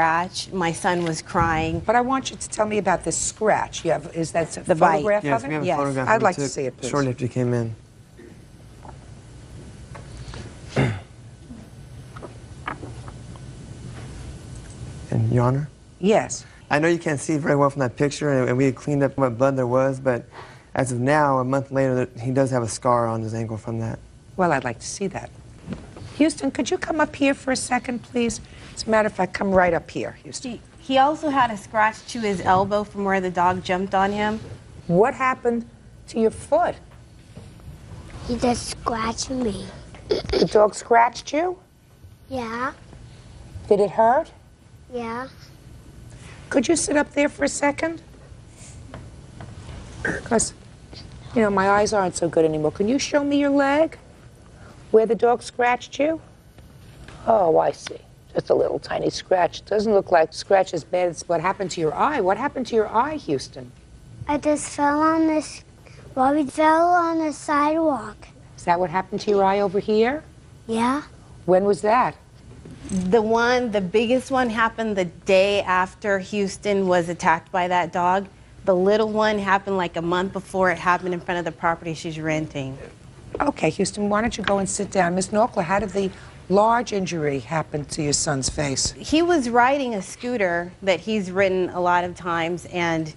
scratch. My son was crying. But I want you to tell me about this scratch. You have, is that a The bite. photograph Yes, of we it? have a Yes. photograph. I'd we like to took see it, please. shortly after you came in. And Your Honor? Yes. I know you can't see very well from that picture, and we had cleaned up what blood there was, but as of now, a month later, he does have a scar on his ankle from that. Well, I'd like to see that. Houston, could you come up here for a second, please? As a matter of fact, come right up here, Houston. He also had a scratch to his elbow from where the dog jumped on him. What happened to your foot? He just scratched me. The dog scratched you? Yeah, Did it hurt? yeah. Could you sit up there for a second? Because, you know, my eyes aren't so good anymore. Can you show me your leg? Where the dog scratched you? Oh, I see. Just a little tiny scratch. Doesn't look like scratch as bad as what happened to your eye. What happened to your eye, Houston? I just fell on this, Bobby fell on the sidewalk. Is that what happened to your eye over here? Yeah? When was that? The biggest one happened the day after Houston was attacked by that dog. The little one happened like a month before it happened in front of the property she's renting. Okay, Houston, why don't you go and sit down? Miss Norkla, how did the large injury happen to your son's face? He was riding a scooter that he's ridden a lot of times, and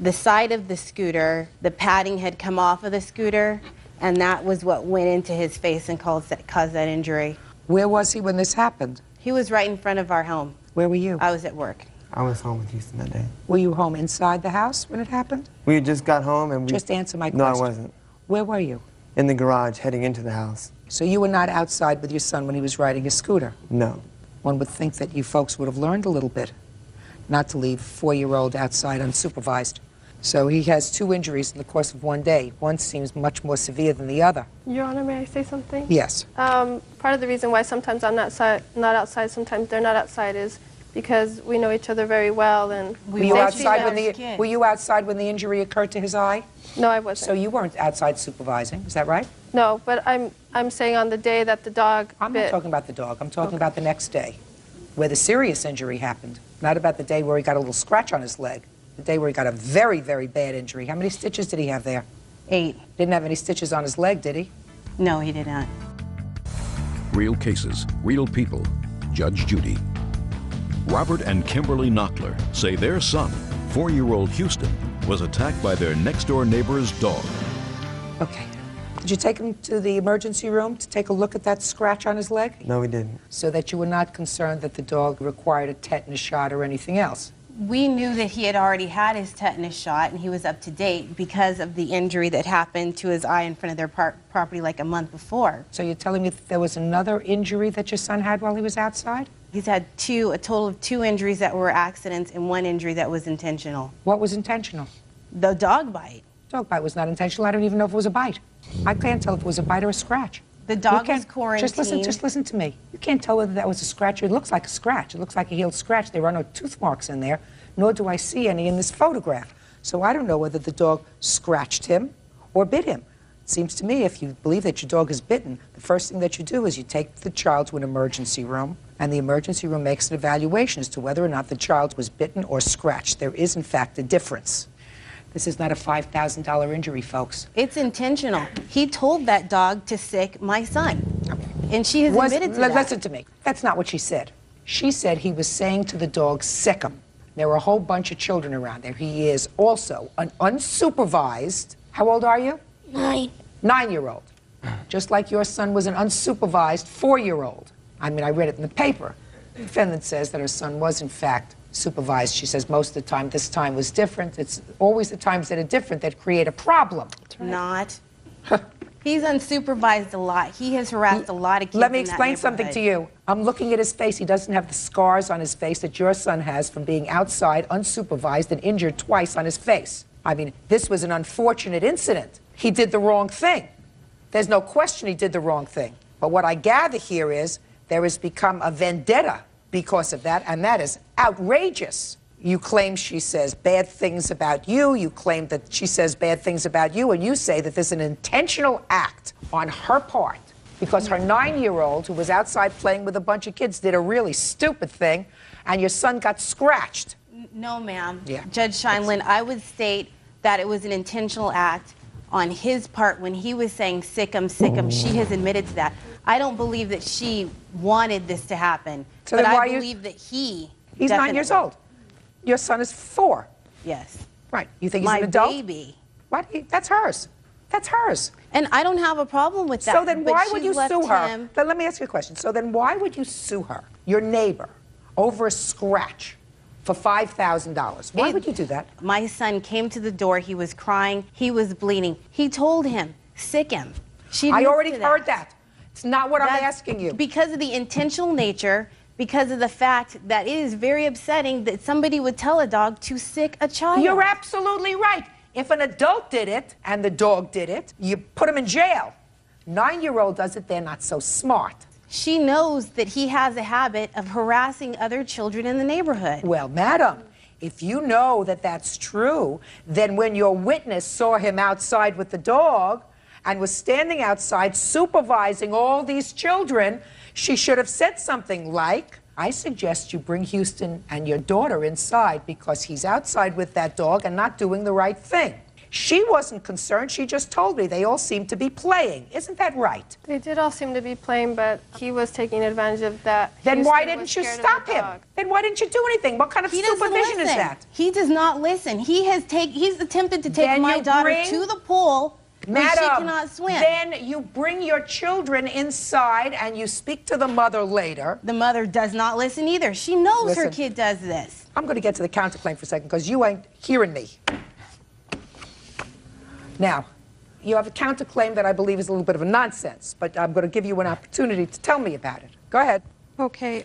the side of the scooter, the padding had come off of the scooter, and that was what went into his face and caused that injury. Where was he when this happened? He was right in front of our home. Where were you? I was at work. I was home with Houston that day. Were you home inside the house when it happened? We had just got home and we... Just answer my No, I question. wasn't. Where were you? In the garage, heading into the house. So you were not outside with your son when he was riding his scooter? No. One would think that you folks would have learned a little bit, not to leave a 4-year-old outside unsupervised. So he has 2 injuries in the course of one day. One seems much more severe than the other. Your Honor, may I say something? Yes. Part of the reason why sometimes I'm not outside, sometimes they're not outside is because we know each other very well, and Were you outside when kids. were you outside when the injury occurred to his eye? No, I wasn't. So you weren't outside supervising, is that right? No, but I'm saying on the day that the dog I'm bit. not talking about the dog. I'm talking about the next day, where the serious injury happened. Not about the day where he got a little scratch on his leg. The day where he got a very, very bad injury. How many stitches did he have there? 8. Didn't have any stitches on his leg, did he? No, he did not. Real cases, real people. Judge Judy. Robert and Kimberly Knockler say their son, 4-year-old Houston, was attacked by their next-door neighbor's dog. Okay. Did you take him to the emergency room to take a look at that scratch on his leg? No, we didn't. So that you were not concerned that the dog required a tetanus shot or anything else? We knew that he had already had his tetanus shot and he was up to date because of the injury that happened to his eye in front of their property like a month before. So you're telling me that there was another injury that your son had while he was outside? He's had a total of 2 injuries that were accidents and 1 injury that was intentional. What was intentional? The dog bite. Dog bite was not intentional. I don't even know if it was a bite. I can't tell if it was a bite or a scratch. The dog You can't- was quarantined. Just listen to me. You can't tell whether that was a scratch. It looks like a scratch. It looks like a healed scratch. There are no tooth marks in there, nor do I see any in this photograph. So I don't know whether the dog scratched him or bit him. It seems to me if you believe that your dog is bitten, the first thing that you do is you take the child to an emergency room, and the emergency room makes an evaluation as to whether or not the child was bitten or scratched. There is, in fact, a difference. This is not a $5,000 injury, folks. It's intentional. He told that dog to sick my son. And she has admitted to that. Listen to me. That's not what she said. She said he was saying to the dog, sick him. There were a whole bunch of children around there. He is also an unsupervised, how old are you? 9. 9-year-old. Just like your son was an unsupervised 4-year-old. I mean, I read it in the paper. The defendant says that her son was, in fact, supervised. She says most of the time this time was different. It's always the times that are different that create a problem. Not. He's unsupervised a lot. He has harassed a lot of kids. Let me in that explain something to you. I'm looking at his face. He doesn't have the scars on his face that your son has from being outside, unsupervised, and injured twice on his face. I mean, this was an unfortunate incident. He did the wrong thing. There's no question he did the wrong thing. But what I gather here is there has become a vendetta because of that, and that is outrageous. You claim she says bad things about you. You claim that she says bad things about you, and you say that there's an intentional act on her part because her 9-year-old, who was outside playing with a bunch of kids, did a really stupid thing, and your son got scratched. No, ma'am. Yeah. Judge Sheindlin, I would state that it was an intentional act on his part when he was saying sick 'em, sick 'em. She has admitted to that. I don't believe that she wanted this to happen, So but then why I believe that He's definitely. 9 years old. Your son is 4. Yes. Right. You think he's My an adult? baby. What? That's hers. That's hers. And I don't have a problem with that. So then but why she would you left sue her? him- Then let me ask you a question. So then why would you sue her, your neighbor, over a scratch for $5,000? Why would you do that? My son came to the door. He was crying. He was bleeding. He told him, sick him. She I admits already to heard that. It's not what I'm That's asking you. Because of the intentional nature, because of the fact that it is very upsetting that somebody would tell a dog to sick a child. You're absolutely right. If an adult did it and the dog did it, you put him in jail. 9-year-old does it, they're not so smart. She knows that he has a habit of harassing other children in the neighborhood. Well, madam, if you know that that's true, then when your witness saw him outside with the dog and was standing outside supervising all these children, she should have said something like, I suggest you bring Houston and your daughter inside because he's outside with that dog and not doing the right thing. She wasn't concerned. She just told me they all seem to be playing. Isn't that right? They did all seem to be playing, but he was taking advantage of that. Then Houston why was didn't you scared of stop the him? dog. Then why didn't you do anything? What kind of He doesn't supervision is listen. that? He does not listen. He's attempted to take Then my you daughter bring- to the pool where she Madam, cannot swim. then you bring your children inside and you speak to the mother later. The mother does not listen either. She knows her Listen. kid does this. I'm going to get to the counterclaim for a second because you ain't hearing me. Now, you have a counterclaim that I believe is a little bit of a nonsense, but I'm going to give you an opportunity to tell me about it. Go ahead. Okay,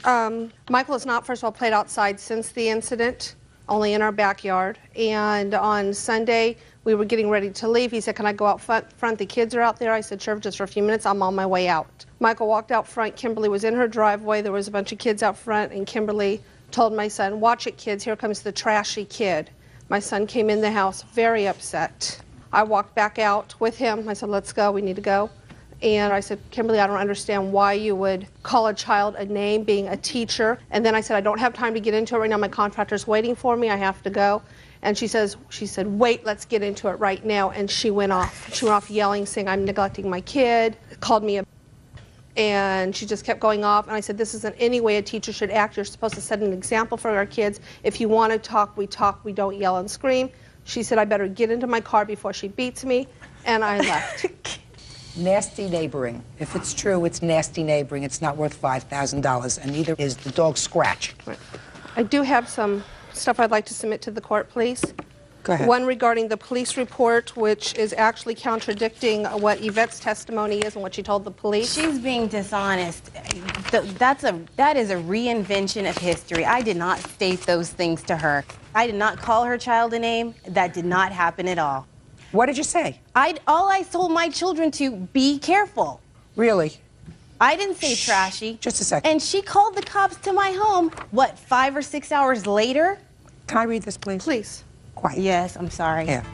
Michael has not, first of all, played outside since the incident, only in our backyard. And on Sunday, we were getting ready to leave. He said, can I go out front? The kids are out there. I said, sure, just for a few minutes. I'm on my way out. Michael walked out front. Kimberly was in her driveway. There was a bunch of kids out front, and Kimberly told my son, watch it, kids. Here comes the trashy kid. My son came in the house very upset. I walked back out with him. I said, let's go. We need to go. And I said, Kimberly, I don't understand why you would call a child a name, being a teacher. And then I said, I don't have time to get into it right now. My contractor's waiting for me. I have to go. And she said, wait, let's get into it right now. And she went off. She went off yelling, saying, I'm neglecting my kid, called me a and she just kept going off. And I said, this isn't any way a teacher should act. You're supposed to set an example for our kids. If you want to talk. We don't yell and scream. She said, I better get into my car before she beats me. And I left. Nasty neighboring. If it's true, it's nasty neighboring. It's not worth $5,000, and neither is the dog scratch. I do have some stuff I'd like to submit to the court, please. Go ahead. One regarding the police report, which is actually contradicting what Yvette's testimony is and what she told the police. She's being dishonest. That is a reinvention of history. I did not state those things to her. I did not call her child a name. That did not happen at all. What did you say? All I told my children to be careful. Really? I didn't say trashy. Just a second. And she called the cops to my home, what, 5 or 6 hours later? Can I read this, please? Please. Quiet. Yes, I'm sorry. Yeah.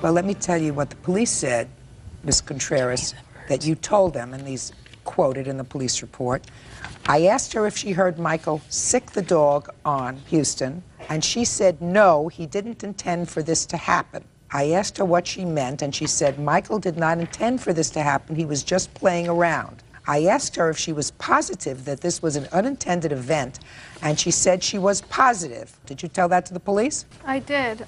Well, let me tell you what the police said, Ms. Contreras, that you told them, and these quoted in the police report. I asked her if she heard Michael sick the dog on Houston, and she said no, he didn't intend for this to happen. I asked her what she meant, and she said Michael did not intend for this to happen. He was just playing around. I asked her if she was positive that this was an unintended event, and she said she was positive. Did you tell that to the police? I did.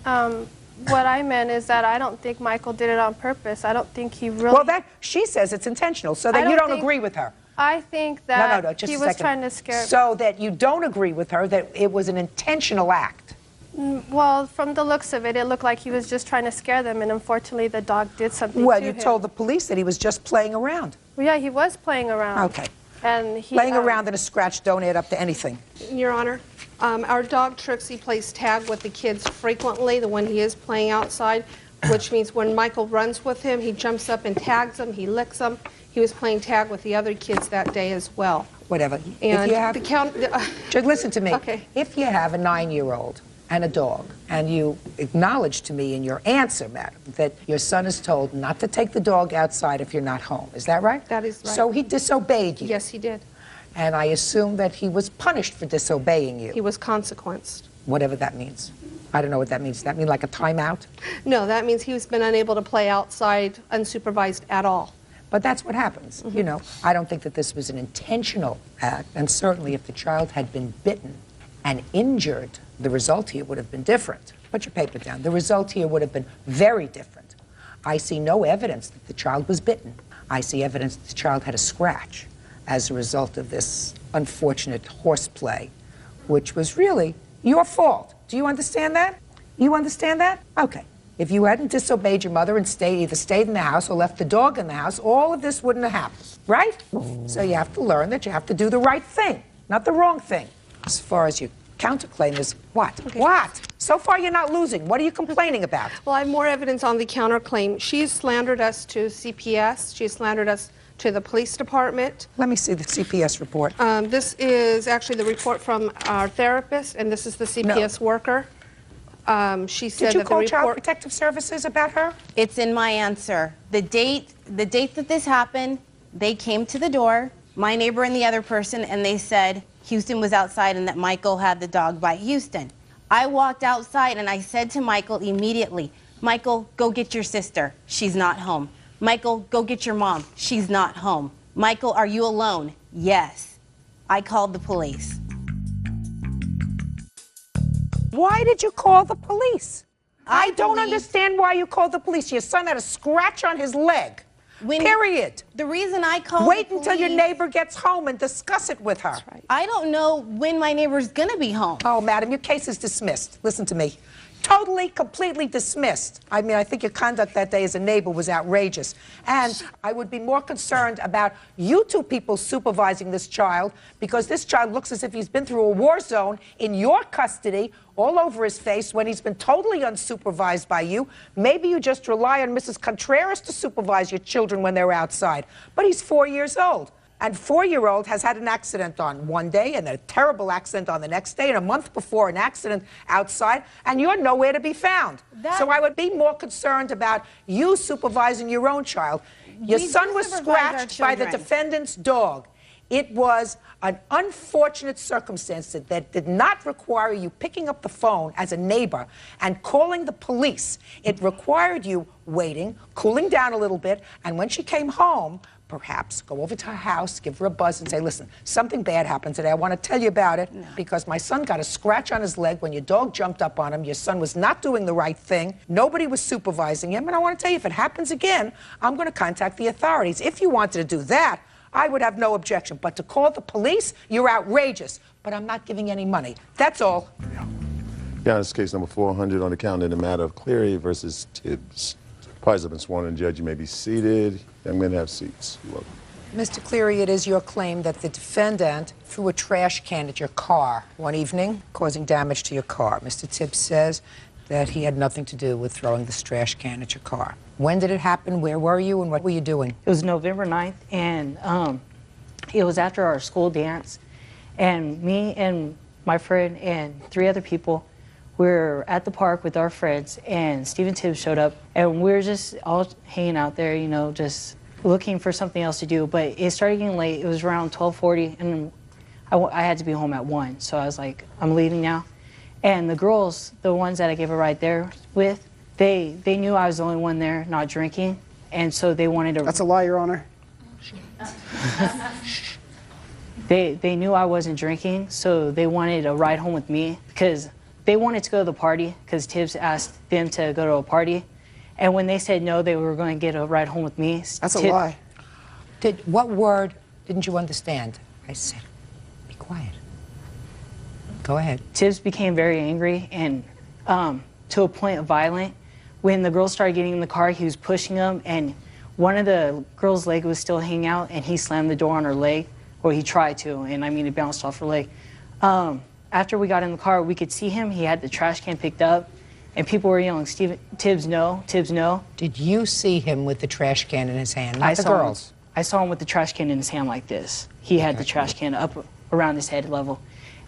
What I meant is that I don't think Michael did it on purpose. I don't think he really... Well, she says it's intentional, so that you don't agree with her. I think that No, just he a was second. trying to scare... So that you don't agree with her that it was an intentional act. Well, from the looks of it, it looked like he was just trying to scare them, and unfortunately the dog did something Well, to you him. told the police that he was just playing around. Well, yeah, he was playing around. Okay. And he, Playing around in a scratch don't add up to anything. Your Honor, our dog Trixie plays tag with the kids frequently, the one he is playing outside, which means when Michael runs with him, he jumps up and tags them, he licks them. He was playing tag with the other kids that day as well. Whatever. And if you have, Just listen to me. Okay. If you have a 9-year-old and a dog, and you acknowledge to me in your answer, madam, that your son is told not to take the dog outside if you're not home. Is that right? That is right. So he disobeyed you. Yes, he did. and I assume that he was punished for disobeying you. He was consequenced. Whatever that means. I don't know what that means. Does that mean like a timeout? No, that means he's been unable to play outside unsupervised at all. But that's what happens, you know. I don't think that this was an intentional act, and certainly if the child had been bitten and injured, the result here would have been different. Put your paper down. The result here would have been very different. I see no evidence that the child was bitten. I see evidence that the child had a scratch as a result of this unfortunate horseplay, which was really your fault. Do you understand that? You understand that? Okay. If you hadn't disobeyed your mother and either stayed in the house or left the dog in the house, all of this wouldn't have happened, right? So you have to learn that you have to do the right thing, not the wrong thing. As far as your counterclaim is what? Okay. What? So far you're not losing. What are you complaining about? Well, I have more evidence on the counterclaim. She's slandered us to CPS. She's slandered us to the police department. Let me see the CPS report. This is actually the report from our therapist, and this is the CPS worker. She said Did you that call the Child report. Protective Services about her? It's in my answer. The date that this happened, they came to the door, my neighbor and the other person, and they said Houston was outside and that Michael had the dog bite Houston. I walked outside and I said to Michael immediately, Michael, go get your sister. She's not home. Michael, go get your mom. She's not home. Michael, are you alone? Yes. I called the police. Why did you call the police? I don't believe- understand why you called the police. Your son had a scratch on his leg. Period. The reason I called Wait the until your police- neighbor gets home and discuss it with her. Right. I don't know when my neighbor's gonna be home. Oh, madam, your case is dismissed. Listen to me. Totally, completely dismissed. I mean, I think your conduct that day as a neighbor was outrageous. And I would be more concerned about you two people supervising this child, because this child looks as if he's been through a war zone in your custody, all over his face, when he's been totally unsupervised by you. Maybe you just rely on Mrs. Contreras to supervise your children when they're outside. But he's 4 years old. And 4-year-old has had an accident on one day and a terrible accident on the next day and a month before an accident outside, and you're nowhere to be found. So I would be more concerned about you supervising your own child. Your We son do was supervise our scratched by the children. defendant's dog. It was an unfortunate circumstance that did not require you picking up the phone as a neighbor and calling the police. It required you waiting, cooling down a little bit, and when she came home, perhaps go over to her house, give her a buzz and say, listen, something bad happened today. I want to tell you about it because my son got a scratch on his leg when your dog jumped up on him. Your son was not doing the right thing. Nobody was supervising him. And I want to tell you, if it happens again, I'm going to contact the authorities. If you wanted to do that, I would have no objection. But to call the police, you're outrageous. But I'm not giving any money. That's all. Yeah, this is case number 400 on the calendar in the matter of Cleary versus Tibbs. Parties have been sworn in. Judge, you may be seated. I'm going to have seats. You're welcome. Mr. Cleary, it is your claim that the defendant threw a trash can at your car one evening, causing damage to your car. Mr. Tibbs says that he had nothing to do with throwing this trash can at your car. When did it happen? Where were you? And what were you doing? It was November 9th, and it was after our school dance. And me and my friend and 3 other people, we were at the park with our friends, and Stephen Tibbs showed up, and we were just all hanging out there, you know, just looking for something else to do. But it started getting late. It was around 12:40, and I had to be home at 1. So I was like, I'm leaving now. And the girls, the ones that I gave a ride there with, they knew I was the only one there not drinking, and so they wanted to... That's a lie, Your Honor. They knew I wasn't drinking, so they wanted a ride home with me because they wanted to go to the party because Tibbs asked them to go to a party. And when they said no, they were going to get a ride home with me. That's a lie. What word didn't you understand? I said, be quiet. Go ahead. Tibbs became very angry and to a point of violent. When the girls started getting in the car, he was pushing them, and one of the girls' leg was still hanging out, and he slammed the door on her leg, or he tried to, and I mean, it bounced off her leg. After we got in the car, we could see him. He had the trash can picked up, and people were yelling, Tibbs, no, Tibbs, no. Did you see him with the trash can in his hand, not the girls? I saw him with the trash can in his hand like this. He had the trash can up around his head level.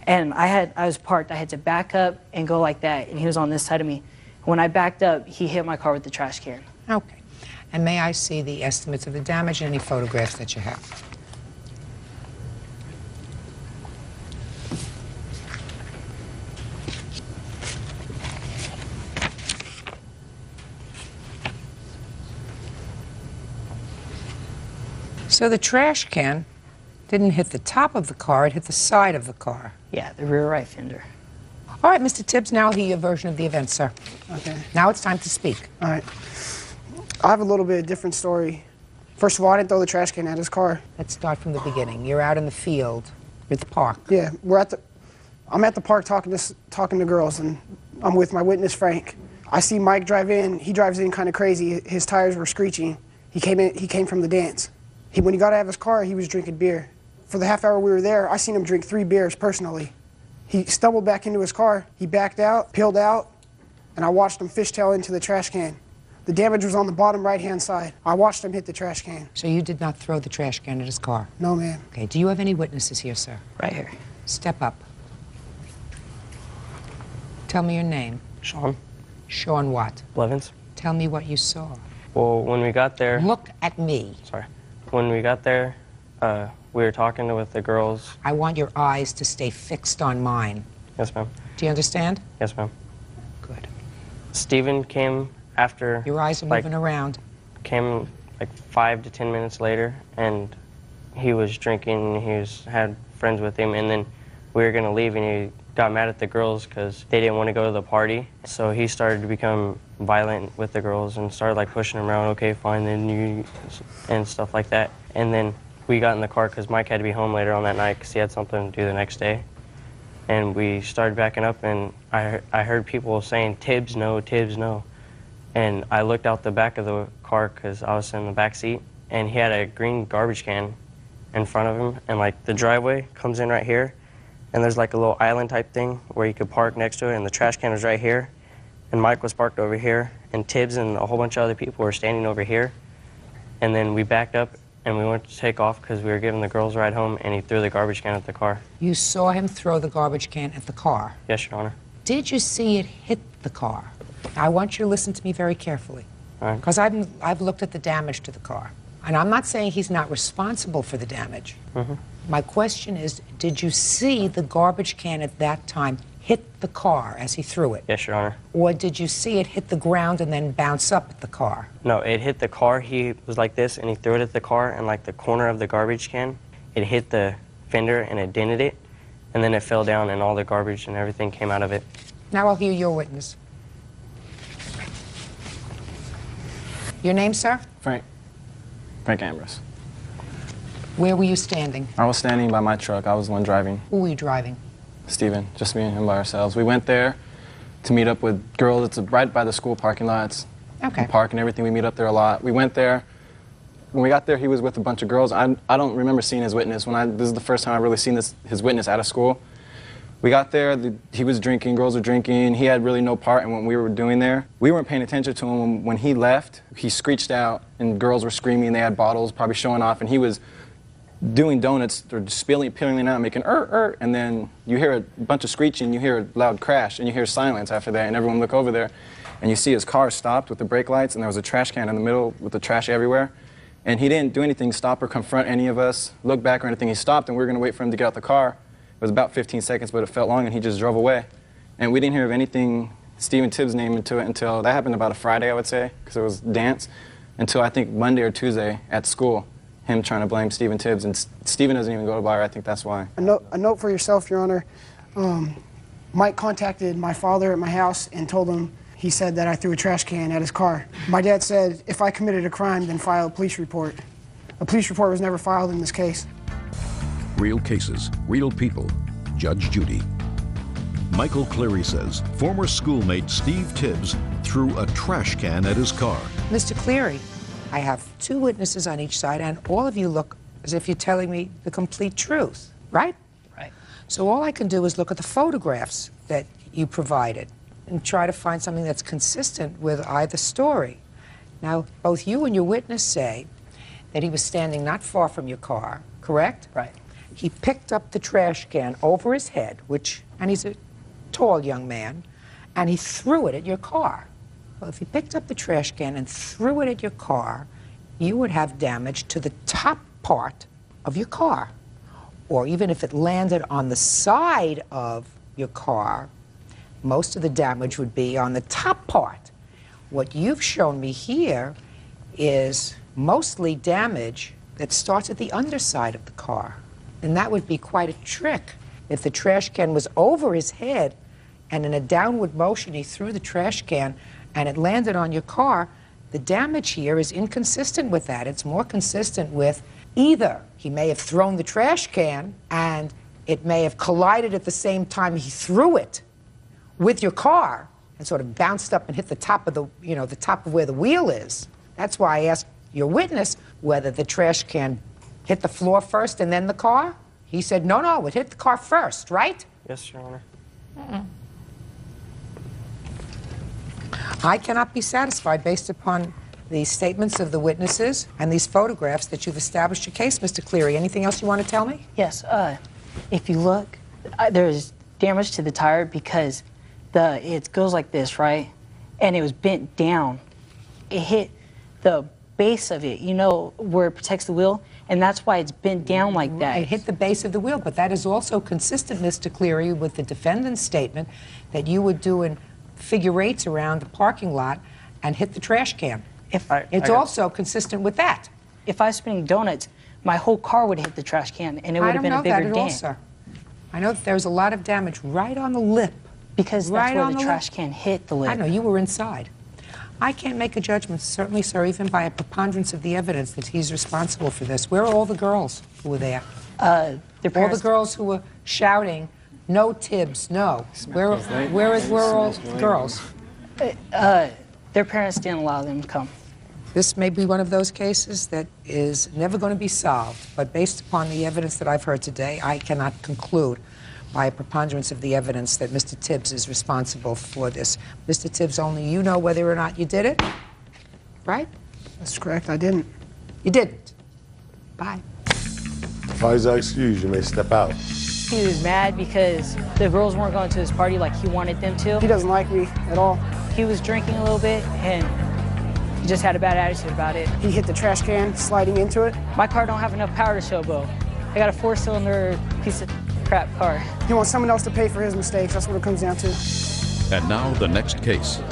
And I was parked. I had to back up and go like that, and he was on this side of me. When I backed up, he hit my car with the trash can. Okay. And may I see the estimates of the damage and any photographs that you have? So the trash can didn't hit the top of the car, it hit the side of the car. Yeah, the rear right fender. All right, Mr. Tibbs, now I'll hear your version of the events, sir. Okay. Now it's time to speak. All right. I have a little bit of different story. First of all, I didn't throw the trash can at his car. Let's start from the beginning. You're out in the field at the park. Yeah, I'm at the park talking to girls, and I'm with my witness, Frank. I see Mike drive in. He drives in kind of crazy. His tires were screeching. He came from the dance. When he got out of his car, he was drinking beer. For the half hour we were there, I seen him drink 3 beers personally. He stumbled back into his car. He backed out, peeled out, and I watched him fishtail into the trash can. The damage was on the bottom right-hand side. I watched him hit the trash can. So you did not throw the trash can at his car? No, ma'am. Okay, do you have any witnesses here, sir? Right here. Step up. Tell me your name. Sean Sean what? Blevins. Tell me what you saw. Well, when we got there... Look at me. Sorry. When we got there, we were talking with the girls. I want your eyes to stay fixed on mine. Yes, ma'am. Do you understand? Yes, ma'am. Good. Steven came after... Your eyes are moving around. Came like 5 to 10 minutes later, and he was drinking. He had friends with him, and then we were going to leave, and he got mad at the girls because they didn't want to go to the party. So he started to become violent with the girls and started like pushing them around. Okay, fine, then you, and stuff like that. And then we got in the car because Mike had to be home later on that night because he had something to do the next day. And we started backing up, and I heard people saying, "Tibbs, no, Tibbs, no." And I looked out the back of the car because I was in the back seat, and he had a green garbage can in front of him, and like the driveway comes in right here, and there's like a little island type thing where you could park next to it, and the trash can was right here, and Mike was parked over here, and Tibbs and a whole bunch of other people were standing over here. And then we backed up, and we went to take off because we were giving the girls a ride home, and he threw the garbage can at the car. You saw him throw the garbage can at the car? Yes, Your Honor. Did you see it hit the car? Now, I want you to listen to me very carefully, because I've looked at the damage to the car. And I'm not saying he's not responsible for the damage. My question is, did you see the garbage can at that time hit the car as he threw it? Yes, Your Honor. Or did you see it hit the ground and then bounce up at the car? No, it hit the car. He was like this, and he threw it at the car, and like the corner of the garbage can, it hit the fender, and it dented it, and then it fell down, and all the garbage and everything came out of it. Now I'll hear your witness. Your name, sir? Frank Ambrose. Where were you standing? I was standing by my truck. I was the one driving. Who were you driving? Steven, just me and him by ourselves. We went there to meet up with girls. It's right by the school parking lots. Okay. The park and everything. We meet up there a lot. We went there. When we got there, he was with a bunch of girls. I don't remember seeing his witness. This is the first time I've really seen his witness out of school. We got there, he was drinking, girls were drinking. He had really no part in what we were doing there. We weren't paying attention to him. When he left, he screeched out, and girls were screaming. They had bottles, probably showing off, and he was doing donuts, or peeling out, making and then you hear a bunch of screeching, you hear a loud crash, and you hear silence after that, and everyone look over there, and you see his car stopped with the brake lights, and there was a trash can in the middle with the trash everywhere, and he didn't do anything, stop or confront any of us, look back or anything. He stopped, and we were going to wait for him to get out the car. It was about 15 seconds, but it felt long, and he just drove away. And we didn't hear of anything, Steven Tibbs' name into it, until that happened about a Friday, I would say, because it was dance, until I think Monday or Tuesday at school, him trying to blame Steven Tibbs. And Steven doesn't even go to bar. I think that's why. A note for yourself, Your Honor. Mike contacted my father at my house and told him, he said that I threw a trash can at his car. My dad said, if I committed a crime, then file a police report. A police report was never filed in this case. Real cases, real people. Judge Judy. Michael Cleary says former schoolmate Steve Tibbs threw a trash can at his car. Mr. Cleary, I have 2 witnesses on each side, and all of you look as if you're telling me the complete truth, right? Right. So all I can do is look at the photographs that you provided and try to find something that's consistent with either story. Now, both you and your witness say that he was standing not far from your car, correct? Right. He picked up the trash can over his head, and he's a tall young man, and he threw it at your car. Well, if he picked up the trash can and threw it at your car, you would have damage to the top part of your car. Or even if it landed on the side of your car, most of the damage would be on the top part. What you've shown me here is mostly damage that starts at the underside of the car. And that would be quite a trick. If the trash can was over his head and in a downward motion he threw the trash can and it landed on your car, the damage here is inconsistent with that. It's more consistent with either he may have thrown the trash can and it may have collided at the same time he threw it with your car and sort of bounced up and hit the top of the, the top of where the wheel is. That's why I asked your witness whether the trash can hit the floor first and then the car. He said, no, it hit the car first, right? Yes, Your Honor. I cannot be satisfied based upon the statements of the witnesses and these photographs that you've established your case, Mr. Cleary. Anything else you want to tell me? Yes. If you look, there's damage to the tire because it goes like this, right? And it was bent down. It hit the base of it, where it protects the wheel, and that's why it's bent down like that. It hit the base of the wheel, but that is also consistent, Mr. Cleary, with the defendant's statement that you were doing figure eights around the parking lot and hit the trash can. It's also consistent with that. If I was spinning donuts, my whole car would hit the trash can, and it would have been a bigger dent. I don't know that at all, sir. I know that there's a lot of damage right on the lip. Because that's where the trash can hit the lip. I know, you were inside. I can't make a judgment, certainly, sir, even by a preponderance of the evidence that he's responsible for this. Where are all the girls who were there? All the girls who were shouting, "No Tibbs, no." Where are all the girls? Their parents didn't allow them to come. This may be one of those cases that is never going to be solved, but based upon the evidence that I've heard today, I cannot conclude by a preponderance of the evidence that Mr. Tibbs is responsible for this. Mr. Tibbs, only you know whether or not you did it, right? That's correct, I didn't. You didn't. Bye. Faiza, excuse, you may step out. He was mad because the girls weren't going to his party like he wanted them to. He doesn't like me at all. He was drinking a little bit, and he just had a bad attitude about it. He hit the trash can, sliding into it. My car don't have enough power to showboat. I got a 4-cylinder piece of crap car. He wants someone else to pay for his mistakes. That's what it comes down to. And now the next case.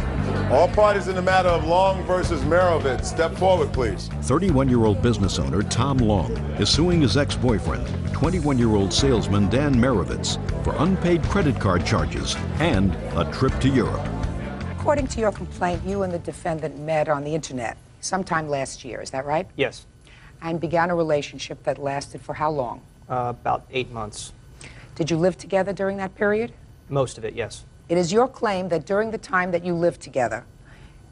All parties in the matter of Long versus Merovitz, step forward, please. 31-year-old business owner Tom Long is suing his ex-boyfriend, 21-year-old salesman Dan Merovitz, for unpaid credit card charges and a trip to Europe. According to your complaint, you and the defendant met on the internet sometime last year, is that right? Yes. And began a relationship that lasted for how long? About 8 months. Did you live together during that period? Most of it, yes. It is your claim that during the time that you lived together,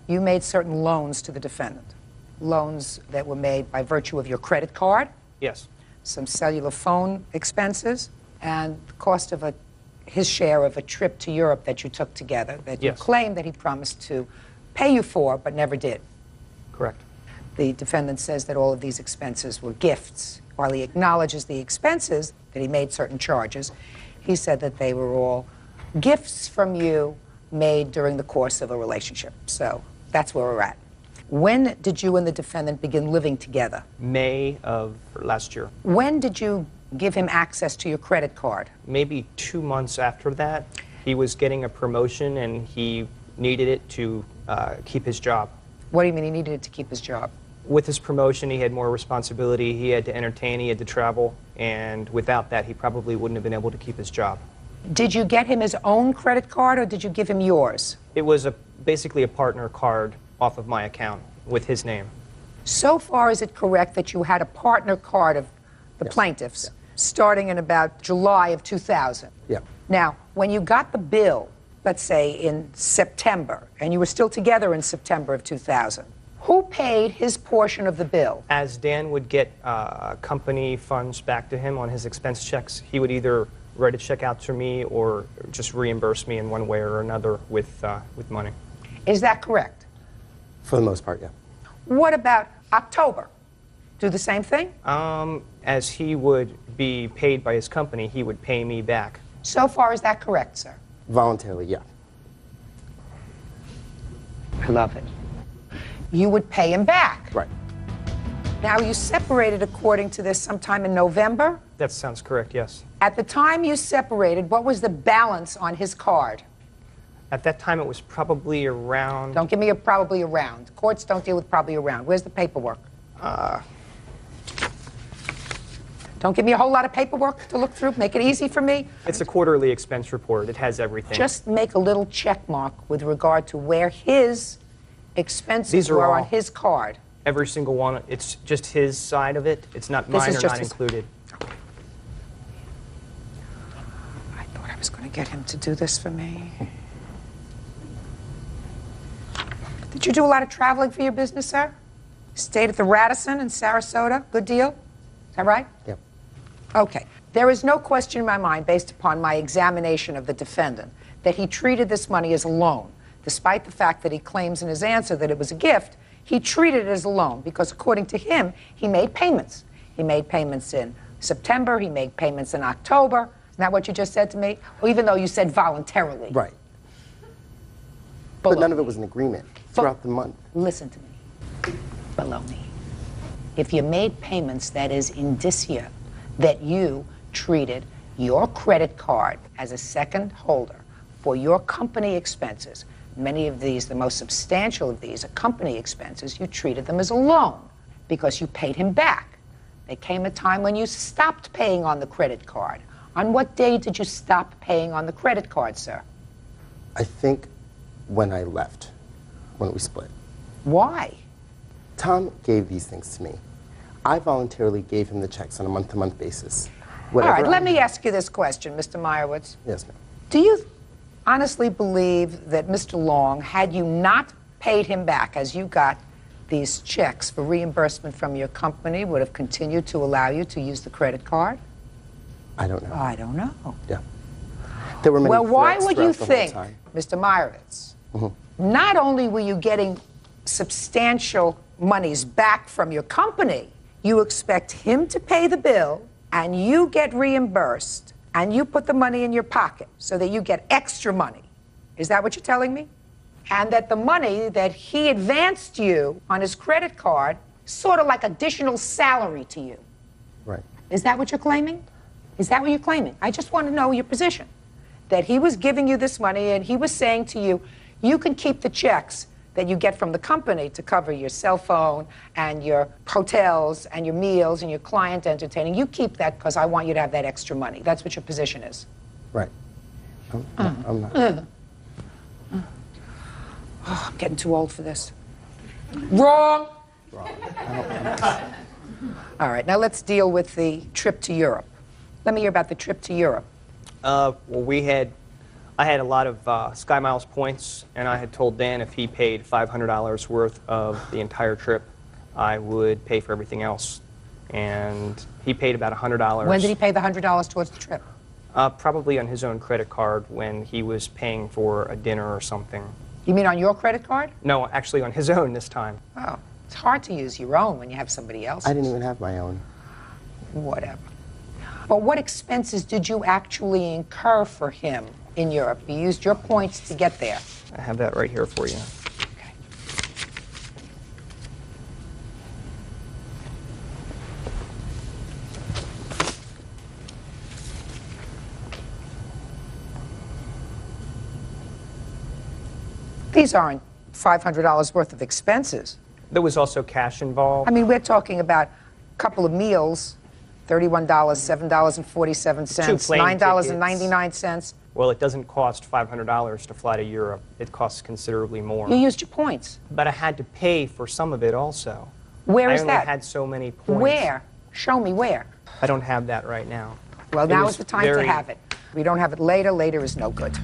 you made certain loans to the defendant. Loans that were made by virtue of your credit card? Yes. Some cellular phone expenses, and the cost of his share of a trip to Europe that you took together, that you claim that he promised to pay you for, but never did. Correct. The defendant says that all of these expenses were gifts. While he acknowledges the expenses, that he made certain charges, he said that they were all gifts from you made during the course of a relationship. So that's where we're at. When did you and the defendant begin living together? May of last year. When did you give him access to your credit card? Maybe 2 months after that. He was getting a promotion and he needed it to keep his job. What do you mean he needed it to keep his job? With his promotion, he had more responsibility. He had to entertain, he had to travel, and without that, he probably wouldn't have been able to keep his job. Did you get him his own credit card, or did you give him yours? It was basically a partner card off of my account with his name. So far, is it correct that you had a partner card of the plaintiffs starting in about July of 2000? Yeah. Now, when you got the bill, let's say in September, and you were still together in September of 2000, who paid his portion of the bill? As Dan would get company funds back to him on his expense checks, he would either write a check out to me or just reimburse me in one way or another with money. Is that correct? For the most part, yeah. What about October? Do the same thing? As he would be paid by his company, he would pay me back. So far, is that correct, sir? Voluntarily, yeah. I love it. You would pay him back. Right. Now, you separated, according to this, sometime in November? That sounds correct, yes. At the time you separated, what was the balance on his card? At that time, it was probably around... Don't give me a probably around. Courts don't deal with probably around. Where's the paperwork? Don't give me a whole lot of paperwork to look through. Make it easy for me. It's a quarterly expense report. It has everything. Just make a little check mark with regard to where his expenses These are were all- on his card. Every single one. It's just his side of it. It's not This mine is or just not his- included. I thought I was going to get him to do this for me. Did you do a lot of traveling for your business, sir? Stayed at the Radisson in Sarasota. Good deal? Is that right? Yep. Okay. There is no question in my mind, based upon my examination of the defendant, that he treated this money as a loan. Despite the fact that he claims in his answer that it was a gift, he treated it as a loan because, according to him, he made payments. He made payments in September, he made payments in October. Isn't that what you just said to me? Or even though you said voluntarily. Right. Below But none of it was an agreement throughout the month. Listen to me. Baloney. If you made payments, that is indicia that you treated your credit card as a second holder for your company expenses. Many of these, the most substantial of these, are company expenses. You treated them as a loan because you paid him back. There came a time when you stopped paying on the credit card. On what day did you stop paying on the credit card, sir? I think when I left, when we split. Why? Tom gave these things to me. I voluntarily gave him the checks on a month-to-month basis. All right, Whatever let I me had- ask you this question, Mr. Meyerowitz. Yes, ma'am. Do you honestly believe that Mr. Long, had you not paid him back as you got these checks for reimbursement from your company, would have continued to allow you to use the credit card? I don't know. I don't know. Yeah. There were many Well, why threats would you throughout the whole think, time. Mr. Meyerowitz, Mhm. not only were you getting substantial monies back from your company, you expect him to pay the bill and you get reimbursed and you put the money in your pocket so that you get extra money. Is that what you're telling me? And that the money that he advanced you on his credit card, sort of like additional salary to you. Right. Is that what you're claiming? Is that what you're claiming? I just want to know your position. That he was giving you this money and he was saying to you, you can keep the checks that you get from the company to cover your cell phone and your hotels and your meals and your client entertaining. You keep that because I want you to have that extra money. That's what your position is. Right. I'm not. Oh, I'm getting too old for this. Wrong! All right, now let's deal with the trip to Europe. Let me hear about the trip to Europe. Well, I had a lot of Sky Miles points, and I had told Dan if he paid $500 worth of the entire trip, I would pay for everything else. And he paid about $100. When did he pay the $100 towards the trip? Probably on his own credit card when he was paying for a dinner or something. You mean on your credit card? No, actually on his own this time. Oh, it's hard to use your own when you have somebody else's. I didn't even have my own. Whatever. But what expenses did you actually incur for him in Europe? You used your points to get there. I have that right here for you. Okay. These aren't $500 worth of expenses. There was also cash involved. I mean, we're talking about a couple of meals, $31, $7.47, Two plane $9.99. Well, it doesn't cost $500 to fly to Europe. It costs considerably more. You used your points. But I had to pay for some of it also. Where is I only that? had so many points. Where? Show me where. I don't have that right now. Well, It now was is the time to very- have it. We don't have it later. Later is no good.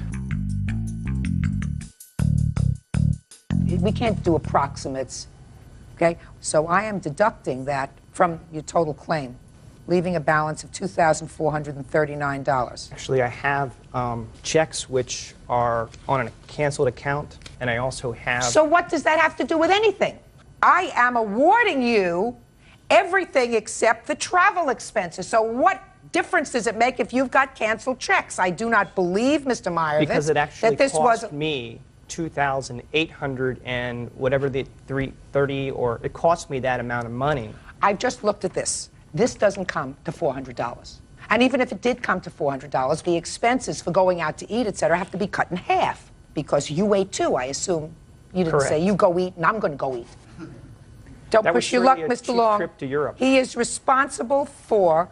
We can't do approximates, okay? So I am deducting that from your total claim, leaving a balance of $2,439. Actually, I have checks which are on a canceled account, and I also have... So what does that have to do with anything? I am awarding you everything except the travel expenses. So what difference does it make if you've got canceled checks? I do not believe, Mr. Meyerowitz, because it actually that this cost was me $2,800 and whatever the $330, or it cost me that amount of money. I just looked at this. This doesn't come to $400. And even if it did come to $400, the expenses for going out to eat, et cetera, have to be cut in half because you ate too, I assume. You didn't Correct. say, you go eat and I'm going to go eat. Don't That was push your luck, really a Mr. cheap Long. trip to Europe. He is responsible for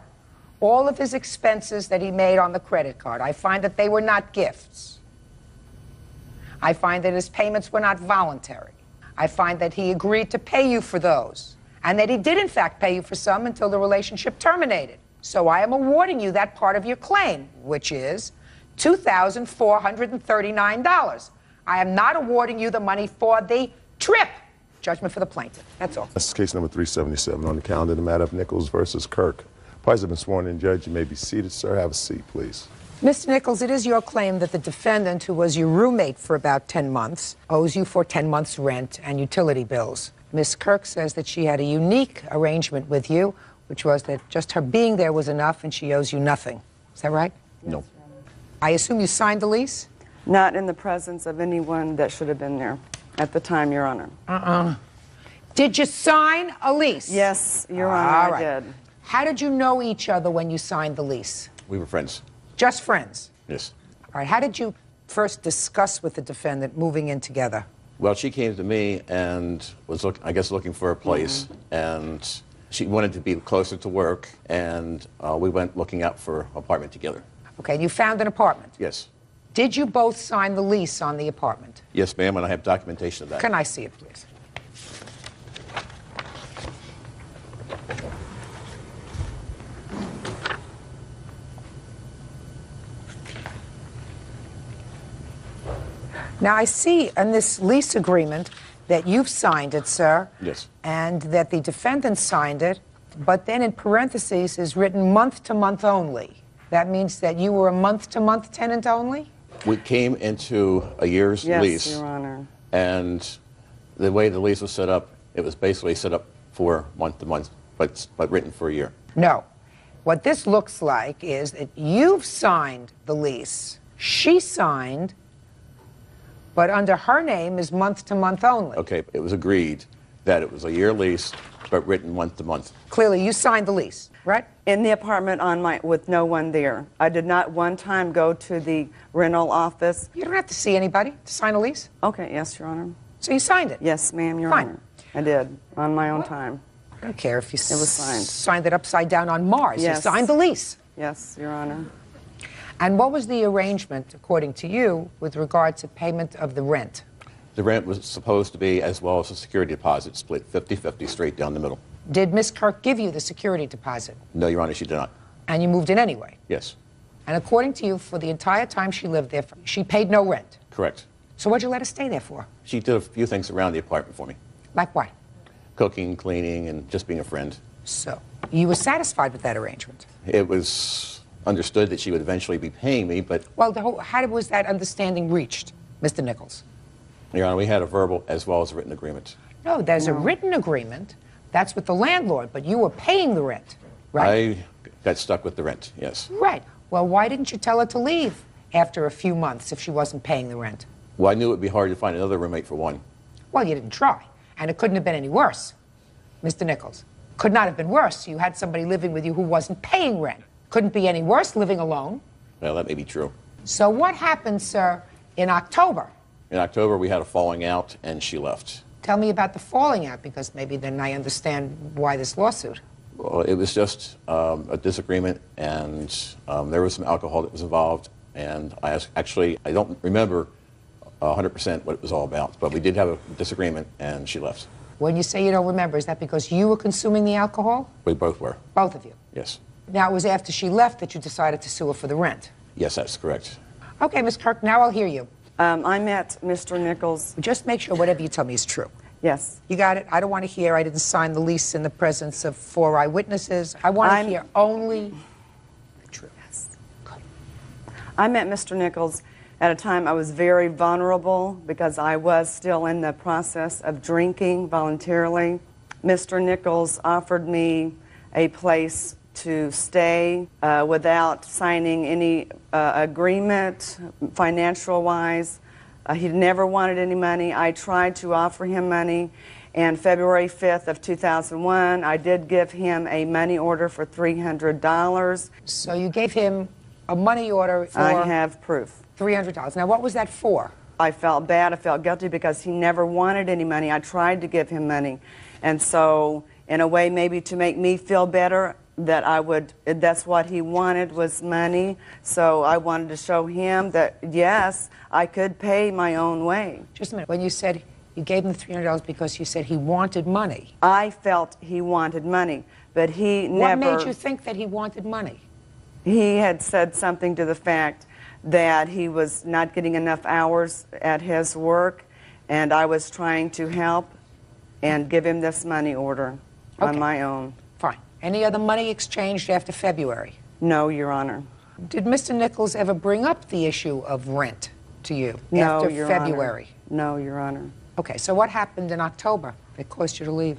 all of his expenses that he made on the credit card. I find that they were not gifts. I find that his payments were not voluntary. I find that he agreed to pay you for those, and that he did in fact pay you for some until the relationship terminated. So I am awarding you that part of your claim, which is $2,439. I am not awarding you the money for the trip. Judgment for the plaintiff. That's all. That's case number 377 on the calendar, the matter of Nichols versus Kirk. Parties have been sworn in. Judge, you may be seated. Sir, have a seat, please. Mr. Nichols, it is your claim that the defendant, who was your roommate for about 10 months, owes you for 10 months' rent and utility bills. Ms. Kirk says that she had a unique arrangement with you, which was that just her being there was enough and she owes you nothing. Is that right? No. I assume you signed the lease? Not in the presence of anyone that should have been there at the time, Your Honor. Did you sign a lease? Yes, Your Honor, All I right. did. How did you know each other when you signed the lease? We were friends. Just friends? Yes. All right. How did you first discuss with the defendant moving in together? Well, she came to me and was, looking for a place, and she wanted to be closer to work, and we went looking out for an apartment together. Okay, and you found an apartment. Yes. Did you both sign the lease on the apartment? Yes, ma'am, and I have documentation of that. Can I see it, please? Now, I see in this lease agreement that you've signed it, sir. Yes. And that the defendant signed it, but then in parentheses is written month to month only. That means that you were a month to month tenant only? We came into a year's lease. Yes, Your Honor. And the way the lease was set up, it was basically set up for month to month, but written for a year. No. What this looks like is that you've signed the lease. She signed, but under her name is month to month only. Okay, it was agreed that it was a year lease, but written month to month. Clearly, you signed the lease, right? In the apartment with no one there. I did not one time go to the rental office. You don't have to see anybody to sign a lease. Okay, yes, Your Honor. So you signed it? Yes, ma'am, Your Fine. Honor. I did, on my own time. I don't care if you It was signed. signed it upside down on Mars. Yes. You signed the lease. Yes, Your Honor. And what was the arrangement, according to you, with regard to payment of the rent? The rent was supposed to be, as well as a security deposit, split 50-50 straight down the middle. Did Miss Kirk give you the security deposit? No, Your Honor, she did not. And you moved in anyway? Yes. And according to you, for the entire time she lived there, she paid no rent? Correct. So what'd you let her stay there for? She did a few things around the apartment for me. Like what? Cooking, cleaning, and just being a friend. So you were satisfied with that arrangement? It was understood that she would eventually be paying me, but... Well, how was that understanding reached, Mr. Nichols? Your Honor, we had a verbal as well as a written agreement. No, there's a written agreement. That's with the landlord, but you were paying the rent, right? I got stuck with the rent, yes. Right. Well, why didn't you tell her to leave after a few months if she wasn't paying the rent? Well, I knew it would be hard to find another roommate for one. Well, you didn't try, and it couldn't have been any worse, Mr. Nichols. Could not have been worse. You had somebody living with you who wasn't paying rent. Couldn't be any worse living alone. Well, that may be true. So what happened, sir, in October? In October, we had a falling out, and she left. Tell me about the falling out, because maybe then I understand why this lawsuit. Well, it was just a disagreement, and there was some alcohol that was involved, and I don't remember 100% what it was all about, but we did have a disagreement, and she left. When you say you don't remember, is that because you were consuming the alcohol? We both were. Both of you? Yes. Now, it was after she left that you decided to sue her for the rent? Yes, that's correct. Okay, Ms. Kirk, now I'll hear you. I met Mr. Nichols. Just make sure whatever you tell me is true. Yes. You got it? I don't want to hear I didn't sign the lease in the presence of 4 eyewitnesses. I want to hear only the truth. Yes. Good. I met Mr. Nichols at a time I was very vulnerable because I was still in the process of drinking voluntarily. Mr. Nichols offered me a place to stay without signing any agreement financial-wise. He never wanted any money. I tried to offer him money, and February 5th of 2001, I did give him a money order for $300. So you gave him a money order for... I have proof. $300. Now, what was that for? I felt bad. I felt guilty because he never wanted any money. I tried to give him money. And so, in a way, maybe to make me feel better, that that's what he wanted, was money. So I wanted to show him that, yes, I could pay my own way. Just a minute. When you said you gave him $300 because you said he wanted money. I felt he wanted money, but he never... What made you think that he wanted money? He had said something to the fact that he was not getting enough hours at his work, and I was trying to help and give him this money order on my own. Fine. Any other money exchanged after February? No, Your Honor. Did Mr. Nichols ever bring up the issue of rent to you No, after Your February? Honor. No, Your Honor. Okay, so what happened in October that caused you to leave?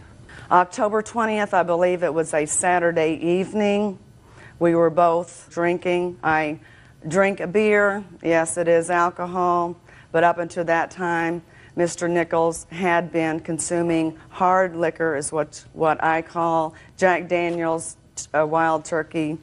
October 20th, I believe it was a Saturday evening. We were both drinking. I drink a beer. Yes, it is alcohol. But up until that time, Mr. Nichols had been consuming hard liquor, is what I call Jack Daniel's Wild Turkey.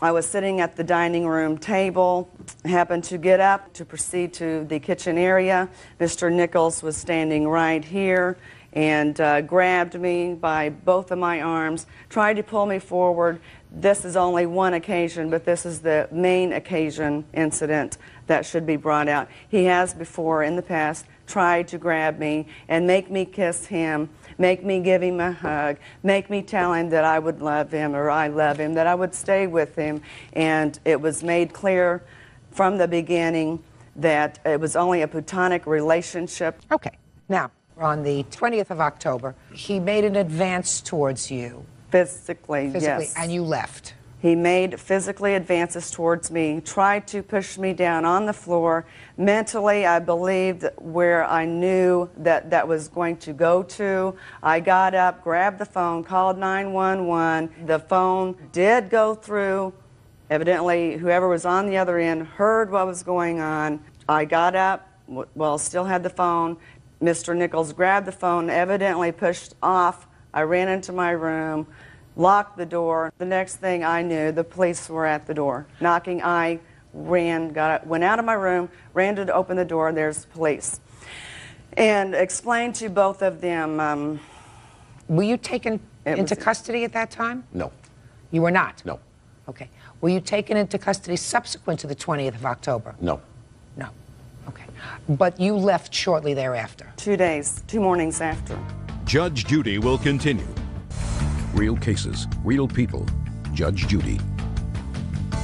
I was sitting at the dining room table, happened to get up to proceed to the kitchen area. Mr. Nichols was standing right here and grabbed me by both of my arms, tried to pull me forward. This is only one occasion, but this is the main occasion incident that should be brought out. He has before in the past tried to grab me and make me kiss him, make me give him a hug, make me tell him that I would love him or I love him, that I would stay with him. And it was made clear from the beginning that it was only a platonic relationship. Okay. Now, on the 20th of October, he made an advance towards you. Physically, yes. And you left. He made physically advances towards me, tried to push me down on the floor. Mentally, I believed where I knew that that was going to go to. I got up, grabbed the phone, called 911. The phone did go through. Evidently, whoever was on the other end heard what was going on. I got up, well, still had the phone. Mr. Nichols grabbed the phone, evidently pushed off. I ran into my room, locked the door. The next thing I knew, the police were at the door knocking. I ran, went out of my room, ran to open the door, and there's police. And explained to both of them. Were you taken into custody at that time? No. You were not? No. Okay. Were you taken into custody subsequent to the 20th of October? No. No. Okay. But you left shortly thereafter? 2 days, 2 mornings after. Judge Judy will continue. Real cases, real people. Judge Judy.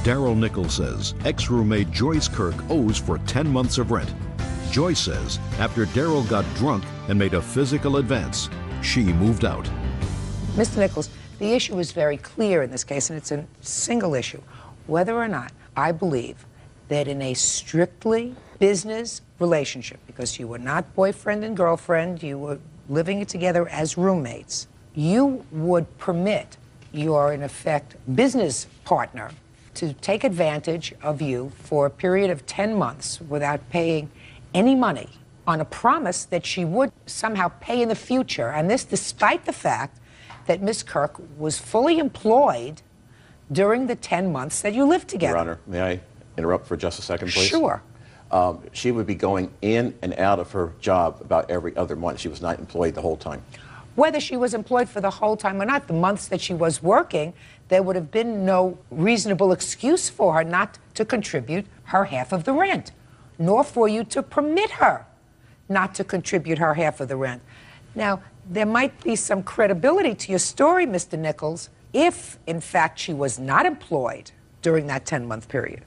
Daryl Nichols says ex-roommate Joyce Kirk owes for 10 months of rent. Joyce says after Daryl got drunk and made a physical advance, she moved out. Mr. Nichols, the issue is very clear in this case, and it's a single issue. Whether or not I believe that in a strictly business relationship, because you were not boyfriend and girlfriend, you were living together as roommates, you would permit your, in effect, business partner to take advantage of you for a period of 10 months without paying any money on a promise that she would somehow pay in the future, and this despite the fact that Ms. Kirk was fully employed during the 10 months that you lived together. Your Honor, may I interrupt for just a second, please? Sure. She would be going in and out of her job about every other month. She was not employed the whole time. Whether she was employed for the whole time or not, the months that she was working, there would have been no reasonable excuse for her not to contribute her half of the rent, nor for you to permit her not to contribute her half of the rent. Now, there might be some credibility to your story, Mr. Nichols, if, in fact, she was not employed during that 10-month period.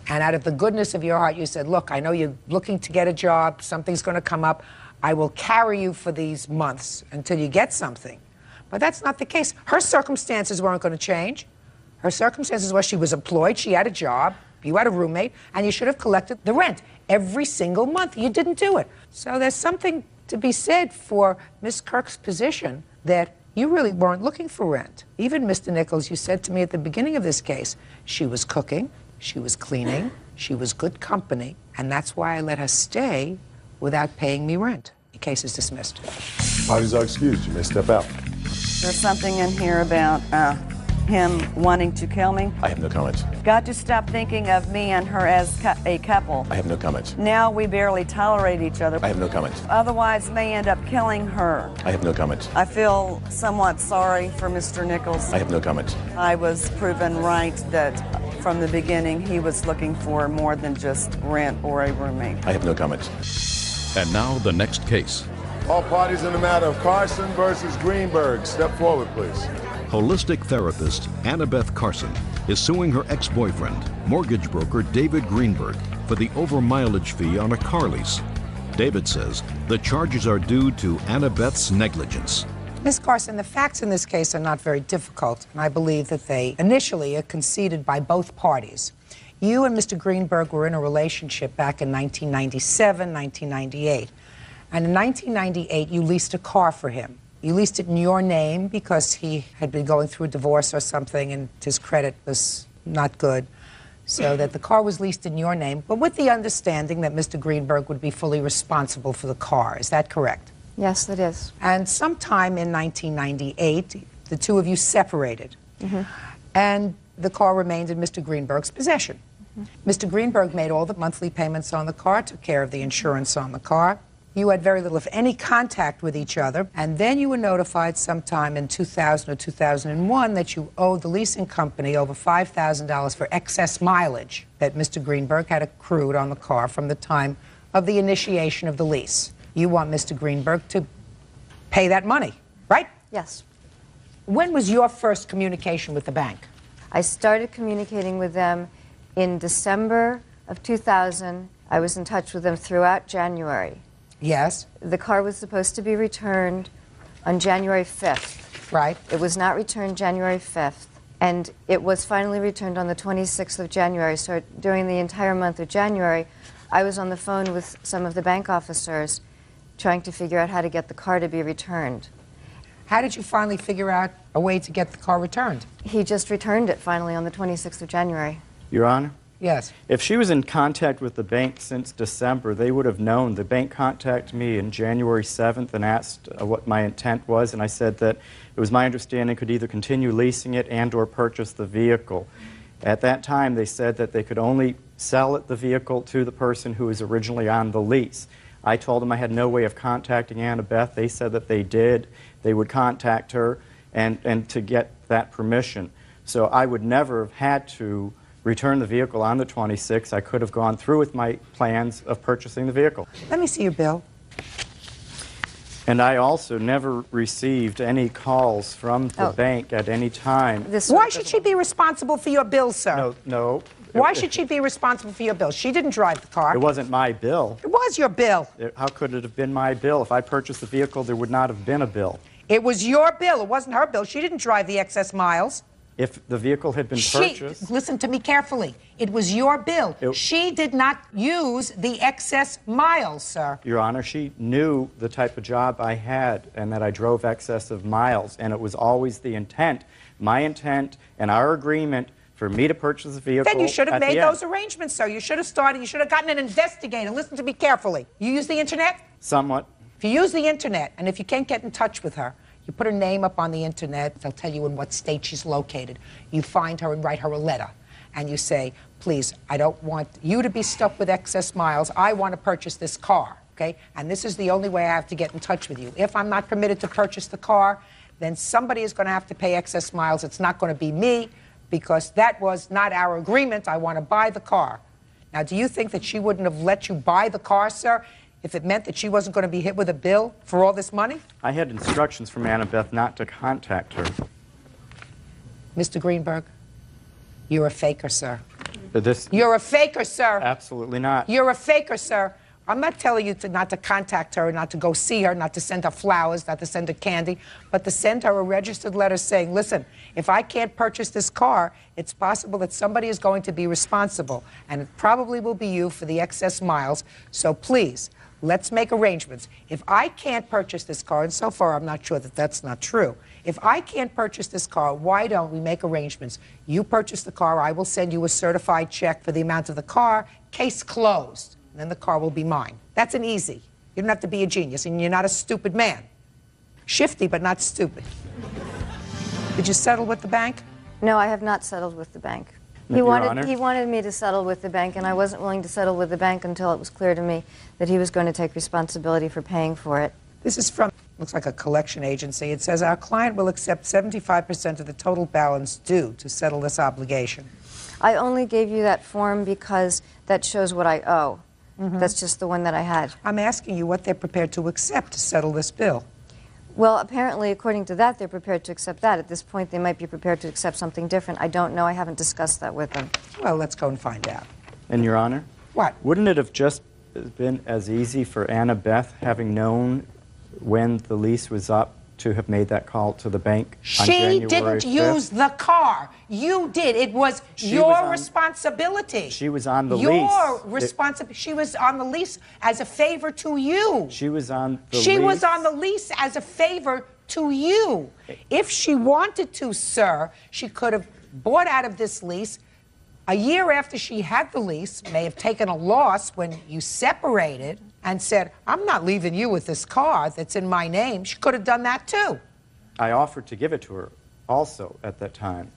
And out of the goodness of your heart, you said, look, I know you're looking to get a job, something's going to come up, I will carry you for these months until you get something. But that's not the case. Her circumstances weren't going to change. Her circumstances were she was employed, she had a job, you had a roommate, and you should have collected the rent every single month. You didn't do it. So there's something to be said for Ms. Kirk's position that you really weren't looking for rent. Even, Mr. Nichols, you said to me at the beginning of this case, she was cooking, she was cleaning, she was good company, and that's why I let her stay without paying me rent. The case is dismissed. Parties are excused. You may step out. There's something in here about him wanting to kill me. I have no comment. Got to stop thinking of me and her as a couple. I have no comment. Now we barely tolerate each other. I have no comment. Otherwise may end up killing her. I have no comment. I feel somewhat sorry for Mr. Nichols. I have no comment. I was proven right that from the beginning he was looking for more than just rent or a roommate. I have no comment. And now the next case. All parties in the matter of Carson versus Greenberg. Step forward, please. Holistic therapist Annabeth Carson is suing her ex-boyfriend, mortgage broker David Greenberg, for the over-mileage fee on a car lease. David says the charges are due to Annabeth's negligence. Ms. Carson, the facts in this case are not very difficult, and I believe that they initially are conceded by both parties. You and Mr. Greenberg were in a relationship back in 1997, 1998. And in 1998, you leased a car for him. You leased it in your name because he had been going through a divorce or something and his credit was not good. So that the car was leased in your name, but with the understanding that Mr. Greenberg would be fully responsible for the car. Is that correct? Yes, it is. And sometime in 1998, the two of you separated. Mm-hmm. And the car remained in Mr. Greenberg's possession. Mm-hmm. Mr. Greenberg made all the monthly payments on the car, took care of the insurance on the car. You had very little, if any, contact with each other, and then you were notified sometime in 2000 or 2001 that you owed the leasing company over $5,000 for excess mileage that Mr. Greenberg had accrued on the car from the time of the initiation of the lease. You want Mr. Greenberg to pay that money, right? Yes. When was your first communication with the bank? I started communicating with them in December of 2000. I was in touch with them throughout January. Yes. The car was supposed to be returned on January 5th. Right. It was not returned January 5th, and it was finally returned on the 26th of January. So during the entire month of January, I was on the phone with some of the bank officers trying to figure out how to get the car to be returned. How did you finally figure out a way to get the car returned? He just returned it finally on the 26th of January. Your Honor? Yes. If she was in contact with the bank since December, they would have known. The bank contacted me on January 7th and asked what my intent was, and I said that it was my understanding could either continue leasing it and or purchase the vehicle. At that time, they said that they could only sell the vehicle to the person who was originally on the lease. I told them I had no way of contacting Annabeth. They said that they did. They would contact her and to get that permission. So I would never have had to return the vehicle on the 26th. I could have gone through with my plans of purchasing the vehicle. Let me see your bill. And I also never received any calls from the bank at any time. Why should she be responsible for your bill, sir? No. Why should she be responsible for your bill? She didn't drive the car. It wasn't my bill. It was your bill. How could it have been my bill? If I purchased the vehicle, there would not have been a bill. It was your bill. It wasn't her bill. She didn't drive the excess miles. If the vehicle had been purchased... Listen to me carefully. It was your bill. She did not use the excess miles, sir. Your Honor, she knew the type of job I had and that I drove excessive miles, and it was always the intent, my intent and our agreement for me to purchase the vehicle. Then you should have made those arrangements, sir. You should have started, you should have gotten an investigator. Listen to me carefully. You use the internet? Somewhat. If you use the internet, and if you can't get in touch with her, you put her name up on the internet, they'll tell you in what state she's located. You find her and write her a letter. And you say, please, I don't want you to be stuck with excess miles. I want to purchase this car, okay? And this is the only way I have to get in touch with you. If I'm not permitted to purchase the car, then somebody is going to have to pay excess miles. It's not going to be me, because that was not our agreement. I want to buy the car. Now, do you think that she wouldn't have let you buy the car, sir, if it meant that she wasn't going to be hit with a bill for all this money? I had instructions from Annabeth not to contact her. Mr. Greenberg, you're a faker, sir. This... You're a faker, sir. Absolutely not. You're a faker, sir. I'm not telling you not to contact her, not to go see her, not to send her flowers, not to send her candy, but to send her a registered letter saying, listen, if I can't purchase this car, it's possible that somebody is going to be responsible, and it probably will be you for the excess miles. So please, let's make arrangements. If I can't purchase this car, and so far I'm not sure that that's not true, if I can't purchase this car, why don't we make arrangements? You purchase the car, I will send you a certified check for the amount of the car, case closed. And then the car will be mine. That's an easy. You don't have to be a genius, and you're not a stupid man. Shifty, but not stupid. Did you settle with the bank? No, I have not settled with the bank. Your Honor? He wanted me to settle with the bank, and I wasn't willing to settle with the bank until it was clear to me that he was going to take responsibility for paying for it. This is from, looks like a collection agency. It says, our client will accept 75% of the total balance due to settle this obligation. I only gave you that form because that shows what I owe. That's just the one that I had. I'm asking you what they're prepared to accept to settle this bill. Well, apparently, according to that, they're prepared to accept that. At this point, they might be prepared to accept something different. I don't know. I haven't discussed that with them. Well, let's go and find out. And Your Honor? What? Wouldn't it have just been as easy for Annabeth, having known when the lease was up, to have made that call to the bank on January 5th? She didn't use the car. You did. It was your responsibility. She was on the lease. Your responsibility. She was on the lease as a favor to you. She was on the lease. She was on the lease as a favor to you. If she wanted to, sir, she could have bought out of this lease. A year after she had the lease, may have taken a loss when you separated and said, I'm not leaving you with this car that's in my name. She could have done that too. I offered to give it to her also at that time.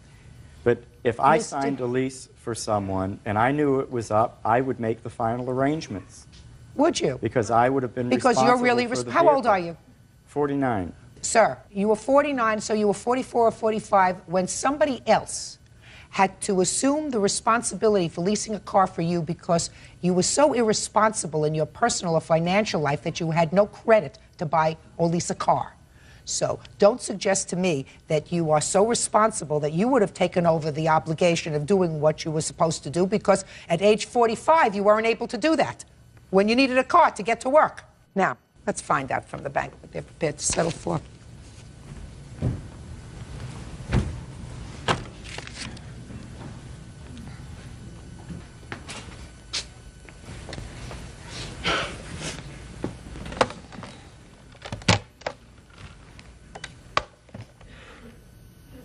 But if I signed a lease for someone and I knew it was up, I would make the final arrangements. Would you? Because I would have been Because you're really for the How old vehicle. are you? 49. Sir, you were 49, so you were 44 or 45 when somebody else had to assume the responsibility for leasing a car for you because you were so irresponsible in your personal or financial life that you had no credit to buy or lease a car. So don't suggest to me that you are so responsible that you would have taken over the obligation of doing what you were supposed to do, because at age 45 you weren't able to do that when you needed a car to get to work. Now, let's find out from the bank what they're prepared to settle for.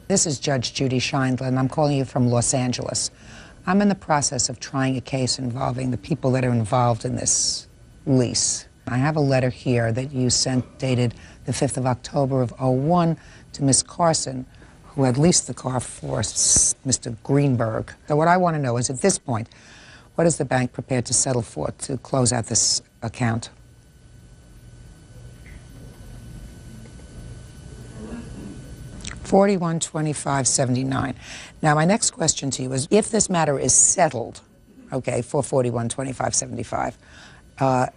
This is Judge Judy Sheindlin. I'm calling you from Los Angeles. I'm in the process of trying a case involving the people that are involved in this lease. I have a letter here that you sent dated the 5th of October of '01 to Miss Carson, who had leased the car for Mr. Greenberg. So what I want to know is, at this point, what is the bank prepared to settle for to close out this account? $41,25.79. Now, my next question to you is, if this matter is settled, okay, for $41,25.75,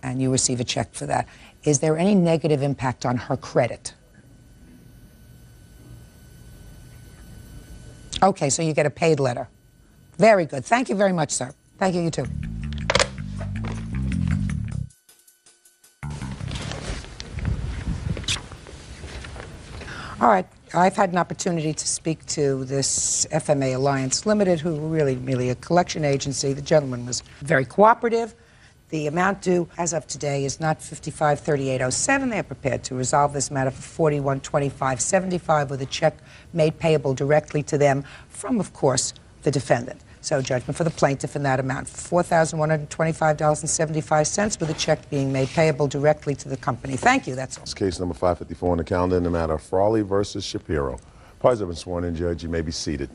and you receive a check for that, is there any negative impact on her credit? Okay, so you get a paid letter. Very good. Thank you very much, sir. Thank you, you too. All right. I've had an opportunity to speak to this FMA Alliance Limited, who were really a collection agency. The gentleman was very cooperative. The amount due as of today is not $55,3807. They're prepared to resolve this matter for $41,25.75 with a check made payable directly to them from, of course, the defendant. So judgment for the plaintiff in that amount, $4,125.75, with a check being made payable directly to the company. Thank you. That's all. It's case number 554 on the calendar in the matter of Frawley versus Shapiro. Parties have been sworn in, Judge. You may be seated.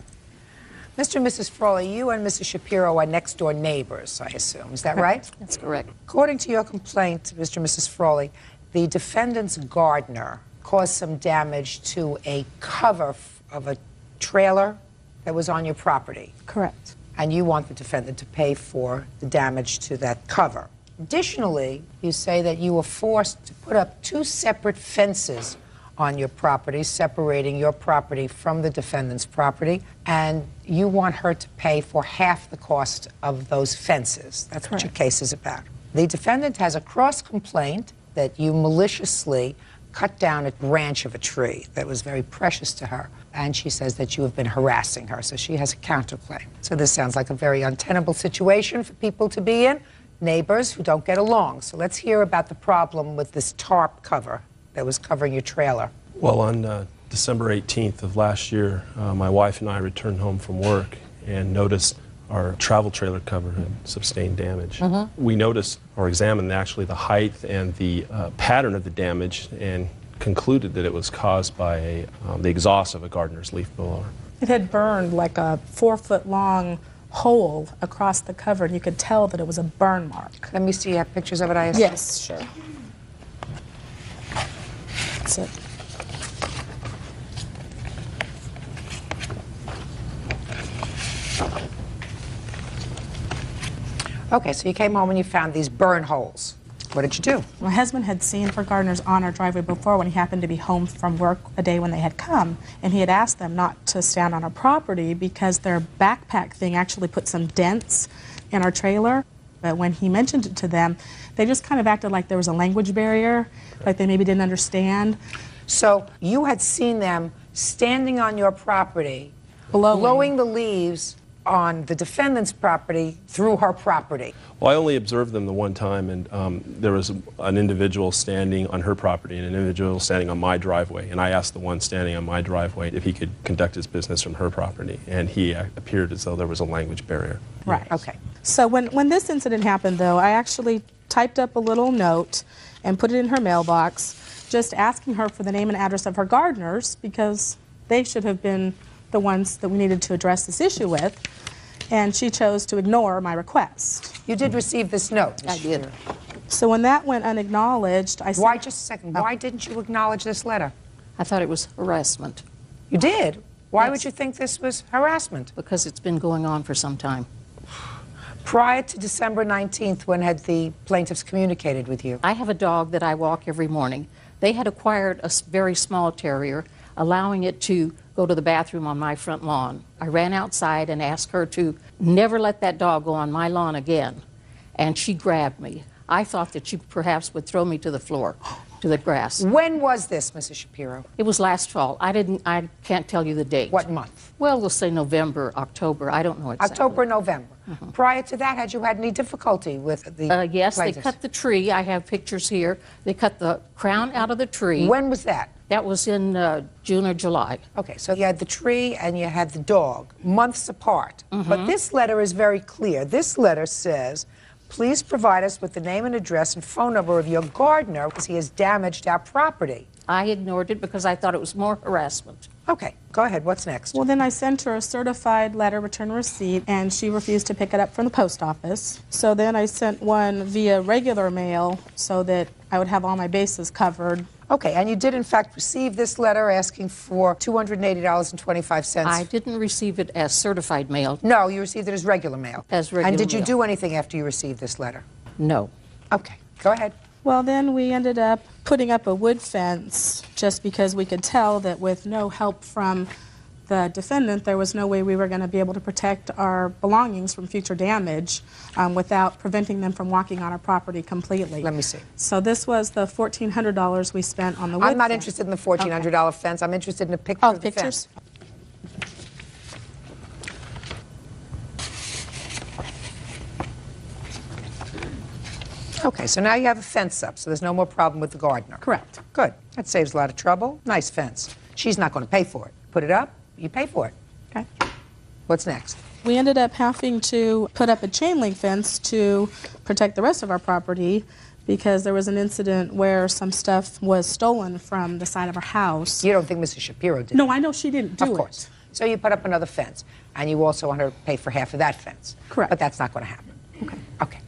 Mr. and Mrs. Frawley, you and Mrs. Shapiro are next-door neighbors, I assume. Is that right? That's correct. According to your complaint, Mr. and Mrs. Frawley, the defendant's gardener caused some damage to a cover of a trailer that was on your property. Correct. And you want the defendant to pay for the damage to that cover. Additionally, you say that you were forced to put up 2 separate fences on your property, separating your property from the defendant's property, and you want her to pay for half the cost of those fences. That's what your case is about. The defendant has a cross-complaint that you maliciously cut down a branch of a tree that was very precious to her, and she says that you have been harassing her, so she has a counterclaim. So this sounds like a very untenable situation for people to be in, neighbors who don't get along. So let's hear about the problem with this tarp cover that was covering your trailer. Well, on December 18th of last year, my wife and I returned home from work and noticed our travel trailer cover had sustained damage. We noticed or examined actually the height and the pattern of the damage and concluded that it was caused by the exhaust of a gardener's leaf blower. It had burned like a 4-foot-long hole across the cover, and you could tell that it was a burn mark. Let me see. You have pictures of it, I assume? Yes, sure. That's it. Okay, so you came home and you found these burn holes. What did you do? My husband had seen her gardeners on our driveway before when he happened to be home from work a day when they had come, and he had asked them not to stand on our property because their backpack thing actually put some dents in our trailer. But when he mentioned it to them, they just kind of acted like there was a language barrier, like they maybe didn't understand. So you had seen them standing on your property, blowing the leaves on the defendant's property through her property. Well, I only observed them the one time, and there was an individual standing on her property and an individual standing on my driveway. And I asked the one standing on my driveway if he could conduct his business from her property, and he appeared as though there was a language barrier. Right. Okay. So when this incident happened, though, I actually typed up a little note and put it in her mailbox, just asking her for the name and address of her gardeners, because they should have been the ones that we needed to address this issue with, and she chose to ignore my request. You did receive this note. I did. So when that went unacknowledged, I said... Why, just a second, why didn't you acknowledge this letter? I thought it was harassment. You did? Why Yes. would you think this was harassment? Because it's been going on for some time. Prior to December 19th, when had the plaintiffs communicated with you? I have a dog that I walk every morning. They had acquired a very small terrier, allowing it to go to the bathroom on my front lawn. I ran outside and asked her to never let that dog go on my lawn again, and she grabbed me. I thought that she perhaps would throw me to the floor, to the grass. When was this, Mrs. Shapiro? It was last fall. I can't tell you the date. What month? Well, we'll say November, October. I don't know exactly. October, November. Prior to that, had you had any difficulty with the Yes, plaintiffs? they cut the tree. I have pictures here. They cut the crown out of the tree. When was that? That was in June or July. Okay, so you had the tree and you had the dog, months apart. But this letter is very clear. This letter says, please provide us with the name and address and phone number of your gardener because he has damaged our property. I ignored it because I thought it was more harassment. Okay, go ahead. What's next? Well, then I sent her a certified letter return receipt, and she refused to pick it up from the post office. So then I sent one via regular mail so that I would have all my bases covered. Okay, and you did in fact receive this letter asking for $280.25. I didn't receive it as certified mail. No, you received it as regular mail. As regular And did you mail. do anything after you received this letter? No. Okay, go ahead. Well, then we ended up putting up a wood fence just because we could tell that with no help from the defendant, there was no way we were going to be able to protect our belongings from future damage without preventing them from walking on our property completely. Let me see. So this was the $1,400 we spent on the wood I'm not fence. interested in the $1,400 fence. I'm interested in a picture of the pictures? fence. Okay, so now you have a fence up, so there's no more problem with the gardener. Correct. Good. That saves a lot of trouble. Nice fence. She's not going to pay for it. Put it up, you pay for it. Okay. What's next? We ended up having to put up a chain link fence to protect the rest of our property because there was an incident where some stuff was stolen from the side of our house. You don't think Mrs. Shapiro did? No, I know she didn't do it. Of course. So you put up another fence, and you also want her to pay for half of that fence. Correct. But that's not going to happen. Okay. Okay.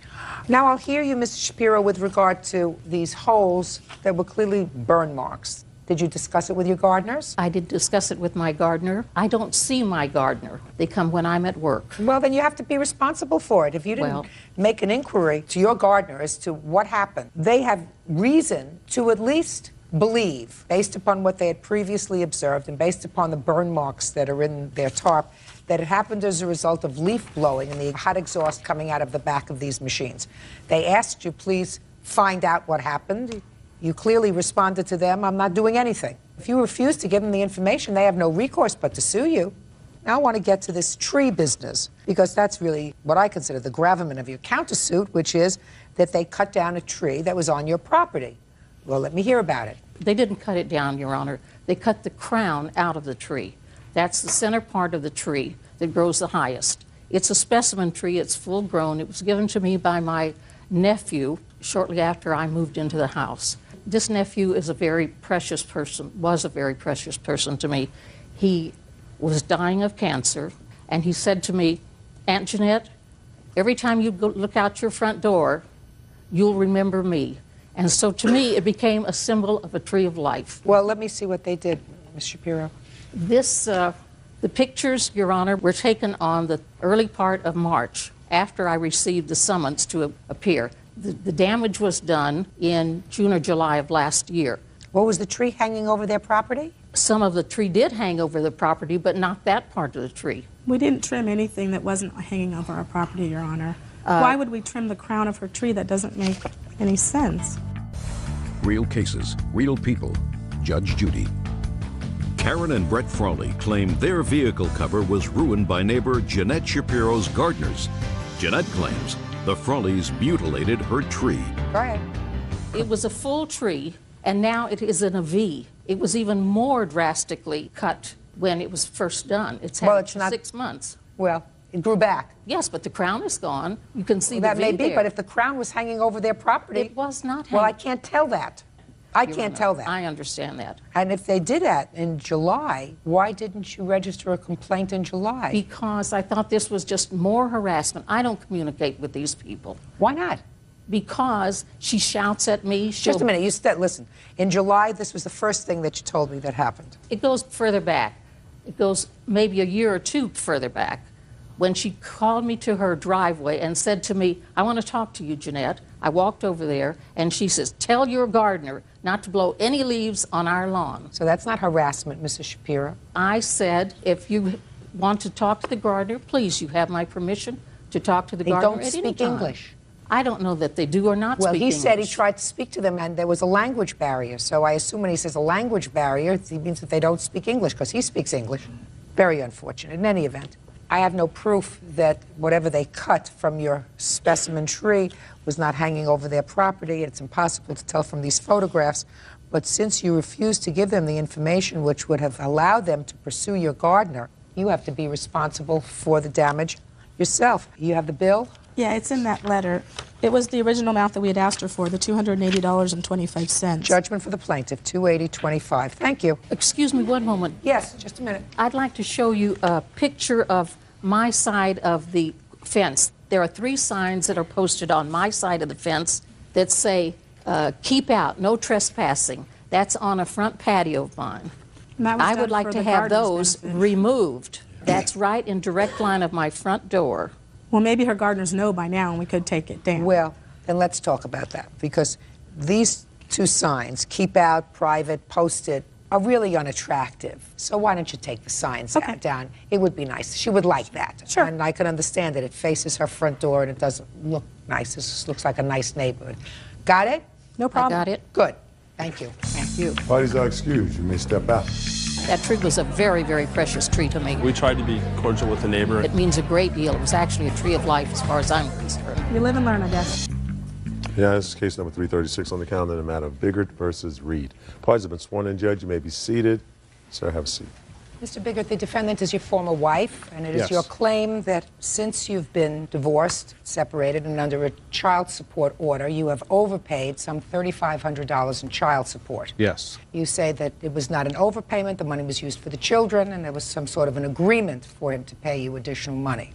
Now I'll hear you, Mrs. Shapiro, with regard to these holes that were clearly burn marks. Did you discuss it with your gardeners? I did discuss it with my gardener. I don't see my gardener. They come when I'm at work. Well, then you have to be responsible for it. If you didn't make an inquiry to your gardener as to what happened, they have reason to at least believe, based upon what they had previously observed and based upon the burn marks that are in their tarp, that it happened as a result of leaf blowing and the hot exhaust coming out of the back of these machines. They asked you, please find out what happened. You clearly responded to them, I'm not doing anything. If you refuse to give them the information, they have no recourse but to sue you. Now I want to get to this tree business, because that's really what I consider the gravamen of your countersuit, which is that they cut down a tree that was on your property. Well, let me hear about it. They didn't cut it down, Your Honor. They cut the crown out of the tree. That's the center part of the tree that grows the highest. It's a specimen tree. It's full grown. It was given to me by my nephew shortly after I moved into the house. This nephew is a very precious person, was a very precious person to me. He was dying of cancer, and he said to me, Aunt Jeanette, every time you go look out your front door, you'll remember me. And so to me, it became a symbol of a tree of life. Well, let me see what they did, Ms. Shapiro. This, the pictures, Your Honor, were taken on the early part of March after I received the summons to appear. The damage was done in June or July of last year. What was the tree hanging over their property? Some of the tree did hang over the property, but not that part of the tree. We didn't trim anything that wasn't hanging over our property, Your Honor. Why would we trim the crown of her tree? That doesn't make any sense. Real cases, real people. Judge Judy. Karen and Brett Frawley claim their vehicle cover was ruined by neighbor Jeanette Shapiro's gardeners. Jeanette claims the Frawleys mutilated her tree. Go ahead. It was a full tree, and now it is in a V. It was even more drastically cut when it was first done. It's had it's not 6 months. Well, it grew back. Yes, but the crown is gone. You can see That the V may be, there. but if the crown was hanging over their property... It was not Well, I hanging. can't tell that. I can't tell that. I understand that. And if they did that in July, why didn't you register a complaint in July? Because I thought this was just more harassment. I don't communicate with these people. Why not? Because she shouts at me. Just a minute. You said, listen, in July, this was the first thing that you told me that happened. It goes further back. It goes maybe a year or two further back, when she called me to her driveway and said to me, I want to talk to you, Jeanette. I walked over there, and she says, tell your gardener not to blow any leaves on our lawn. So that's not harassment, Mrs. Shapiro. I said, if you want to talk to the gardener, please, you have my permission to talk to the gardener at any time. They don't speak English. I don't know that they do or not Well, speak he English. said he tried to speak to them, and there was a language barrier. So I assume when he says a language barrier, it means that they don't speak English, because he speaks English. Very unfortunate. In any event, I have no proof that whatever they cut from your specimen tree was not hanging over their property. It's impossible to tell from these photographs. But since you refused to give them the information which would have allowed them to pursue your gardener, you have to be responsible for the damage yourself. You have the bill? Yeah, it's in that letter. It was the original amount that we had asked her for, the $280.25. Judgment for the plaintiff, $280.25. Thank you. Excuse me one moment. Yes, just a minute. I'd like to show you a picture of my side of the fence. There are 3 signs that are posted on my side of the fence that say, keep out, no trespassing. That's on a front patio of mine. I would like to have those removed. That's right in direct line of my front door. Well, maybe her gardeners know by now, and we could take it down. Well, then let's talk about that, because these 2 signs, keep out, private, posted, are really unattractive. So why don't you take the signs down? It would be nice. She would like that. Sure. And I can understand that it faces her front door and it doesn't look nice. This looks like a nice neighborhood. Got it? No problem. I got it. Good. Thank you. Thank you. Parties are excused. You may step out. That tree was a very, very precious tree to me. We tried to be cordial with the neighbor. It means a great deal. It was actually a tree of life as far as I'm concerned. You live and learn, I guess. Yeah, this is case number 336 on the calendar in the matter of Biggert versus Reed. Parties have been sworn in, Judge. You may be seated. Sir, have a seat. Mr. Biggert, the defendant is your former wife, and it is Yes. your claim that since you've been divorced, separated, and under a child support order, you have overpaid some $3,500 in child support. Yes. You say that it was not an overpayment, the money was used for the children, and there was some sort of an agreement for him to pay you additional money.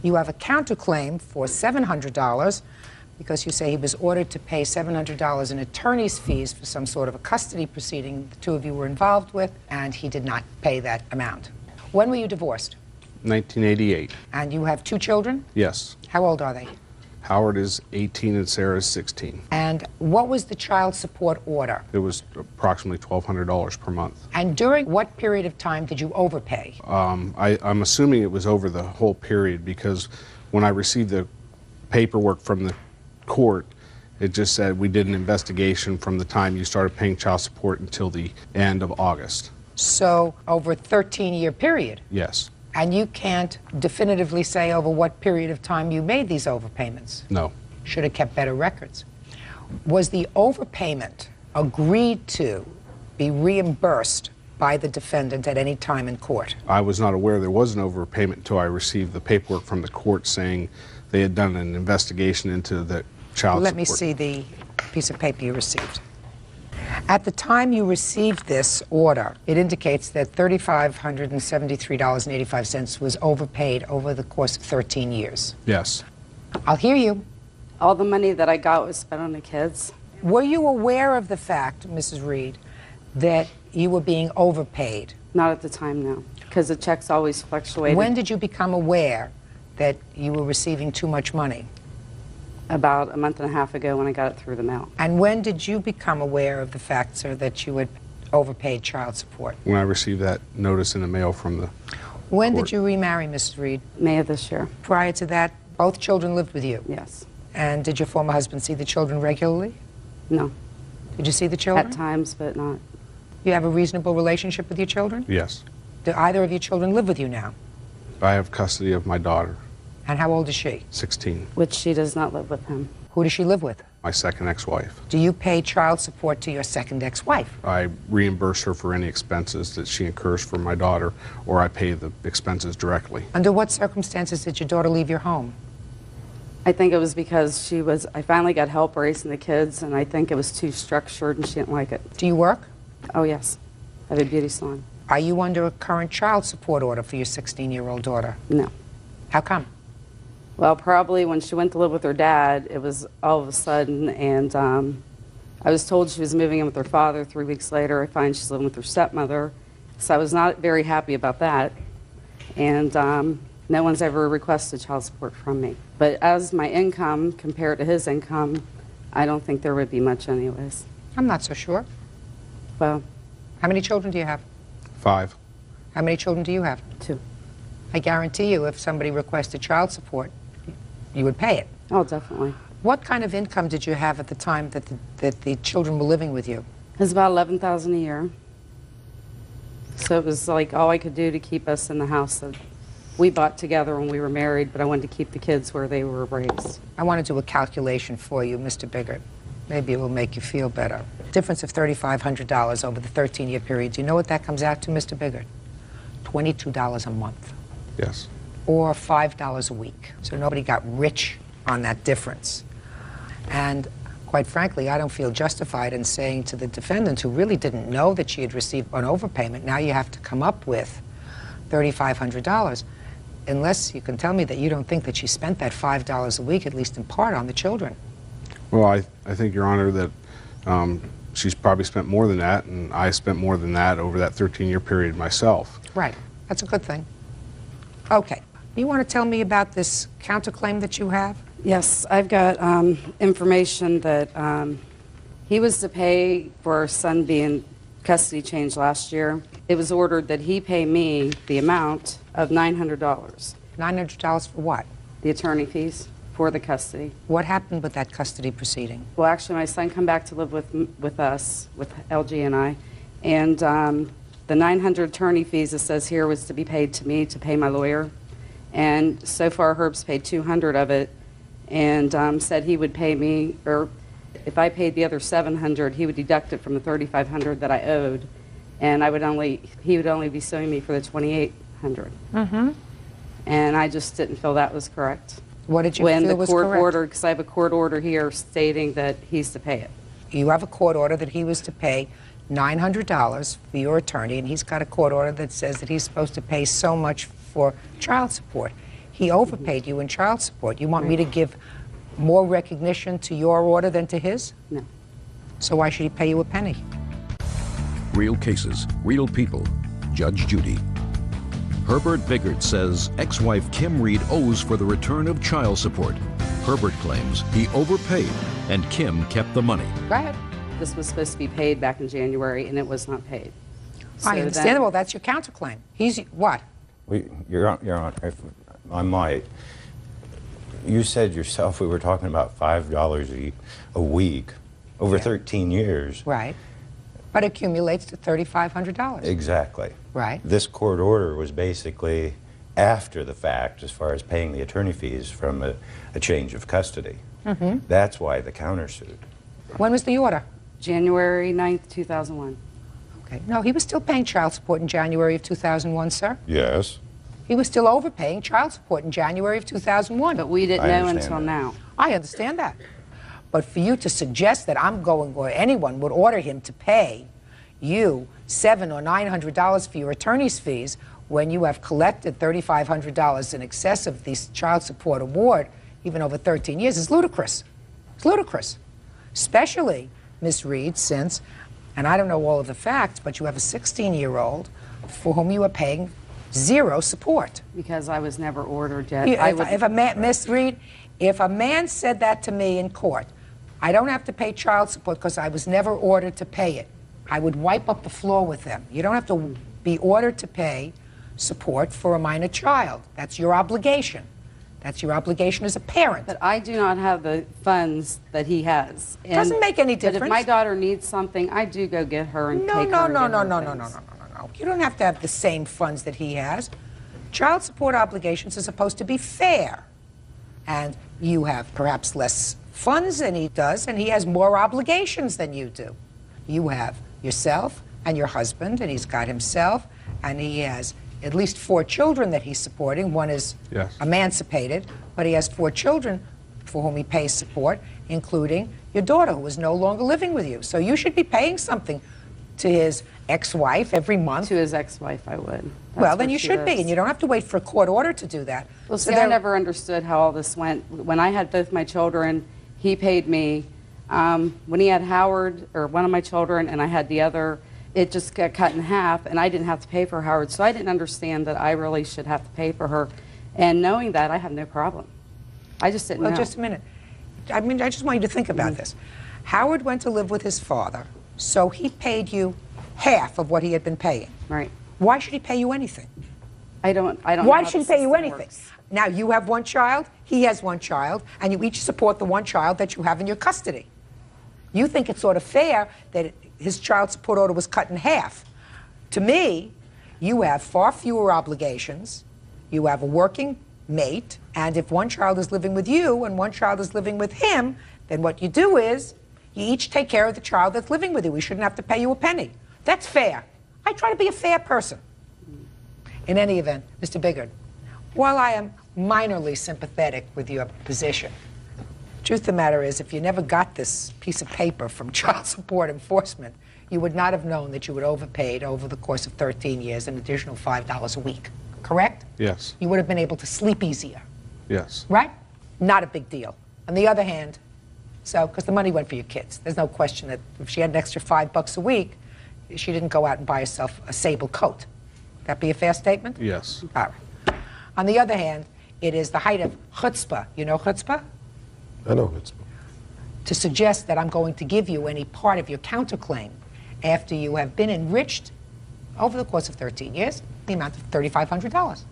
You have a counterclaim for $700 because you say he was ordered to pay $700 in attorney's fees for some sort of a custody proceeding the 2 of you were involved with, and he did not pay that amount. When were you divorced? 1988. And you have 2 children? Yes. How old are they? Howard is 18 and Sarah is 16. And what was the child support order? It was approximately $1,200 per month. And during what period of time did you overpay? I'm assuming it was over the whole period because when I received the paperwork from the court, it just said we did an investigation from the time you started paying child support until the end of August. So over a 13-year period? Yes. And you can't definitively say over what period of time you made these overpayments? No. Should have kept better records. Was the overpayment agreed to be reimbursed by the defendant at any time in court? I was not aware there was an overpayment until I received the paperwork from the court saying they had done an investigation into the child Let support. me see the piece of paper you received. At the time you received this order, it indicates that $3,573.85 was overpaid over the course of 13 years. Yes. I'll hear you. All the money that I got was spent on the kids. Were you aware of the fact, Mrs. Reed, that you were being overpaid? Not at the time, no, because the checks always fluctuated. When did you become aware that you were receiving too much money? About a month and a half ago when I got it through the mail. And when did you become aware of the fact, sir, that you had overpaid child support? When I received that notice in the mail from the When court. did you remarry, Mrs. Reed? May of this year. Prior to that, both children lived with you? Yes. And did your former husband see the children regularly? No. Did you see the children? At times, but not. You have a reasonable relationship with your children? Yes. Do either of your children live with you now? I have custody of my daughter, And how old is she? 16. Which she does not live with him. Who does she live with? My second ex-wife. Do you pay child support to your second ex-wife? I reimburse her for any expenses that she incurs for my daughter, or I pay the expenses directly. Under what circumstances did your daughter leave your home? I think it was because I finally got help raising the kids, and I think it was too structured and she didn't like it. Do you work? Oh, yes. I have a beauty salon. Are you under a current child support order for your 16-year-old daughter? No. How come? Well, probably when she went to live with her dad, it was all of a sudden, and I was told she was moving in with her father. 3 weeks later, I find she's living with her stepmother. So I was not very happy about that. And no one's ever requested child support from me. But as my income compared to his income, I don't think there would be much anyways. I'm not so sure. Well, how many children do you have? 5. How many children do you have? 2. I guarantee you if somebody requested child support, you would pay it. Oh, definitely. What kind of income did you have at the time that the children were living with you? It was about $11,000 a year. So it was like all I could do to keep us in the house that we bought together when we were married, but I wanted to keep the kids where they were raised. I want to do a calculation for you, Mr. Biggert. Maybe it will make you feel better. Difference of $3,500 over the 13-year period. Do you know what that comes out to, Mr. Biggert? $22 a month. Yes. Or $5 a week. So nobody got rich on that difference. And quite frankly, I don't feel justified in saying to the defendant, who really didn't know that she had received an overpayment, now you have to come up with $3,500, unless you can tell me that you don't think that she spent that $5 a week, at least in part, on the children. Well, I think, Your Honor, that she's probably spent more than that, and I spent more than that over that 13-year period myself. Right. That's a good thing. Okay. You want to tell me about this counterclaim that you have? Yes, I've got information that he was to pay for our son being custody changed last year. It was ordered that he pay me the amount of $900. $900 for what? The attorney fees for the custody. What happened with that custody proceeding? Well, actually, my son come back to live with us, with LG and I, and the 900 attorney fees, it says here, was to be paid to me to pay my lawyer. And so far, Herb's paid 200 of it, and said he would pay me, or if I paid the other 700, he would deduct it from the 3,500 that I owed, and he would only be suing me for the 2,800. Mm-hmm. And I just didn't feel that was correct. What did you when feel the was court correct? ordered, because I have a court order here stating that he's to pay it. You have a court order that he was to pay $900 for your attorney, and he's got a court order that says that he's supposed to pay so much for child support. He overpaid you in child support. You want me to give more recognition to your order than to his? No. So why should he pay you a penny? Real cases, real people. Judge Judy. Herbert Biggert says ex-wife Kim Reed owes for the return of child support. Herbert claims he overpaid and Kim kept the money. Go ahead. This was supposed to be paid back in January, and it was not paid. I understand. Well, that's your counterclaim. He's what? Your Honor, if I might, you said yourself we were talking about $5 a week over 13 years. Right. But accumulates to $3,500. Exactly. Right. This court order was basically after the fact as far as paying the attorney fees from a change of custody. Mm-hmm. That's why the countersuit. When was the order? January 9th, 2001. Okay. No, he was still paying child support in January of 2001, sir. Yes. He was still overpaying child support in January of 2001. But we didn't know until now. I understand that. But for you to suggest that I'm going, or anyone would order him to pay you $700 or $900 for your attorney's fees when you have collected $3,500 in excess of the child support award, even over 13 years, is ludicrous. It's ludicrous. Especially, Ms. Reed, since, and I don't know all of the facts, but you have a 16-year-old for whom you are paying zero support. Because I was never ordered yet. If a man, Ms. Reed, if a man said that to me in court, I don't have to pay child support because I was never ordered to pay it, I would wipe up the floor with them. You don't have to be ordered to pay support for a minor child. That's your obligation. That's your obligation as a parent. But I do not have the funds that he has. And, doesn't make any But difference. if my daughter needs something, I do go get her and take her. No. You don't have to have the same funds that he has. Child support obligations are supposed to be fair. And you have perhaps less funds than he does, and he has more obligations than you do. You have yourself and your husband, and he's got himself, and he has at least 4 children that he's supporting. One is emancipated, but he has 4 children for whom he pays support, including your daughter, who is no longer living with you. So you should be paying something to his ex-wife every month. To his ex-wife, I would. Well, then you should be, and you don't have to wait for a court order to do that. Well, So see, I there- never understood how all this went. When I had both my children, he paid me. When he had Howard, or one of my children, and I had the other, it just got cut in half, and I didn't have to pay for Howard. So I didn't understand that I really should have to pay for her. And knowing that, I have no problem. I just didn't know. Well, just a minute. I mean, I just want you to think about this. Howard went to live with his father, so he paid you half of what he had been paying. Right. Why should he pay you anything? I don't Why know how should he the pay you system anything? works. Now, you have 1 child, he has 1 child, and you each support the 1 child that you have in your custody. You think it's sort of fair that his child support order was cut in half. To me, you have far fewer obligations. You have a working mate, and if 1 child is living with you and 1 child is living with him, then what you do is you each take care of the child that's living with you. We shouldn't have to pay you a penny. That's fair. I try to be a fair person. In any event, Mr. Biggard, while I am minorly sympathetic with your position, truth of the matter is, if you never got this piece of paper from child support enforcement, you would not have known that you had overpaid over the course of 13 years an additional $5 a week. Correct? Yes. You would have been able to sleep easier. Yes. Right? Not a big deal. On the other hand, because the money went for your kids. There's no question that if she had an extra $5 a week, she didn't go out and buy herself a sable coat. That be a fair statement? Yes. All right. On the other hand, it is the height of chutzpah. You know chutzpah? I know chutzpah. To suggest that I'm going to give you any part of your counterclaim after you have been enriched over the course of 13 years, the amount of $3,500.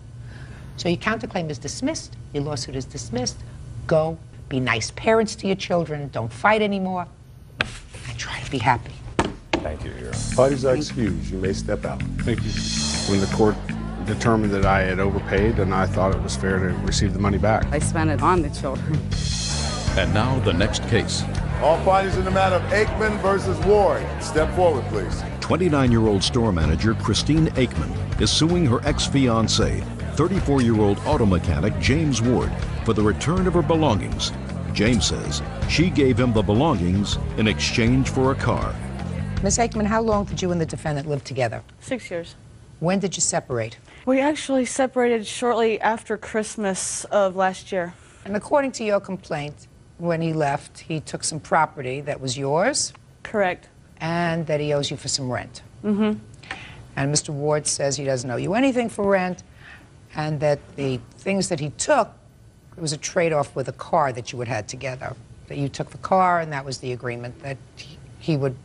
So your counterclaim is dismissed, your lawsuit is dismissed. Go, be nice parents to your children, don't fight anymore, and try to be happy. Thank you, Your Honor. Parties are excused. You may step out. Thank you. When the court determined that I had overpaid, and I thought it was fair to receive the money back. I spent it on the children. And now the next case. All parties in the matter of Aikman versus Ward. Step forward, please. 29-year-old store manager Christine Aikman is suing her ex-fiancé, 34-year-old auto mechanic James Ward, for the return of her belongings. James says she gave him the belongings in exchange for a car. Ms. Aikman, how long did you and the defendant live together? 6 years. When did you separate? We actually separated shortly after Christmas of last year. And according to your complaint, when he left, he took some property that was yours? Correct. And that he owes you for some rent? Mm-hmm. And Mr. Ward says he doesn't owe you anything for rent, and that the things that he took, it was a trade-off with a car that you had had together. That you took the car, and that was the agreement that he would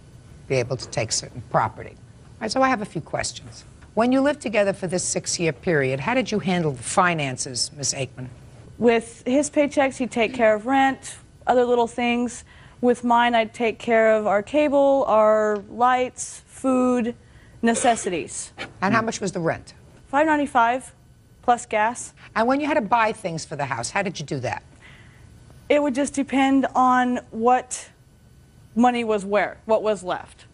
be able to take certain property. All right, so I have a few questions. When you lived together for this 6-year period, how did you handle the finances, Ms. Aikman? With his paychecks, he'd take care of rent, other little things. With mine, I'd take care of our cable, our lights, food, necessities. And how much was the rent? $5.95 plus gas. And when you had to buy things for the house, how did you do that? It would just depend on what money was where, what was left.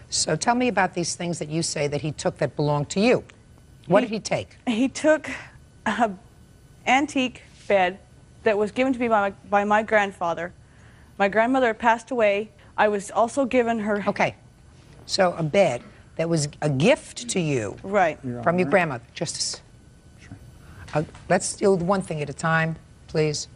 So tell me about these things that you say that he took that belonged to you. What did he take? He took an antique bed that was given to me by my grandfather. My grandmother passed away. I was also given her... Okay. So a bed that was a gift to you. Right. From your grandmother. Justice. Sure. Let's deal with one thing at a time, please.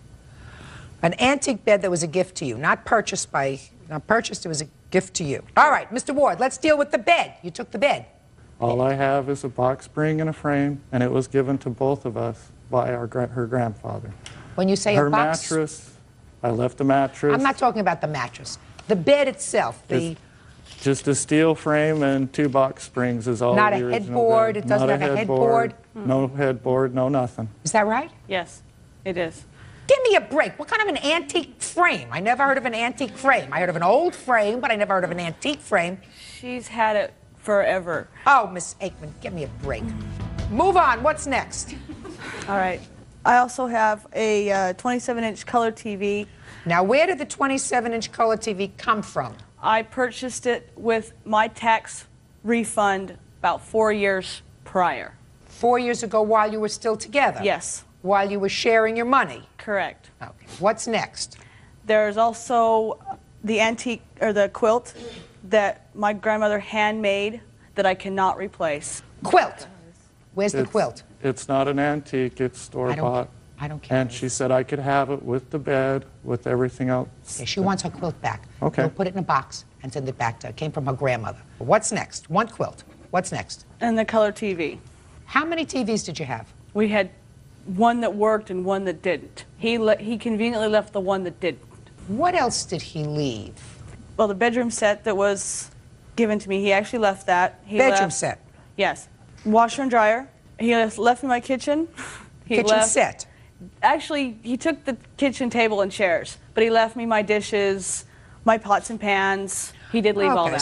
An antique bed that was a gift to you. Not purchased, it was a gift to you. All right, Mr. Ward, let's deal with the bed. You took the bed. All I have is a box spring and a frame, and it was given to both of us by her grandfather. When you say her a box... mattress, I left the mattress. I'm not talking about the mattress. The bed itself, the... Just a steel frame and 2 box springs is all Not the a original headboard, bed. it doesn't Not have a headboard? No headboard, no nothing. Is that right? Yes, it is. Give me a break. What kind of an antique frame? I never heard of an antique frame. I heard of an old frame, but I never heard of an antique frame. She's had it forever. Oh, Miss Aikman, give me a break. Move on. What's next? All right. I also have a 27-inch color TV. Now, where did the 27-inch color TV come from? I purchased it with my tax refund about 4 years prior. 4 years ago while you were still together? Yes. While you were sharing your money? Correct. Okay. What's next? There's also the antique, or the quilt that my grandmother handmade that I cannot replace. Quilt? Where's the quilt? It's not an antique, it's store-bought. I don't care. And she said I could have it with the bed, with everything else. Okay, she wants her quilt back. Okay. We'll put it in a box and send it back to her. It came from her grandmother. What's next? One quilt. What's next? And the color TV. How many TVs did you have? We had one that worked and one that didn't. He conveniently left the one that didn't. What else did he leave? Well, the bedroom set that was given to me, he actually left that. Bedroom set? Yes. Washer and dryer. He left me my kitchen. Kitchen set? Actually, he took the kitchen table and chairs, but he left me my dishes, my pots and pans. He did leave all that.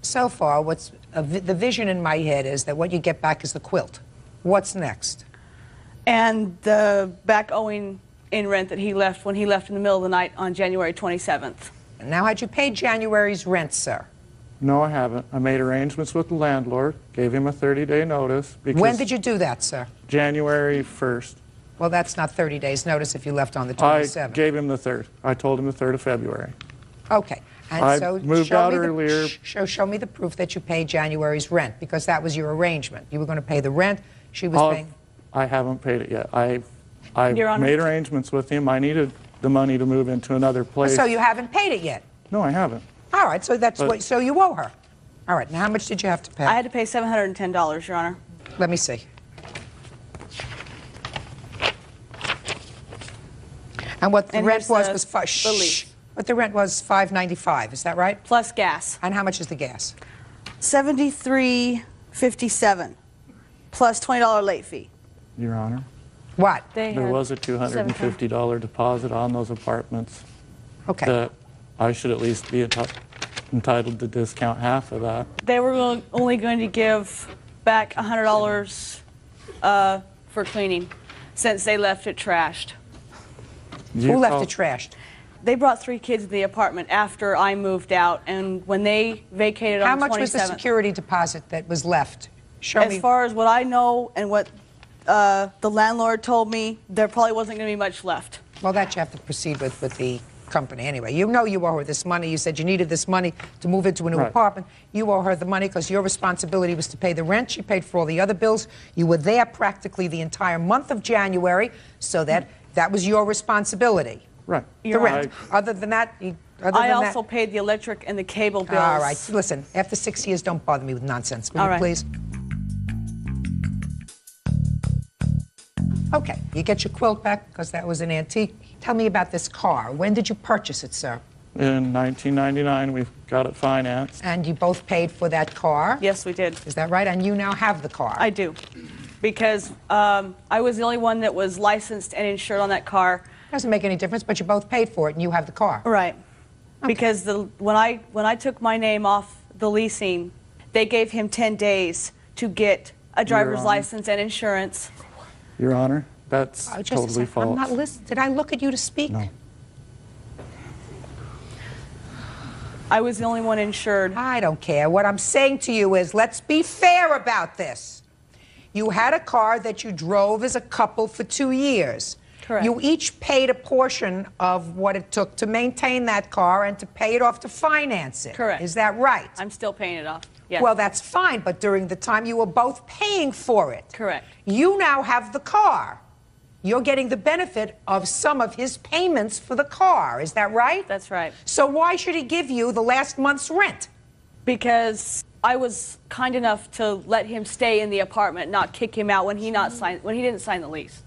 So far, what's the vision in my head is that what you get back is the quilt. What's next? And the back owing in rent that he left when he left in the middle of the night on January 27th. Now, had you paid January's rent, sir? No, I haven't. I made arrangements with the landlord, gave him a 30-day notice. When did you do that, sir? January 1st. Well, that's not 30 days notice if you left on the 27th. I gave him the 3rd. I told him the 3rd of February. Okay. And I so moved out earlier. Show me the proof that you paid January's rent, because that was your arrangement. You were going to pay the rent. She was paying. I haven't paid it yet. I Your Honor? made arrangements with him. I needed the money to move into another place. So you haven't paid it yet? No, I haven't. All right, so so you owe her. All right, now how much did you have to pay? I had to pay $710, Your Honor. Let me see. And what the rent was what the rent was $595, is that right? Plus gas. And how much is the gas? $73.57 plus $20 late fee. Your Honor. What? There was a $250 deposit on those apartments. Okay. That I should at least be entitled to discount half of that. They were only going to give back $100 for cleaning since they left it trashed. Who left it trashed? They brought 3 kids to the apartment after I moved out, and when they vacated How on the 27th... much was the security deposit that was left? Show me. As far as what I know and what the landlord told me, there probably wasn't going to be much left. Well, that you have to proceed with the company anyway. You know you owe her this money. You said you needed this money to move into a new apartment. You owe her the money because your responsibility was to pay the rent. She paid for all the other bills. You were there practically the entire month of January, so that was your responsibility. Right. The rent. Other than that, I also paid the electric and the cable bills. All right. Listen, after 6 years, don't bother me with nonsense. Will you please? Okay. You get your quilt back because that was an antique. Tell me about this car. When did you purchase it, sir? In 1999, we got it financed. And you both paid for that car? Yes, we did. Is that right? And you now have the car? I do. Because I was the only one that was licensed and insured on that car. Doesn't make any difference, but you both paid for it and you have the car. Right. Okay. Because when I took my name off the leasing, they gave him 10 days to get a driver's license and insurance. Your Honor, that's totally false. I'm not listening. Did I look at you to speak? No. I was the only one insured. I don't care. What I'm saying to you is, let's be fair about this. You had a car that you drove as a couple for 2 years. Correct. You each paid a portion of what it took to maintain that car and to pay it off to finance it. Correct. Is that right? I'm still paying it off. Yes. Well, that's fine, but during the time you were both paying for it. Correct. You now have the car. You're getting the benefit of some of his payments for the car. Is that right? That's right. So why should he give you the last month's rent? Because I was kind enough to let him stay in the apartment, not kick him out when he didn't sign the lease.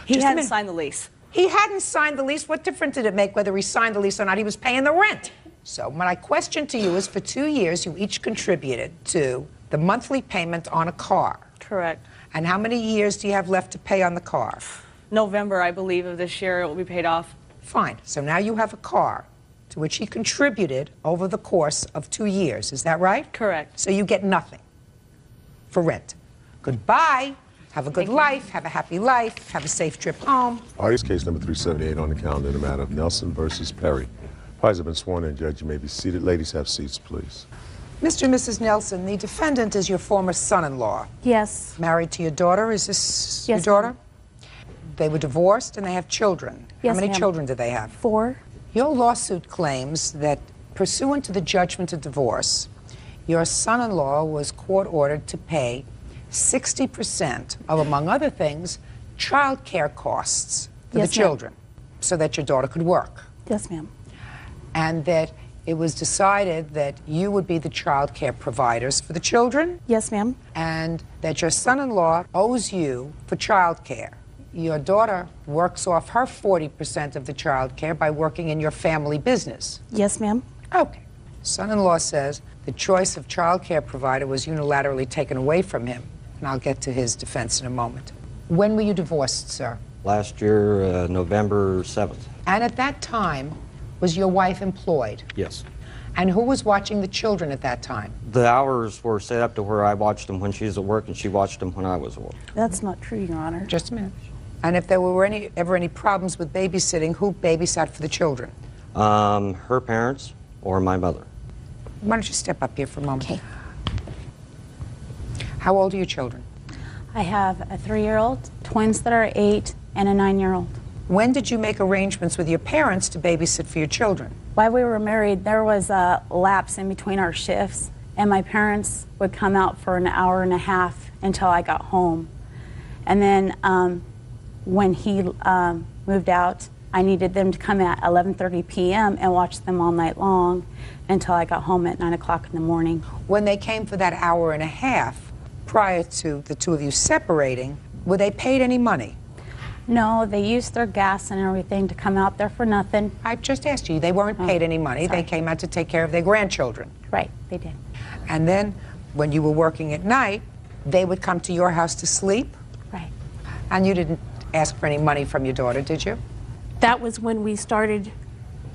He hadn't signed the lease. He hadn't signed the lease. What difference did it make whether he signed the lease or not? He was paying the rent. So my question to you is, for 2 years, you each contributed to the monthly payment on a car. Correct. And how many years do you have left to pay on the car? November, I believe, of this year, it will be paid off. Fine. So now you have a car to which he contributed over the course of 2 years. Is that right? Correct. So you get nothing for rent. Goodbye. Have a good life. Have a happy life. Have a safe trip home. Audience case number 378 on the calendar in the matter of Nelson versus Perry. Parties have been sworn in. Judge, you may be seated. Ladies, have seats, please. Mr. and Mrs. Nelson, the defendant is your former son-in-law. Yes. Married to your daughter. Is this Yes, your daughter? They were divorced and they have children. Yes, How many ma'am. children do they have? 4. Your lawsuit claims that, pursuant to the judgment of divorce, your son-in-law was court-ordered to pay 60% of, among other things, child care costs for Yes, the children, so that your daughter could work. Yes, ma'am. And that it was decided that you would be the child care providers for the children. Yes, ma'am. And that your son-in-law owes you for child care. Your daughter works off her 40% of the child care by working in your family business. Yes, ma'am. Okay. Son-in-law says the choice of child care provider was unilaterally taken away from him. And I'll get to his defense in a moment. When were you divorced, sir? Last year, November 7th. And at that time, was your wife employed? Yes. And who was watching the children at that time? The hours were set up to where I watched them when she was at work and she watched them when I was at work. That's not true, Your Honor. Just a minute. And if there were ever any problems with babysitting, who babysat for the children? Her parents or my mother. Why don't you step up here for a moment? Okay. How old are your children? I have a 3-year-old, twins that are 8, and a 9-year-old. When did you make arrangements with your parents to babysit for your children? While we were married, there was a lapse in between our shifts, and my parents would come out for an hour and a half until I got home. And then when he moved out, I needed them to come at 11:30 p.m. and watch them all night long until I got home at 9 o'clock in the morning. When they came for that hour and a half, prior to the two of you separating, were they paid any money? No, they used their gas and everything to come out there for nothing. I just asked you. They weren't paid any money. Sorry. They came out to take care of their grandchildren. Right, they did. And then, when you were working at night, they would come to your house to sleep? Right. And you didn't ask for any money from your daughter, did you? That was when we started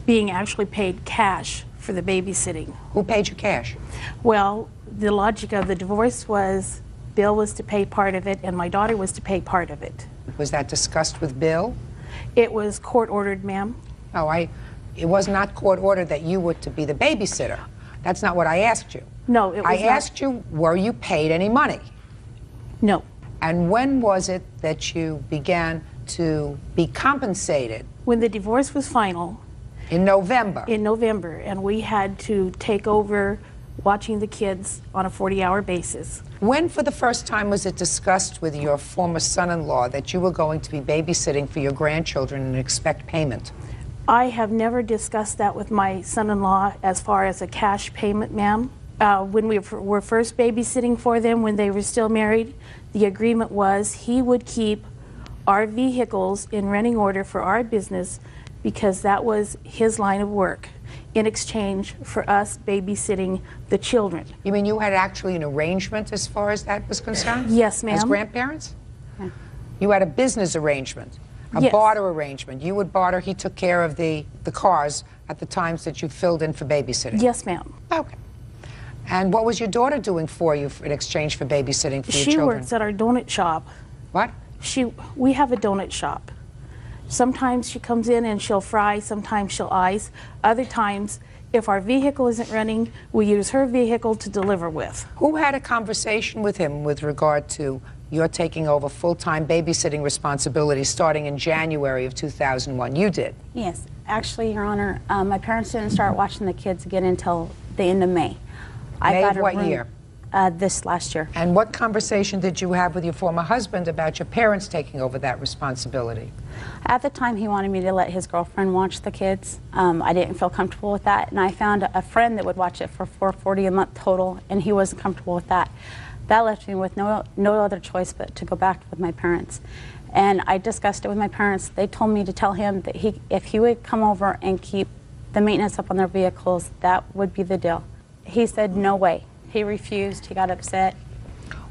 being actually paid cash for the babysitting. Who paid you cash? Well, the logic of the divorce was Bill was to pay part of it and my daughter was to pay part of it. Was that discussed with Bill? It was court-ordered, ma'am. Oh, it was not court-ordered that you were to be the babysitter. That's not what I asked you. No, it was I asked you, were you paid any money? No. And when was it that you began to be compensated? When the divorce was final. In November? In November, and we had to take over watching the kids on a 40-hour basis. When for the first time was it discussed with your former son-in-law that you were going to be babysitting for your grandchildren and expect payment? I have never discussed that with my son-in-law as far as a cash payment, ma'am. When we were first babysitting for them when they were still married, the agreement was he would keep our vehicles in running order for our business because that was his line of work in exchange for us babysitting the children. You mean you had actually an arrangement as far as that was concerned? Yes, ma'am. As grandparents? Yeah. You had a business arrangement, a Yes. barter arrangement. You would barter, he took care of the cars at the times that you filled in for babysitting? Yes, ma'am. Okay. And what was your daughter doing for you in exchange for babysitting for your She children? works at our donut shop. What? We have a donut shop. Sometimes she comes in and she'll fry, sometimes she'll ice. Other times, if our vehicle isn't running, we use her vehicle to deliver with. Who had a conversation with him with regard to you're taking over full-time babysitting responsibilities starting in January of 2001. You did. Yes. Actually, Your Honor, my parents didn't start watching the kids again until the end of May. May of what year? This last year. And what conversation did you have with your former husband about your parents taking over that responsibility? At the time, he wanted me to let his girlfriend watch the kids. I didn't feel comfortable with that, and I found a friend that would watch it for $440 a month total, and he wasn't comfortable with that. That left me with no other choice but to go back with my parents. And I discussed it with my parents. They told me to tell him that if he would come over and keep the maintenance up on their vehicles, that would be the deal. He said no way. He refused. He got upset.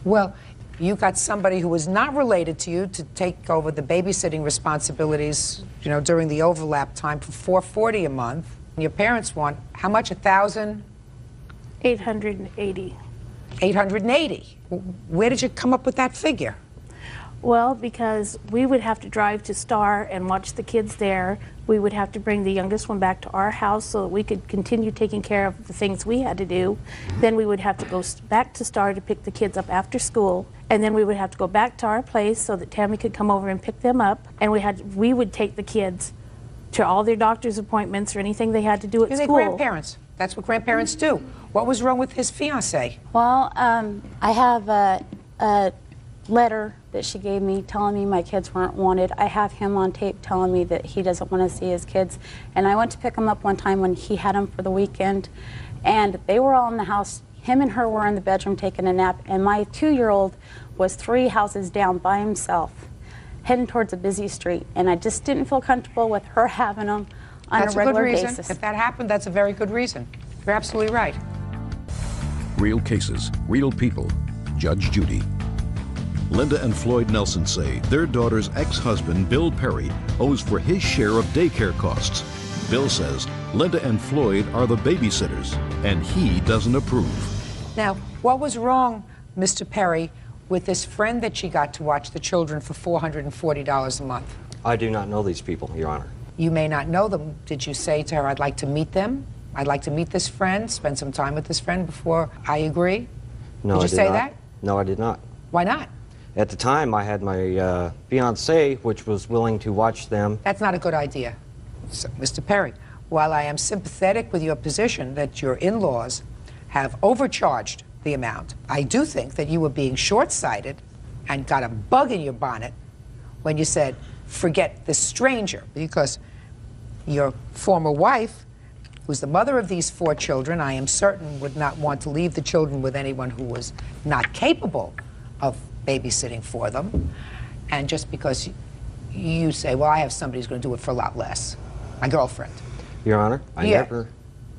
Well, you got somebody who was not related to you to take over the babysitting responsibilities, you know, during the overlap time for $440 a month. And your parents want how much? $1,000? $880. $880. Where did you come up with that figure? Well, because we would have to drive to Star and watch the kids there. We would have to bring the youngest one back to our house so that we could continue taking care of the things we had to do. Then we would have to go back to Star to pick the kids up after school. And then we would have to go back to our place so that Tammy could come over and pick them up. And we would take the kids to all their doctor's appointments or anything they had to do at They're school. grandparents. That's what grandparents do. What was wrong with his fiancée? Well, I have a letter that she gave me telling me my kids weren't wanted. I have him on tape telling me that he doesn't want to see his kids. And I went to pick them up one time when he had them for the weekend, and they were all in the house. Him and her were in the bedroom taking a nap, and my 2-year-old was 3 houses down by himself, heading towards a busy street. And I just didn't feel comfortable with her having them on That's a regular good reason. basis. If that happened, that's a very good reason. You're absolutely right. Real cases, real people. Judge Judy. Linda and Floyd Nelson say their daughter's ex-husband, Bill Perry, owes for his share of daycare costs. Bill says Linda and Floyd are the babysitters, and he doesn't approve. Now, what was wrong, Mr. Perry, with this friend that she got to watch the children for $440 a month? I do not know these people, Your Honor. You may not know them. Did you say to her, I'd like to meet them? I'd like to meet this friend, spend some time with this friend before I agree? No, Did you I did say not. that? No, I did not. Why not? At the time, I had my fiancée, which was willing to watch them. That's not a good idea. So, Mr. Perry, while I am sympathetic with your position that your in-laws have overcharged the amount, I do think that you were being short-sighted and got a bug in your bonnet when you said, forget this stranger, because your former wife, who's the mother of these 4 children, I am certain would not want to leave the children with anyone who was not capable of babysitting for them. And just because you say, well, I have somebody who's going to do it for a lot less, my girlfriend. Your Honor,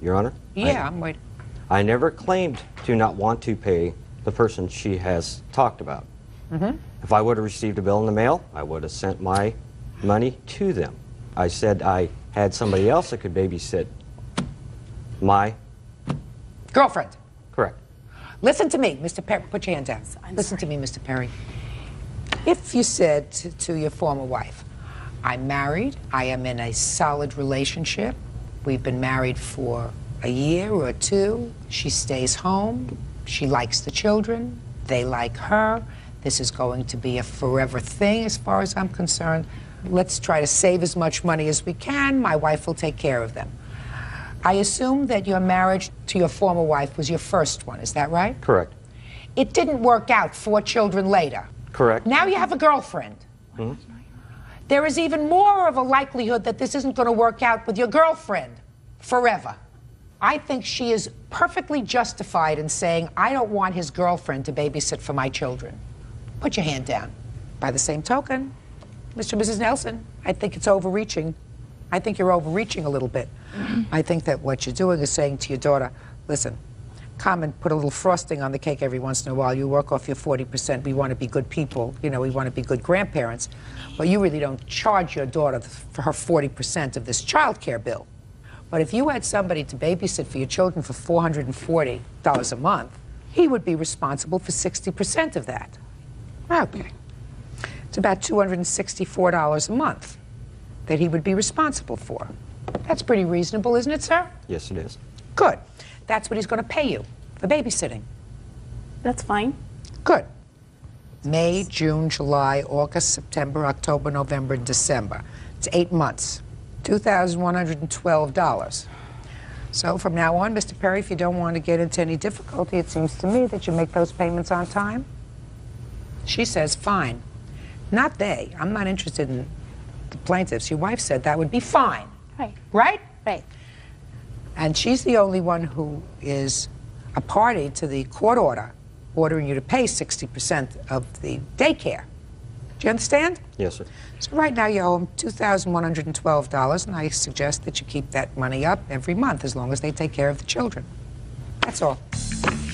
Your Honor? Yeah, I'm waiting. I never claimed to not want to pay the person she has talked about. Mm-hmm. If I would have received a bill in the mail, I would have sent my money to them. I said I had somebody else that could babysit my girlfriend. Correct. Listen to me, Mr. Perry. Put your hand down. Listen to me, Mr. Perry. If you said to your former wife, I'm married, I am in a solid relationship, we've been married for a year or 2, she stays home, she likes the children, they like her, this is going to be a forever thing as far as I'm concerned, let's try to save as much money as we can, my wife will take care of them. I assume that your marriage to your former wife was your first one, is that right? Correct. It didn't work out 4 children later. Correct. Now you have a girlfriend. Hmm? There is even more of a likelihood that this isn't going to work out with your girlfriend forever. I think she is perfectly justified in saying, I don't want his girlfriend to babysit for my children. Put your hand down. By the same token, Mr. and Mrs. Nelson, I think it's overreaching. I think you're overreaching a little bit. I think that what you're doing is saying to your daughter, listen, come and put a little frosting on the cake every once in a while. You work off your 40%. We want to be good people. You know, we want to be good grandparents. But you really don't charge your daughter for her 40% of this child care bill. But if you had somebody to babysit for your children for $440 a month, he would be responsible for 60% of that. Okay. It's about $264 a month that he would be responsible for. That's pretty reasonable, isn't it, sir? Yes, it is. Good. That's what he's going to pay you for babysitting. That's fine. Good. May, June, July, August, September, October, November, December. It's 8 months. $2,112. So from now on, Mr. Perry, if you don't want to get into any difficulty, it seems to me that you make those payments on time. She says, fine. Not they. I'm not interested in the plaintiffs. Your wife said that would be fine. Right. Right? Right. And she's the only one who is a party to the court order ordering you to pay 60% of the daycare. Do you understand? Yes, sir. So right now you owe them $2,112, and I suggest that you keep that money up every month as long as they take care of the children. That's all.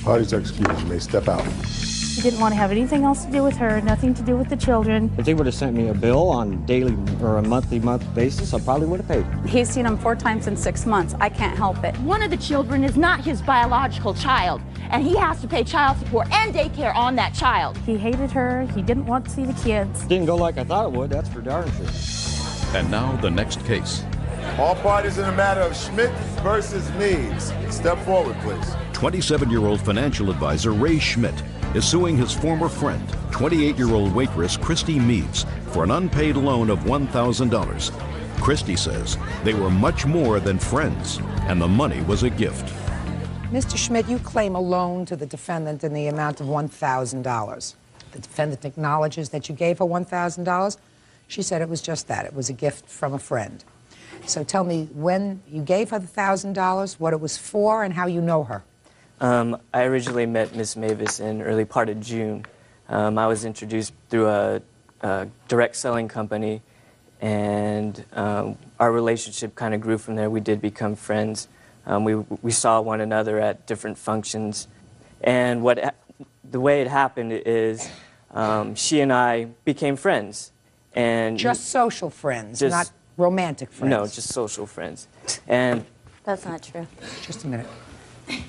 Parties are excused. You may step out. He didn't want to have anything else to do with her, nothing to do with the children. If they would have sent me a bill on daily or a monthly basis, I probably would have paid. He's seen him 4 times in 6 months. I can't help it. One of the children is not his biological child, and he has to pay child support and daycare on that child. He hated her. He didn't want to see the kids. Didn't go like I thought it would, that's for darn sure. And now the next case. All parties in the matter of Schmidt versus Meads. Step forward, please. 27-year-old financial advisor Ray Schmidt is suing his former friend, 28-year-old waitress Christy Meads, for an unpaid loan of $1,000. Christy says they were much more than friends, and the money was a gift. Mr. Schmidt, you claim a loan to the defendant in the amount of $1,000. The defendant acknowledges that you gave her $1,000. She said it was just that. It was a gift from a friend. So tell me when you gave her the $1,000, what it was for, and how you know her. I originally met Miss Mavis in early part of June. I was introduced through a direct selling company, and our relationship kind of grew from there. We did become friends. We saw one another at different functions, and the way it happened is she and I became friends. And just social friends, not romantic friends. No, just social friends. And that's not true. Just a minute.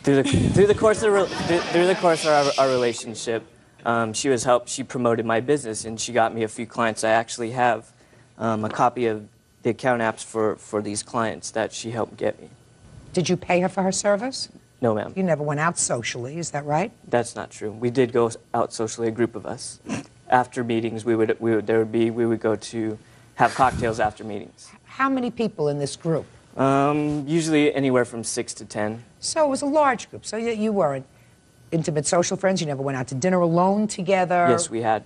Through the course of our relationship, she promoted my business, and she got me a few clients. I actually have a copy of the account apps for these clients that she helped get me. Did you pay her for her service? No, ma'am. You never went out socially, is that right? That's not true. We did go out socially, a group of us. After meetings, we would go to have cocktails after meetings. How many people in this group? Usually anywhere from 6 to 10. So it was a large group. So you weren't intimate social friends? You never went out to dinner alone together? Yes, we had.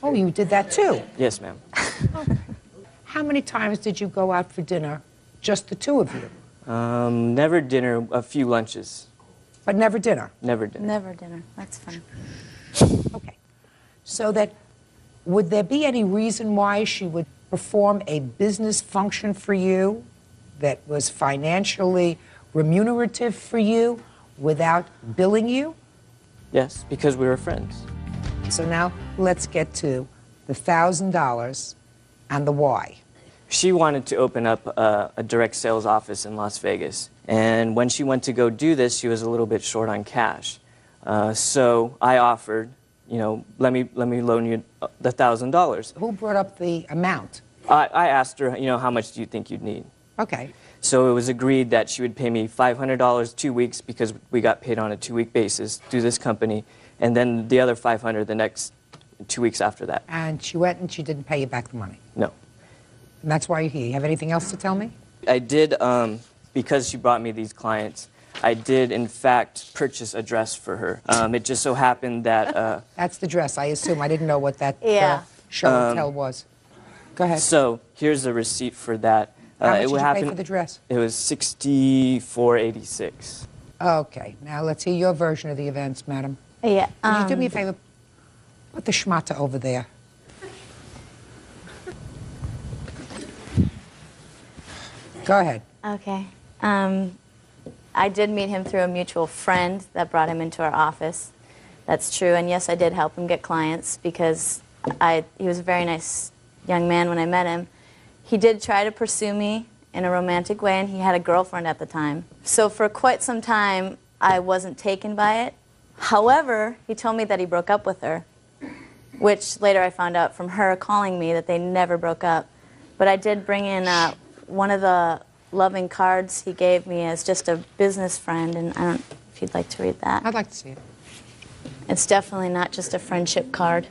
Oh, you did that too? Yes, ma'am. How many times did you go out for dinner, just the two of you? Never dinner, a few lunches. But never dinner? Never dinner. Never dinner. That's fine. Okay. So that, would there be any reason why she would perform a business function for you that was financially remunerative for you without billing you? Yes, because we were friends. So now let's get to the $1,000 and the why. She wanted to open up a direct sales office in Las Vegas. And when she went to go do this, she was a little bit short on cash. So I offered, let me loan you the $1,000. Who brought up the amount? I asked her, how much do you think you'd need? Okay. So it was agreed that she would pay me $500 2 weeks, because we got paid on a 2-week basis through this company, and then the other $500 the next 2 weeks after that. And she went and she didn't pay you back the money? No. And that's why you're here. You have anything else to tell me? I did, because she brought me these clients, I did, in fact, purchase a dress for her. It just so happened that... That's the dress, I assume. I didn't know what that show and tell was. Go ahead. So here's the receipt for that. How much did you pay for the dress? It was $64.86. Okay. Now let's hear your version of the events, madam. Yeah. Can you do me a favor? Put the schmata over there. Go ahead. Okay. I did meet him through a mutual friend that brought him into our office. That's true. And yes, I did help him get clients because he was a very nice young man when I met him. He did try to pursue me in a romantic way, and he had a girlfriend at the time. So for quite some time, I wasn't taken by it. However, he told me that he broke up with her, which later I found out from her calling me that they never broke up. But I did bring in one of the loving cards he gave me as just a business friend, and I don't know if you'd like to read that. I'd like to see it. It's definitely not just a friendship card.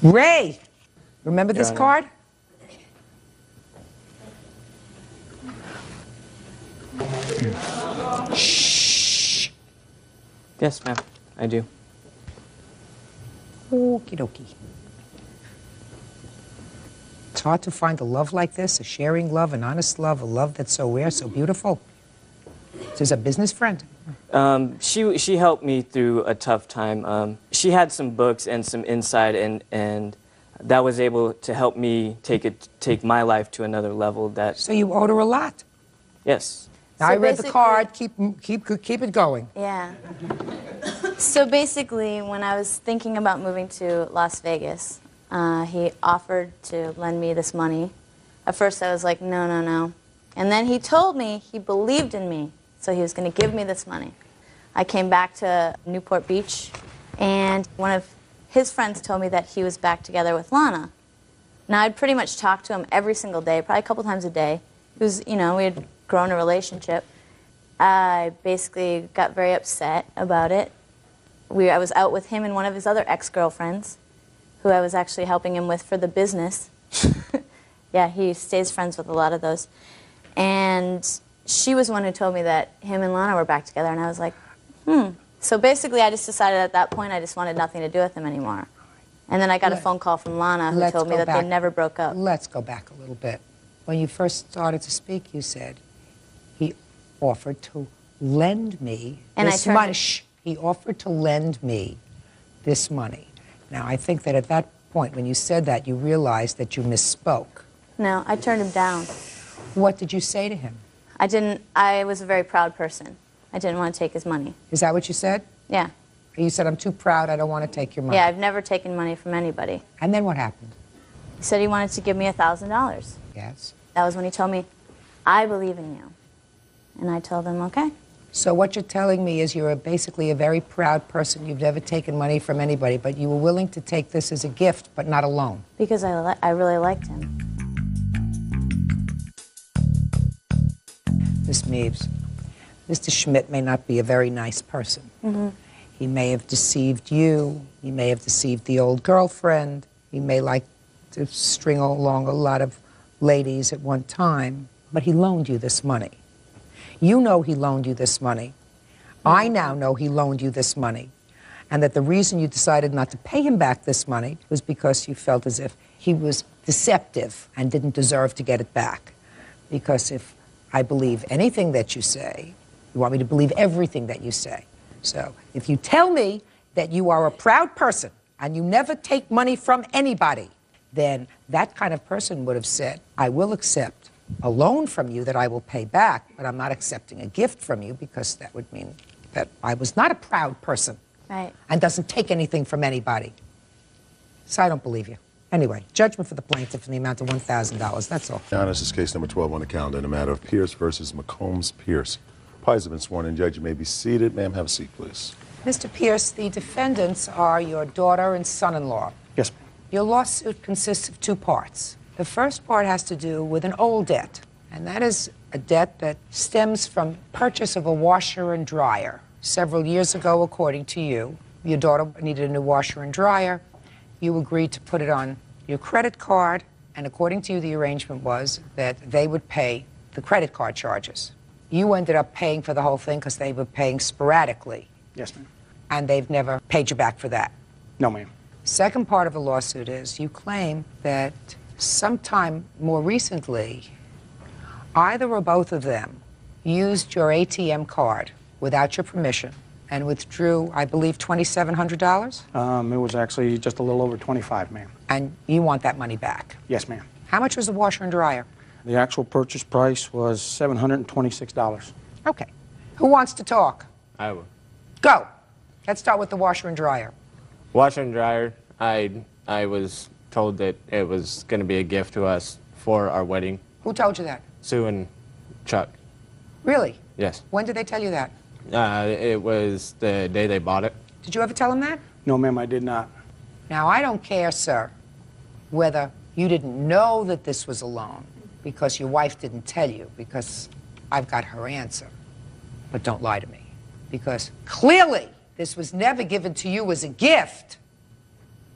Ray, remember this Honor. card? Shh. Yes, ma'am, I do. Okie dokie. It's hard to find a love like this, a sharing love, an honest love, a love that's so rare, so beautiful. This is a business friend. She helped me through a tough time. She had some books and some insight, and that was able to help me take my life to another level. So you owed her a lot. Yes. Now, So I read the basically- card. Keep it going. Yeah. So basically, when I was thinking about moving to Las Vegas, he offered to lend me this money. At first, I was like, no, no, no. And then he told me he believed in me, so he was going to give me this money. I came back to Newport Beach, and one of his friends told me that he was back together with Lana. Now, I'd pretty much talked to him every single day, probably a couple times a day. It was, you know, we had grown a relationship. I basically got very upset about it. I was out with him and one of his other ex-girlfriends, who I was actually helping him with for the business. Yeah, he stays friends with a lot of those. And she was the one who told me that him and Lana were back together, and I was like, So basically, I just decided at that point I just wanted nothing to do with him anymore. And then I got a phone call from Lana who told me that they never broke up. Let's go back a little bit. When you first started to speak, you said he offered to lend me this money. Shh. He offered to lend me this money. Now, I think that at that point, when you said that, you realized that you misspoke. No, I turned him down. What did you say to him? I was a very proud person. I didn't want to take his money. Is that what you said? Yeah. You said, I'm too proud, I don't want to take your money. Yeah, I've never taken money from anybody. And then what happened? He said he wanted to give me $1,000. Yes. That was when he told me, I believe in you. And I told him, okay. So what you're telling me is you're basically a very proud person. You've never taken money from anybody, but you were willing to take this as a gift, but not a loan. Because I really liked him. Miss Meaves, Mr. Schmidt may not be a very nice person. Mm-hmm. He may have deceived you. He may have deceived the old girlfriend. He may like to string along a lot of ladies at one time, but he loaned you this money. You know he loaned you this money. I now know he loaned you this money, and that the reason you decided not to pay him back this money was because you felt as if he was deceptive and didn't deserve to get it back. Because if I believe anything that you say, you want me to believe everything that you say. So if you tell me that you are a proud person and you never take money from anybody, then that kind of person would have said, I will accept a loan from you that I will pay back, but I'm not accepting a gift from you because that would mean that I was not a proud person. Right. And doesn't take anything from anybody. So I don't believe you. Anyway, judgment for the plaintiff in the amount of $1,000. That's all. Now, this is case number 12 on the calendar in the matter of Pierce versus McCombs Pierce. Parties have been sworn in. Judge, you may be seated. Ma'am, have a seat, please. Mr. Pierce, the defendants are your daughter and son-in-law. Yes, ma'am. Your lawsuit consists of two parts. The first part has to do with an old debt, and that is a debt that stems from purchase of a washer and dryer. Several years ago, according to you, your daughter needed a new washer and dryer. You agreed to put it on your credit card, and according to you, the arrangement was that they would pay the credit card charges. You ended up paying for the whole thing because they were paying sporadically. Yes, ma'am. And they've never paid you back for that. No, ma'am. Second part of the lawsuit is you claim that sometime more recently, either or both of them used your ATM card without your permission and withdrew, I believe, $2,700? It was actually just a little over 25, ma'am. And you want that money back? Yes, ma'am. How much was the washer and dryer? The actual purchase price was $726. Okay. Who wants to talk? I will. Go. Let's start with the washer and dryer. Washer and dryer, I was told that it was going to be a gift to us for our wedding. Who told you that? Sue and Chuck. Really? Yes. When did they tell you that? It was the day they bought it. Did you ever tell them that? No, ma'am, I did not. Now, I don't care, sir, whether you didn't know that this was a loan because your wife didn't tell you, because I've got her answer. But don't lie to me, because clearly this was never given to you as a gift.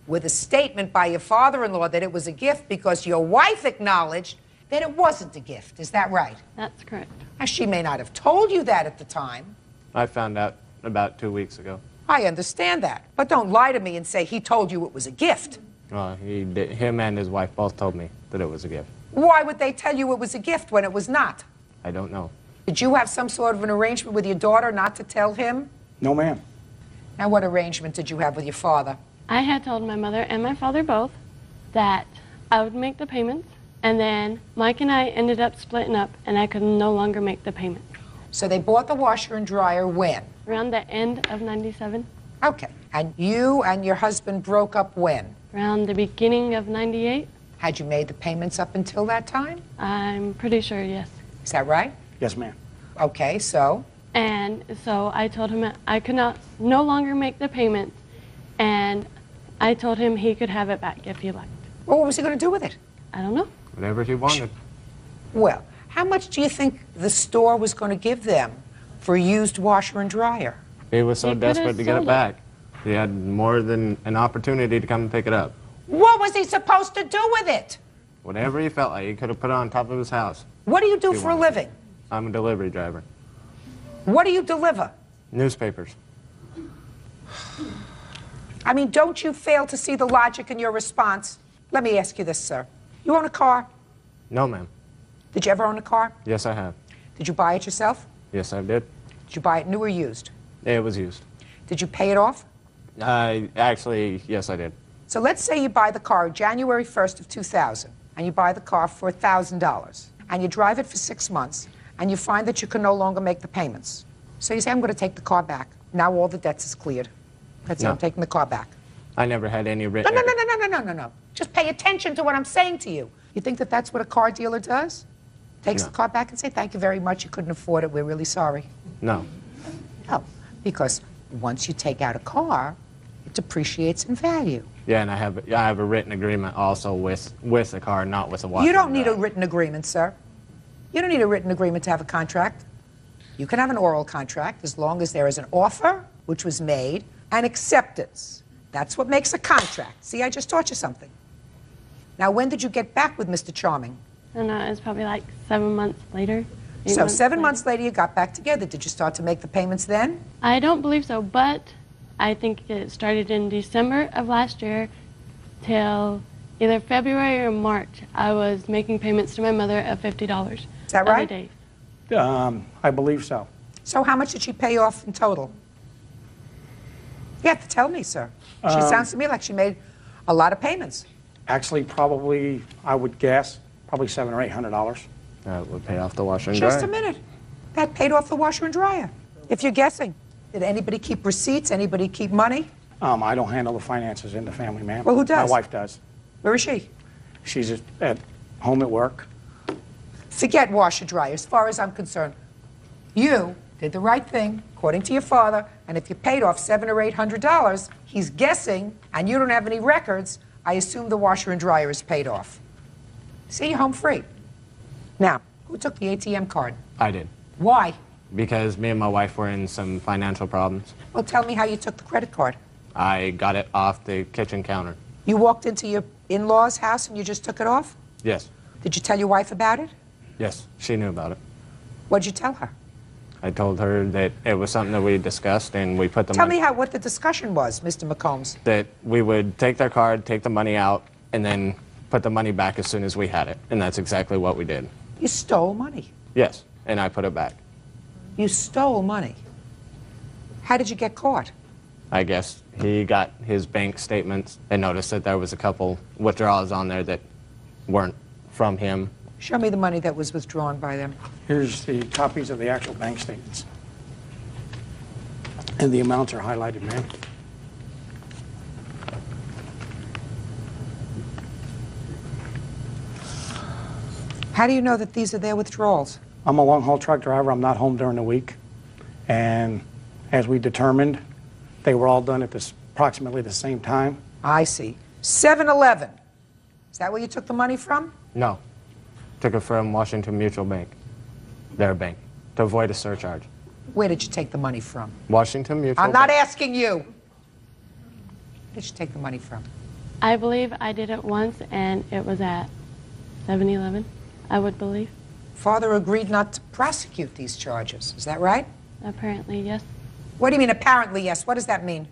with a statement by your father-in-law that it was a gift because your wife acknowledged that it wasn't a gift. Is that right? That's correct. Now, she may not have told you that at the time. I found out about 2 weeks ago. I understand that. But don't lie to me and say he told you it was a gift. Well, him and his wife both told me that it was a gift. Why would they tell you it was a gift when it was not? I don't know. Did you have some sort of an arrangement with your daughter not to tell him? No, ma'am. Now, what arrangement did you have with your father? I had told my mother and my father both that I would make the payments, and then Mike and I ended up splitting up, and I could no longer make the payment. So they bought the washer and dryer when? Around the end of '97. Okay. And you and your husband broke up when? Around the beginning of '98. Had you made the payments up until that time? I'm pretty sure, yes. Is that right? Yes, ma'am. Okay, so? And so I told him I could no longer make the payment, and I told him he could have it back if he liked. Well, what was he going to do with it? I don't know. Whatever he wanted. Well, how much do you think the store was going to give them for a used washer and dryer? He was so He could've desperate to get it sold it. back. He had more than an opportunity to come and pick it up. What was he supposed to do with it? Whatever he felt like, he could have put it on top of his house. What do you do He for a wanted. living? I'm a delivery driver. What do you deliver? Newspapers. I mean, don't you fail to see the logic in your response? Let me ask you this, sir. You own a car? No, ma'am. Did you ever own a car? Yes, I have. Did you buy it yourself? Yes, I did. Did you buy it new or used? It was used. Did you pay it off? Actually, yes, I did. So let's say you buy the car January 1st of 2000, and you buy the car for $1,000, and you drive it for 6 months, and you find that you can no longer make the payments. So you say, I'm going to take the car back. Now all the debts is cleared. That's it, No. I'm taking the car back. I never had any written. No. Just pay attention to what I'm saying to you. You think that that's what a car dealer does? Takes No. the car back and say, thank you very much, you couldn't afford it, we're really sorry. No. No, because once you take out a car, it depreciates in value. Yeah, and I have a written agreement also with the car, not with the washer. You don't need a written agreement, sir. You don't need a written agreement to have a contract. You can have an oral contract as long as there is an offer, which was made, and acceptance. That's what makes a contract. See, I just taught you something. Now, when did you get back with Mr. Charming? And it was probably like 7 months later. 8 So months 7 later. months later, you got back together. Did you start to make the payments then? I don't believe so, but I think it started in December of last year till either February or March. I was making payments to my mother of $50. Is that right? Every day. I believe so. So how much did she pay off in total? You have to tell me, sir. She Um, sounds to me like she made a lot of payments. Actually, probably, I would guess, probably $700 or $800. That would pay off the washer and dryer. Just a minute. That paid off the washer and dryer. If you're guessing. Did anybody keep receipts? Anybody keep money? I don't handle the finances in the family, ma'am. Well, who does? My wife does. Where is she? She's at home at work. Forget washer dryer, as far as I'm concerned. You did the right thing, according to your father, and if you paid off $700 or $800, he's guessing, and you don't have any records, I assume the washer and dryer is paid off. See, you're home free. Now, who took the ATM card? I did. Why? Because me and my wife were in some financial problems. Well, tell me how you took the credit card. I got it off the kitchen counter. You walked into your in-laws' house and you just took it off? Yes. Did you tell your wife about it? Yes, she knew about it. What'd you tell her? I told her that it was something that we discussed, and we put the Tell money... me what the discussion was, Mr. McCombs. That we would take their card, take the money out, and then put the money back as soon as we had it. And that's exactly what we did. You stole money. Yes, and I put it back. You stole money. How did you get caught? I guess he got his bank statements and noticed that there was a couple withdrawals on there that weren't from him. Show me the money that was withdrawn by them. Here's the copies of the actual bank statements. And the amounts are highlighted, ma'am. How do you know that these are their withdrawals? I'm a long-haul truck driver. I'm not home during the week. And as we determined, they were all done at approximately the same time. I see. 7-Eleven. Is that where you took the money from? No. Took it from Washington Mutual Bank, their bank, to avoid a surcharge. Where did you take the money from? Washington Mutual I'm not Bank. asking you. Where did you take the money from? I believe I did it once, and it was at 7-Eleven, I would believe. Father agreed not to prosecute these charges. Is that right? Apparently, yes. What do you mean, apparently, yes? What does that mean?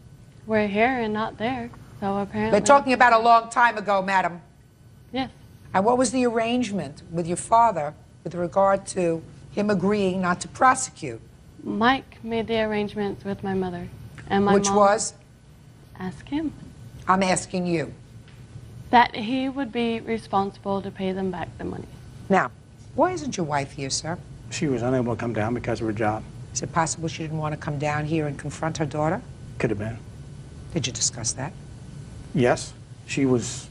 We're here and not there, so apparently... They're talking about a long time ago, madam. Yes. And what was the arrangement with your father with regard to him agreeing not to prosecute? Mike made the arrangements with my mother. And my Which mom... was? Ask him. I'm asking you. That he would be responsible to pay them back the money. Now, why isn't your wife here, sir? She was unable to come down because of her job. Is it possible she didn't want to come down here and confront her daughter? Could have been. Did you discuss that? Yes, she was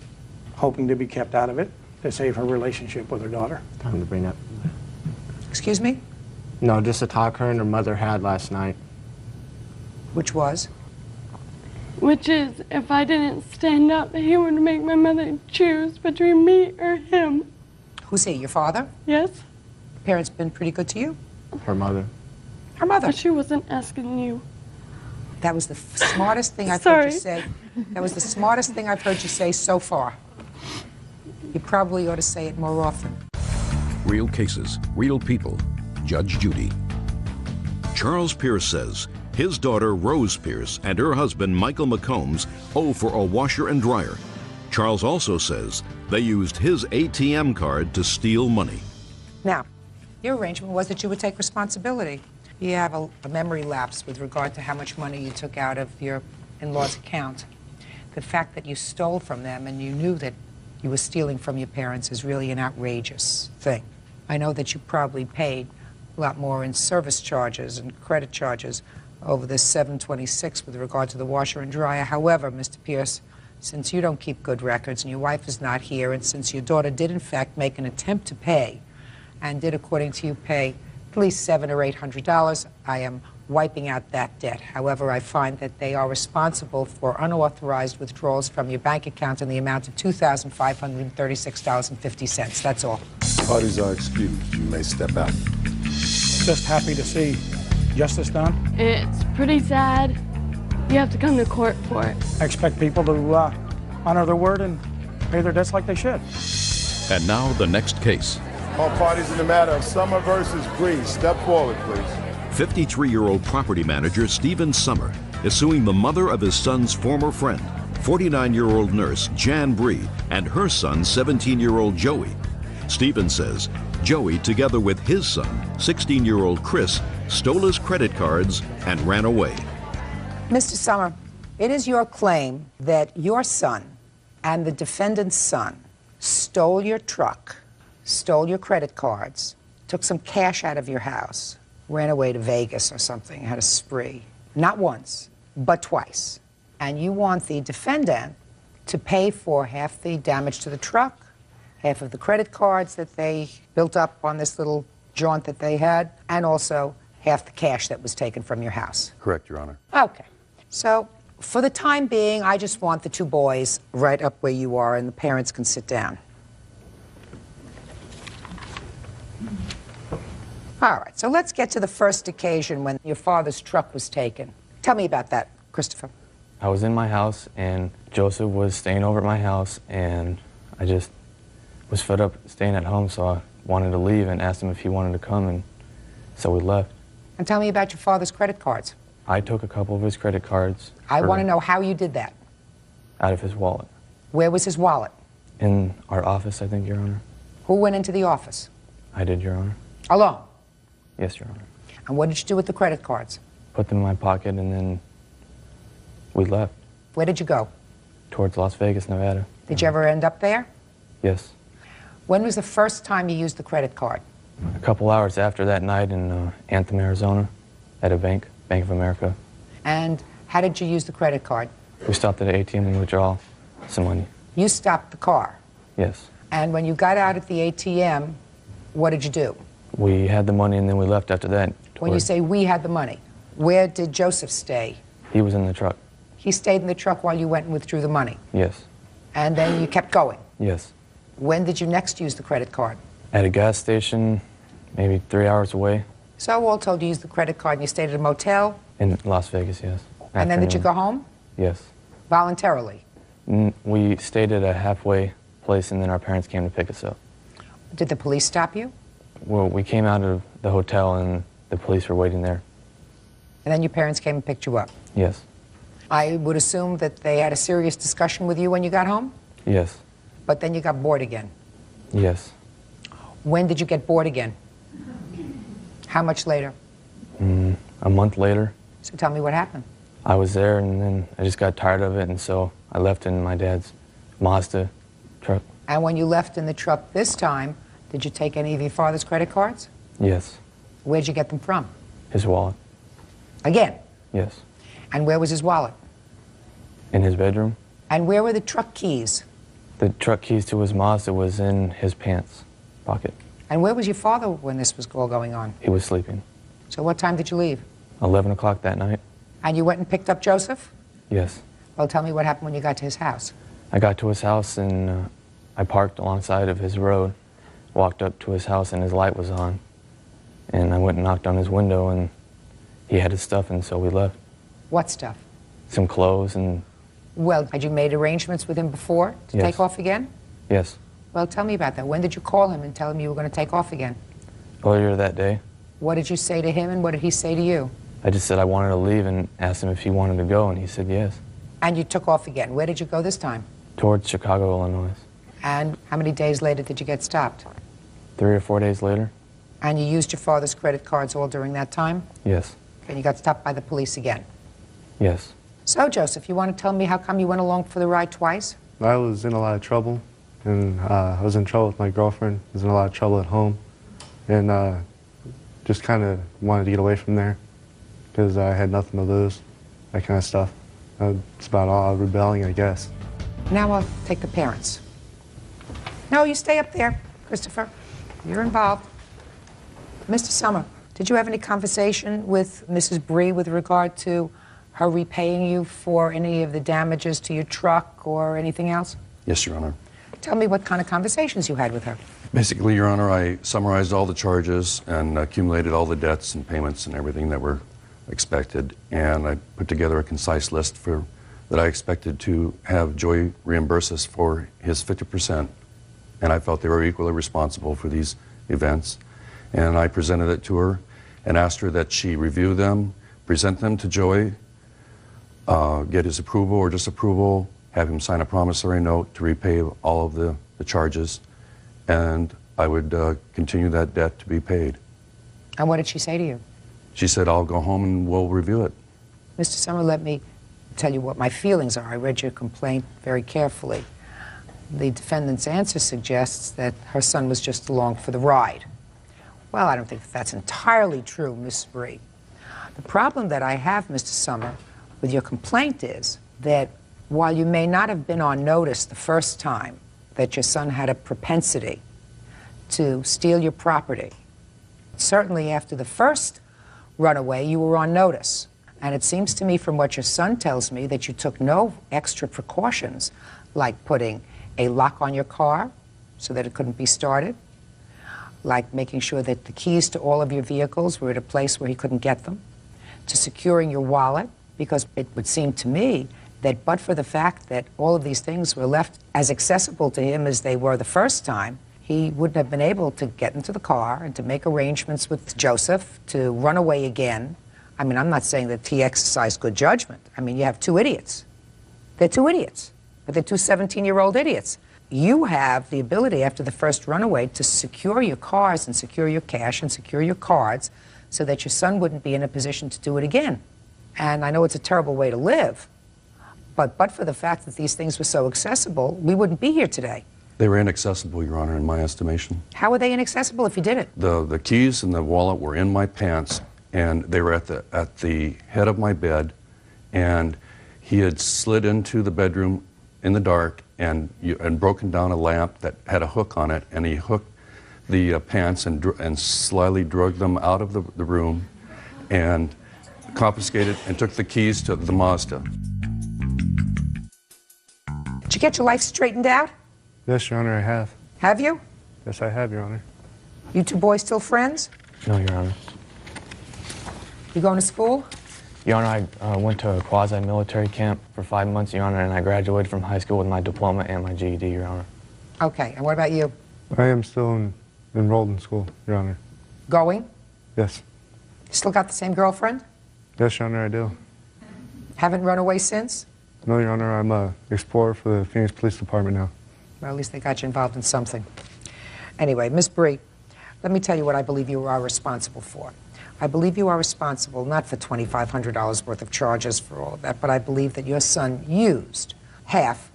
hoping to be kept out of it to save her relationship with her daughter. Time to bring up. Excuse me? No, just a talk her and her mother had last night. Which was? Which is, if I didn't stand up, he would make my mother choose between me or him. Who's he, your father? Yes. Parents been pretty good to you? Her mother. Her mother? But she wasn't asking you. That was the smartest thing I've heard you say. That was the smartest thing I've heard you say so far. You probably ought to say it more often. Real cases, real people. Judge Judy. Charles Pierce says his daughter Rose Pierce and her husband Michael McCombs owe for a washer and dryer. Charles also says they used his ATM card to steal money. Now, your arrangement was that you would take responsibility. You have a memory lapse with regard to how much money you took out of your in-law's account. The fact that you stole from them and you knew that you were stealing from your parents is really an outrageous thing. I know that you probably paid a lot more in service charges and credit charges over this 726 with regard to the washer and dryer. However, Mr. Pierce, since you don't keep good records and your wife is not here, and since your daughter did in fact make an attempt to pay, and did, according to you, pay at least $700 or $800, I am wiping out that debt. However, I find that they are responsible for unauthorized withdrawals from your bank account in the amount of $2,536.50. That's all. Parties are excused. You may step out. Just happy to see justice done. It's pretty sad. You have to come to court for it. I expect people to honor their word and pay their debts like they should. And now the next case. All parties in the matter of Summer versus Bree, step forward, please. 53-year-old property manager Stephen Summer is suing the mother of his son's former friend, 49-year-old nurse Jan Bree, and her son, 17-year-old Joey. Stephen says Joey, together with his son, 16-year-old Chris, stole his credit cards and ran away. Mr. Summer, it is your claim that your son and the defendant's son stole your truck, stole your credit cards, took some cash out of your house, ran away to Vegas or something, had a spree. Not once, but twice. And you want the defendant to pay for half the damage to the truck, half of the credit cards that they built up on this little jaunt that they had, and also half the cash that was taken from your house. Correct, Your Honor. Okay. So, for the time being, I just want the two boys right up where you are, and the parents can sit down. All right, so let's get to the first occasion when your father's truck was taken. Tell me about that, Christopher. I was in my house, and Joseph was staying over at my house, and I just was fed up staying at home, so I wanted to leave and asked him if he wanted to come, and so we left. And tell me about your father's credit cards. I took a couple of his credit cards. I want to know how you did that. Out of his wallet. Where was his wallet? In our office, I think, Your Honor. Who went into the office? I did, Your Honor. Alone? Yes, Your Honor. And what did you do with the credit cards? Put them in my pocket, and then we left. Where did you go? Towards Las Vegas, Nevada. Did you ever end up there? Yes. When was the first time you used the credit card? A couple hours after that night in Anthem, Arizona, at a bank, Bank of America. And how did you use the credit card? We stopped at an ATM to withdraw some money. You stopped the car. Yes. And when you got out at the ATM, what did you do? We had the money, and then we left after that. When you say we had the money, where did Joseph stay? He was in the truck. He stayed in the truck while you went and withdrew the money? Yes. And then you kept going? Yes. When did you next use the credit card? At a gas station, maybe 3 hours away. So all told, you used the credit card and you stayed at a motel? In Las Vegas, yes. And then did you go home? Yes. Voluntarily? We stayed at a halfway place, and then our parents came to pick us up. Did the police stop you? Well, we came out of the hotel, and the police were waiting there. And then your parents came and picked you up? Yes. I would assume that they had a serious discussion with you when you got home? Yes. But then you got bored again. Yes. When did you get bored again? How much later? A month later. So tell me what happened. I was there, and then I just got tired of it, and so I left in my dad's Mazda truck. And when you left in the truck this time, did you take any of your father's credit cards? Yes. Where'd you get them from? His wallet. Again? Yes. And where was his wallet? In his bedroom. And where were the truck keys? The truck keys to his Mazda was in his pants pocket. And where was your father when this was all going on? He was sleeping. So what time did you leave? 11 o'clock that night. And you went and picked up Joseph? Yes. Well, tell me what happened when you got to his house. I got to his house, and I parked alongside of his road, walked up to his house, and his light was on. And I went and knocked on his window, and he had his stuff, and so we left. What stuff? Some clothes and... Well, had you made arrangements with him before to Yes. take off again? Yes. Well, tell me about that. When did you call him and tell him you were going to take off again? Earlier that day, What did you say to him and what did he say to you? I just said I wanted to leave and asked him if he wanted to go, and he said yes. And you took off again. Where did you go this time? Towards Chicago, Illinois. And how many days later did you get stopped? 3 or 4 days later? And you used your father's credit cards all during that time? Yes. And you got stopped by the police again? Yes. So, Joseph, you want to tell me how come you went along for the ride twice? I was in a lot of trouble, and I was in trouble with my girlfriend. I was in a lot of trouble at home, and just kind of wanted to get away from there because I had nothing to lose, that kind of stuff. That's about all. Rebelling, I guess. Now I'll take the parents. No, you stay up there, Christopher. You're involved. Mr. Summer, did you have any conversation with Mrs. Bree with regard to her repaying you for any of the damages to your truck or anything else? Yes, Your Honor. Tell me what kind of conversations you had with her. Basically, Your Honor, I summarized all the charges and accumulated all the debts and payments and everything that were expected, and I put together a concise list that I expected to have Joy reimburse us for his 50%, and I felt they were equally responsible for these events, and I presented it to her and asked her that she review them, present them to Joy, get his approval or disapproval, have him sign a promissory note to repay all of the charges, and I would continue that debt to be paid. And what did she say to you? She said, I'll go home and we'll review it. Mr. Summer, let me tell you what my feelings are. I read your complaint very carefully. The defendant's answer suggests that her son was just along for the ride. Well, I don't think that's entirely true, Miss Bree. The problem that I have, Mr. Summer, with your complaint is that while you may not have been on notice the first time that your son had a propensity to steal your property, certainly after the first runaway, you were on notice. And it seems to me from what your son tells me that you took no extra precautions, like putting a lock on your car so that it couldn't be started, like making sure that the keys to all of your vehicles were at a place where he couldn't get them, to securing your wallet, because it would seem to me that but for the fact that all of these things were left as accessible to him as they were the first time, he wouldn't have been able to get into the car and to make arrangements with Joseph to run away again. I mean, I'm not saying that he exercised good judgment. I mean, you have two idiots. They're two idiots, but they're two 17-year-old idiots. You have the ability after the first runaway to secure your cars and secure your cash and secure your cards so that your son wouldn't be in a position to do it again. And I know it's a terrible way to live, but for the fact that these things were so accessible, we wouldn't be here today. They were inaccessible, Your Honor, in my estimation. How were they inaccessible if you did it? The keys and the wallet were in my pants, and they were at the head of my bed, and he had slid into the bedroom in the dark and broken down a lamp that had a hook on it, and he hooked the pants and slyly dragged them out of the room and confiscated and took the keys to the Mazda. Did you get your life straightened out? Yes, Your Honor, I have. Have you? Yes, I have, Your Honor. You two boys still friends? No, Your Honor. You going to school? Your Honor, I went to a quasi-military camp for 5 months, Your Honor, and I graduated from high school with my diploma and my GED, Your Honor. Okay, and what about you? I am still enrolled in school, Your Honor. Going? Yes. Still got the same girlfriend? Yes, Your Honor, I do. Haven't run away since? No, Your Honor, I'm an explorer for the Phoenix Police Department now. Well, at least they got you involved in something. Anyway, Miss Bree, let me tell you what I believe you are responsible for. I believe you are responsible not for $2,500 worth of charges for all of that, but I believe that your son used half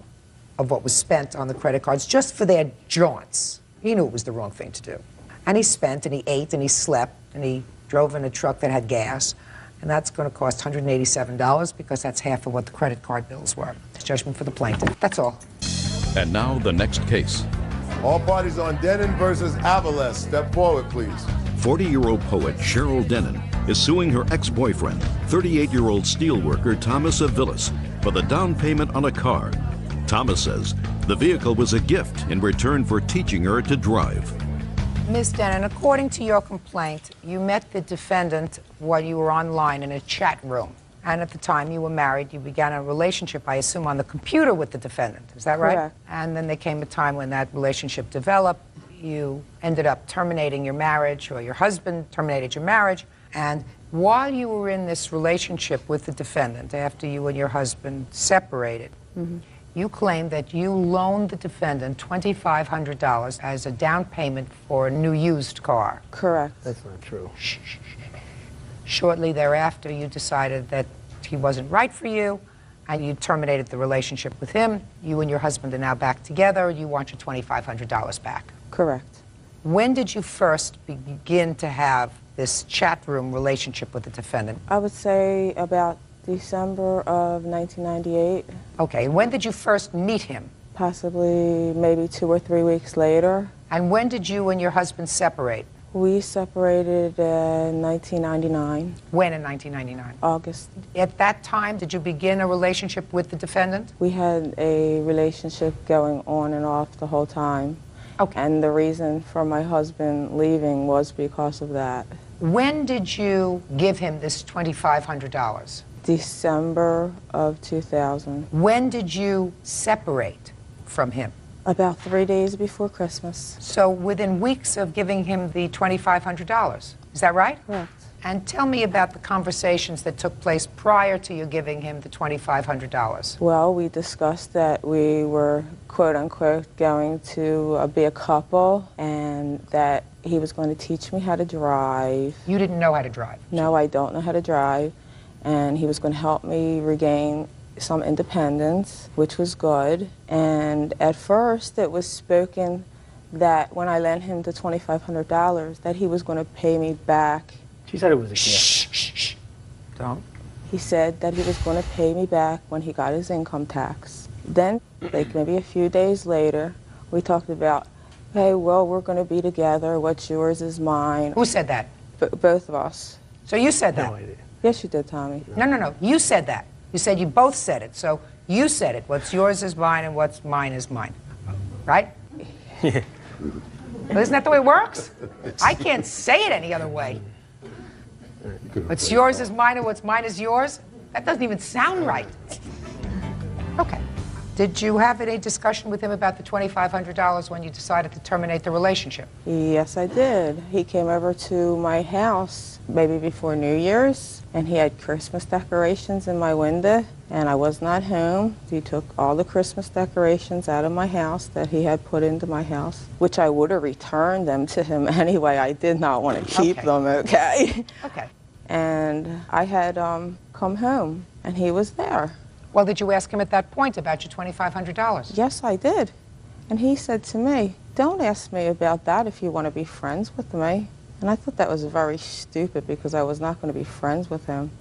of what was spent on the credit cards just for their jaunts. He knew it was the wrong thing to do. And he spent, and he ate, and he slept, and he drove in a truck that had gas, and that's going to cost $187 because that's half of what the credit card bills were. It's judgment for the plaintiff. That's all. And now the next case. All parties on Denon versus Avales. Step forward, please. 40-year-old poet Cheryl Denon is suing her ex-boyfriend, 38-year-old steelworker Thomas Aviles, for the down payment on a car. Thomas says the vehicle was a gift in return for teaching her to drive. Ms. Denon, according to your complaint, you met the defendant while you were online in a chat room. And at the time you were married, you began a relationship, I assume, on the computer with the defendant. Is that right? Correct. And then there came a time when that relationship developed. You ended up terminating your marriage, or your husband terminated your marriage. And while you were in this relationship with the defendant, after you and your husband separated, you claimed that you loaned the defendant $2,500 as a down payment for a new used car. Correct. That's not true. Shortly thereafter, you decided that he wasn't right for you, and you terminated the relationship with him. You and your husband are now back together. You want your $2,500 back. Correct. When did you first begin to have this chat room relationship with the defendant? I would say about December of 1998. Okay, and when did you first meet him? Possibly maybe 2 or 3 weeks later. And when did you and your husband separate? We separated in 1999. When in 1999? August. At that time, did you begin a relationship with the defendant? We had a relationship going on and off the whole time. Okay. And the reason for my husband leaving was because of that. When did you give him this $2,500? December of 2000. When did you separate from him? About 3 days before Christmas. So within weeks of giving him the $2,500, is that right? Correct. And tell me about the conversations that took place prior to you giving him the $2,500. Well, we discussed that we were, quote unquote, going to be a couple, and that he was going to teach me how to drive. You didn't know how to drive? No, I don't know how to drive. And he was going to help me regain some independence, which was good. And at first it was spoken that when I lent him the $2,500 that he was going to pay me back. She said it was a gift. Shh. Don't. He said that he was going to pay me back when he got his income tax. Then, like maybe a few days later, we talked about, hey, well, we're going to be together. What's yours is mine. Who said that? Both of us. So you said that? No, I didn't. Yes, you did, Tommy. No. You said that. You said you both said it. So you said it. What's yours is mine and what's mine is mine. Right? Yeah. Well, isn't that the way it works? I can't say it any other way. What's yours is mine and what's mine is yours? That doesn't even sound right. Okay. Did you have any discussion with him about the $2,500 when you decided to terminate the relationship? Yes, I did. He came over to my house maybe before New Year's, and he had Christmas decorations in my window, and I was not home. He took all the Christmas decorations out of my house that he had put into my house, which I would have returned them to him anyway. I did not want to keep them, okay? Okay. And I had come home, and he was there. Well, did you ask him at that point about your $2,500? Yes, I did. And he said to me, don't ask me about that if you want to be friends with me. And I thought that was very stupid because I was not going to be friends with him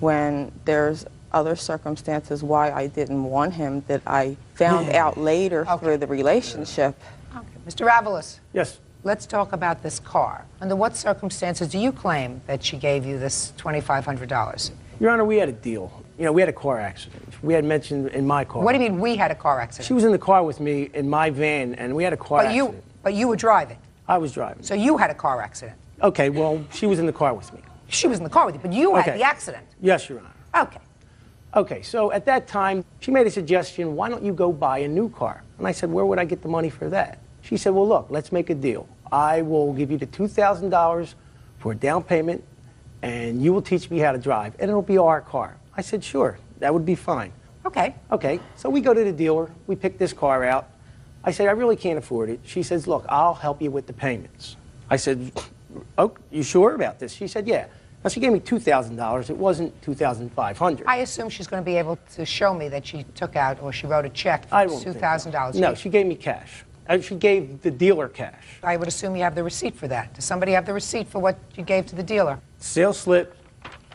when there's other circumstances why I didn't want him that I found out later through the relationship. Okay. Mr. Avalos. Yes. Let's talk about this car. Under what circumstances do you claim that she gave you this $2,500? Your Honor, we had a deal. You know, we had a car accident. We had mentioned in my car. What do you mean we had a car accident? She was in the car with me in my van, and we had a car accident. But you were driving? I was driving. So you had a car accident? Okay, well, she was in the car with me. She was in the car with you, but you had Okay. the accident. Yes, Your Honor. Okay. Okay, so at that time, she made a suggestion, why don't you go buy a new car? And I said, where would I get the money for that? She said, well, look, let's make a deal. I will give you the $2,000 for a down payment, and you will teach me how to drive, and it'll be our car. I said, sure, that would be fine. Okay. Okay, so we go to the dealer, we pick this car out. I said, I really can't afford it. She says, look, I'll help you with the payments. I said, oh, you sure about this? She said, yeah. Now, she gave me $2,000. It wasn't $2,500. I assume she's going to be able to show me that she took out or she wrote a check for I won't think $2,000. so. No, she gave me cash. She gave the dealer cash. I would assume you have the receipt for that. Does somebody have the receipt for what you gave to the dealer? Sales slip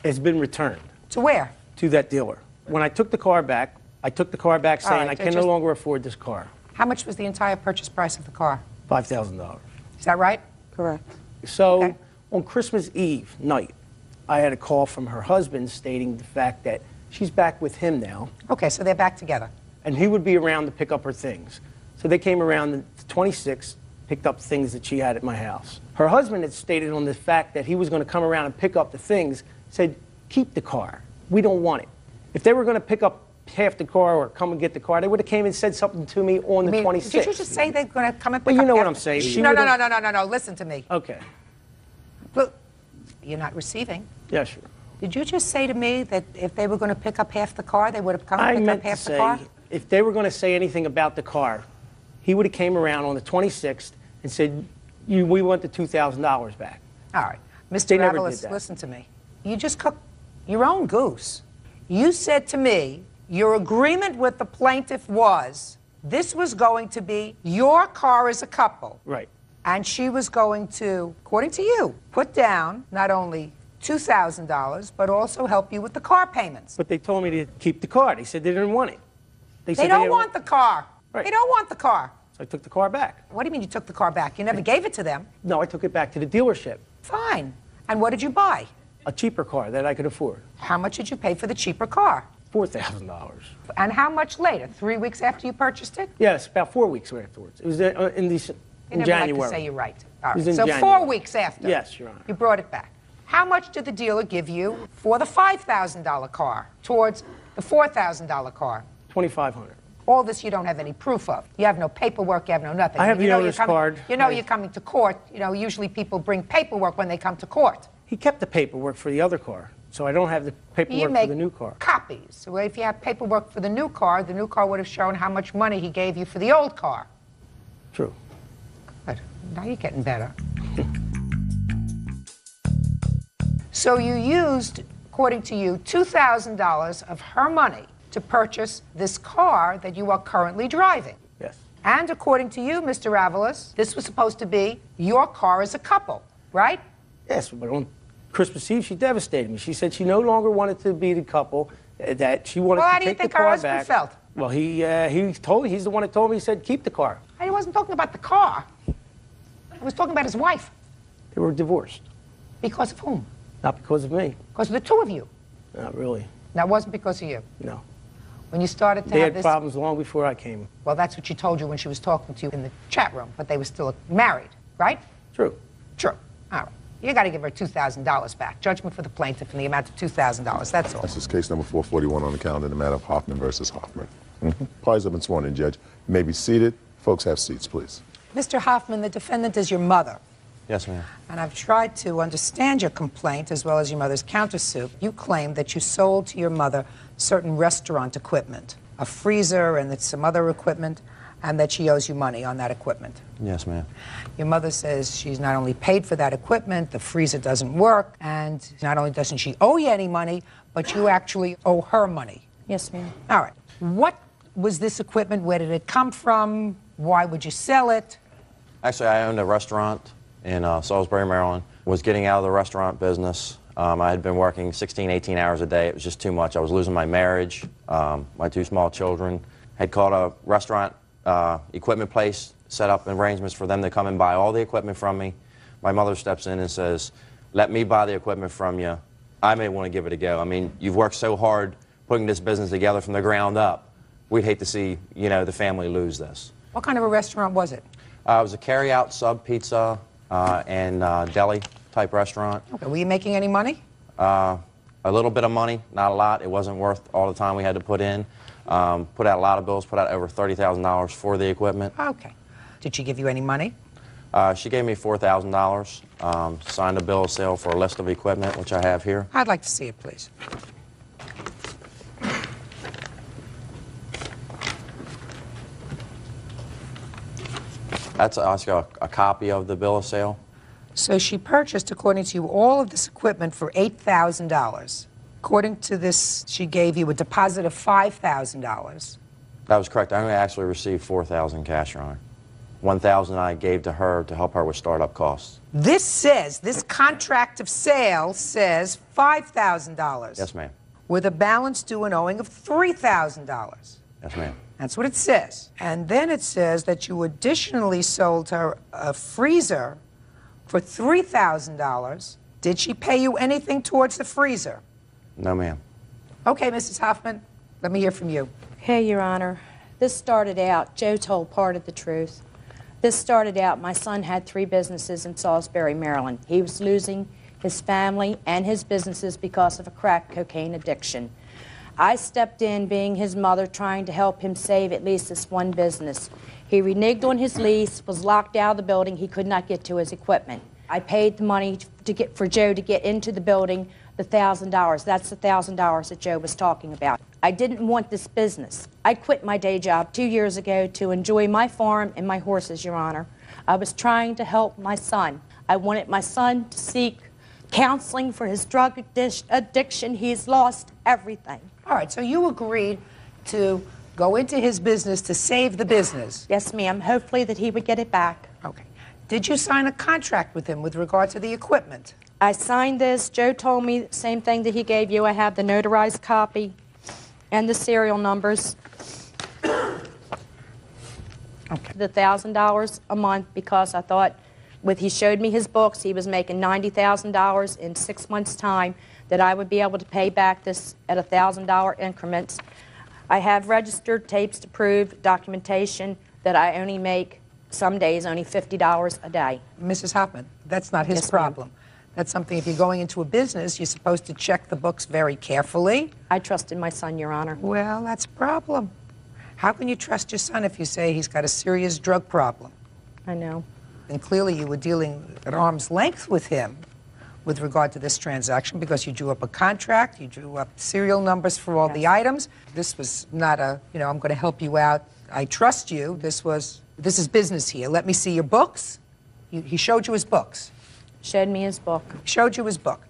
has been returned. To where? To that dealer. When I took the car back, I took the car back All saying right, I can no longer afford this car. How much was the entire purchase price of the car? $5,000. Is that right? Correct. So on Christmas Eve night, I had a call from her husband stating the fact that she's back with him now. Okay, so they're back together. And he would be around to pick up her things. So they came around the 26th, picked up things that she had at my house. Her husband had stated on the fact that he was going to come around and pick up the things, said, keep the car. We don't want it. If they were going to pick up half the car or come and get the car, they would have came and said something to me on the 26th. Did you just say they're going to come and pick Well, up you know what half- I'm saying. She No, no, would've- no, no, no, no, no. Listen to me. Okay. Look, you're not receiving. Yeah, sure. Did you just say to me that if they were going to pick up half the car, they would have come I and picked meant up to half the say, car? if they were going to say anything about the car, he would have came around on the 26th and said, we want the $2,000 back. All right. Mr. They never Avalos, did that. listen to me. You just cooked your own goose. You said to me, your agreement with the plaintiff was this was going to be your car as a couple. Right. And she was going to, according to you, put down not only $2,000, but also help you with the car payments. But they told me to keep the car. They said they didn't want it. They said don't didn't want the car. Right. They don't want the car. So I took the car back. What do you mean you took the car back? You never gave it to them. No, I took it back to the dealership. Fine. And what did you buy? A cheaper car that I could afford. How much did you pay for the cheaper car? $4,000. And how much later? 3 weeks after you purchased it? Yes, about 4 weeks afterwards. It was You in never January. like to say you're right. All It was right. in So January. 4 weeks after. Yes, Your Honor. You brought it back. How much did the dealer give you for the $5,000 car towards the $4,000 car? $2,500. All this you don't have any proof of. You have no paperwork, you have no nothing. I have You the know you're owner's coming- card. You know you're coming to court. You know, usually people bring paperwork when they come to court. He kept the paperwork for the other car, so I don't have the You paperwork make for the new car. copies. So if you have paperwork for the new car would have shown how much money he gave you for the old car. True. Good. Now you're getting better. So you used, according to you, $2,000 of her money to purchase this car that you are currently driving. Yes. And according to you, Mr. Avalos, this was supposed to be your car as a couple, right? Yes, but on Christmas Eve, she devastated me. She said she no longer wanted to be the couple, that she wanted Well, how to do you take the think her car husband back. felt? Well, he's the one that told me, he said, keep the car. I wasn't talking about the car. I was talking about his wife. They were divorced. Because of whom? Not because of me. Because of the two of you. Not really. That wasn't because of you. No. When you started to They have had this... problems long before I came. Well, that's what she told you when she was talking to you in the chat room, but they were still married, right? True. True. All right. You got to give her $2,000 back. Judgment for the plaintiff in the amount of $2,000. That's all. This is case number 441 on the calendar in the matter of Hoffman versus Hoffman. Parties have been sworn in, Judge. You may be seated. Folks, have seats, please. Mr. Hoffman, the defendant is your mother. Yes, ma'am. And I've tried to understand your complaint as well as your mother's countersuit. You claim that you sold to your mother certain restaurant equipment, a freezer and some other equipment, and that she owes you money on that equipment. Yes, ma'am. Your mother says she's not only paid for that equipment, the freezer doesn't work, and not only doesn't she owe you any money, but you actually owe her money. Yes, ma'am. All right. What was this equipment? Where did it come from? Why would you sell it? Actually, I owned a restaurant in Salisbury, Maryland. Was getting out of the restaurant business. I had been working 16, 18 hours a day. It was just too much. I was losing my marriage, my two small children. Had called a restaurant equipment place, set up arrangements for them to come and buy all the equipment from me. My mother steps in and says, let me buy the equipment from you. I may want to give it a go. I mean, you've worked so hard putting this business together from the ground up. We'd hate to see, you know, the family lose this. What kind of a restaurant was it? It was a carry-out sub pizza and deli type restaurant. Okay, were you making any money? A little bit of money, not a lot. It wasn't worth all the time we had to put in. Put out a lot of bills, put out over $30,000 for the equipment. Okay. Did she give you any money? She gave me $4,000, signed a bill of sale for a list of equipment, which I have here. I'd like to see it, please. That's also a copy of the bill of sale. So she purchased, according to you, all of this equipment for $8,000. According to this, she gave you a deposit of $5,000. That was correct. I only actually received $4,000 cash, Your Honor. $1,000 I gave to her to help her with startup costs. This contract of sale says $5,000. Yes, ma'am. With a balance due and owing of $3,000. Yes, ma'am. That's what it says. And then it says that you additionally sold her a freezer for $3,000. Did she pay you anything towards the freezer? No, ma'am. Okay, Mrs. Hoffman, let me hear from you. Hey, Your Honor. This started out, Joe told part of the truth. This started out, my son had 3 businesses in Salisbury, Maryland. He was losing his family and his businesses because of a crack cocaine addiction. I stepped in, being his mother, trying to help him save at least this one business. He reneged on his lease, was locked out of the building. He could not get to his equipment. I paid the money for Joe to get into the building, the $1,000. That's the $1,000 that Joe was talking about. I didn't want this business. I quit my day job 2 years ago to enjoy my farm and my horses, Your Honor. I was trying to help my son. I wanted my son to seek counseling for his drug addiction. He's lost everything. All right, so you agreed to go into his business to save the business. Yes, ma'am. Hopefully that he would get it back. Okay. Did you sign a contract with him with regard to the equipment? I signed this. Joe told me the same thing that he gave you. I have the notarized copy and the serial numbers. Okay. The $1,000 a month, because I thought, he showed me his books, he was making $90,000 in 6 months' time, that I would be able to pay back this at $1,000 increments. I have registered tapes to prove documentation that I only make, some days, only $50 a day. Mrs. Hoffman, that's not his problem. That's something, if you're going into a business, you're supposed to check the books very carefully. I trusted my son, Your Honor. Well, that's a problem. How can you trust your son if you say he's got a serious drug problem? I know. And clearly you were dealing at arm's length with him with regard to this transaction, because you drew up a contract, you drew up serial numbers for all the items. This was not a, I'm going to help you out, I trust you. This is business here. Let me see your books. He showed you his books. Showed me his book. Showed you his book.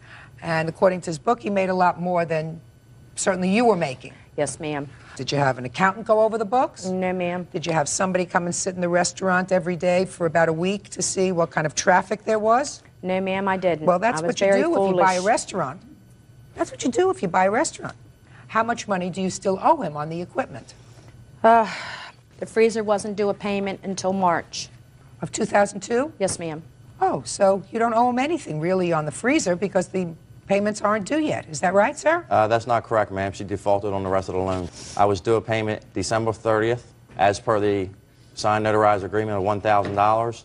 And according to his book, he made a lot more than certainly you were making. Yes, ma'am. Did you have an accountant go over the books? No, ma'am. Did you have somebody come and sit in the restaurant every day for about a week to see what kind of traffic there was? No, ma'am, I didn't. Well, that's what you do if you buy a restaurant. That's what you do if you buy a restaurant. How much money do you still owe him on the equipment? The freezer wasn't due a payment until March. Of 2002? Yes, ma'am. Oh, so you don't owe him anything really on the freezer because the payments aren't due yet. Is that right, sir? That's not correct, ma'am. She defaulted on the rest of the loan. I was due a payment December 30th, as per the signed notarized agreement of $1,000.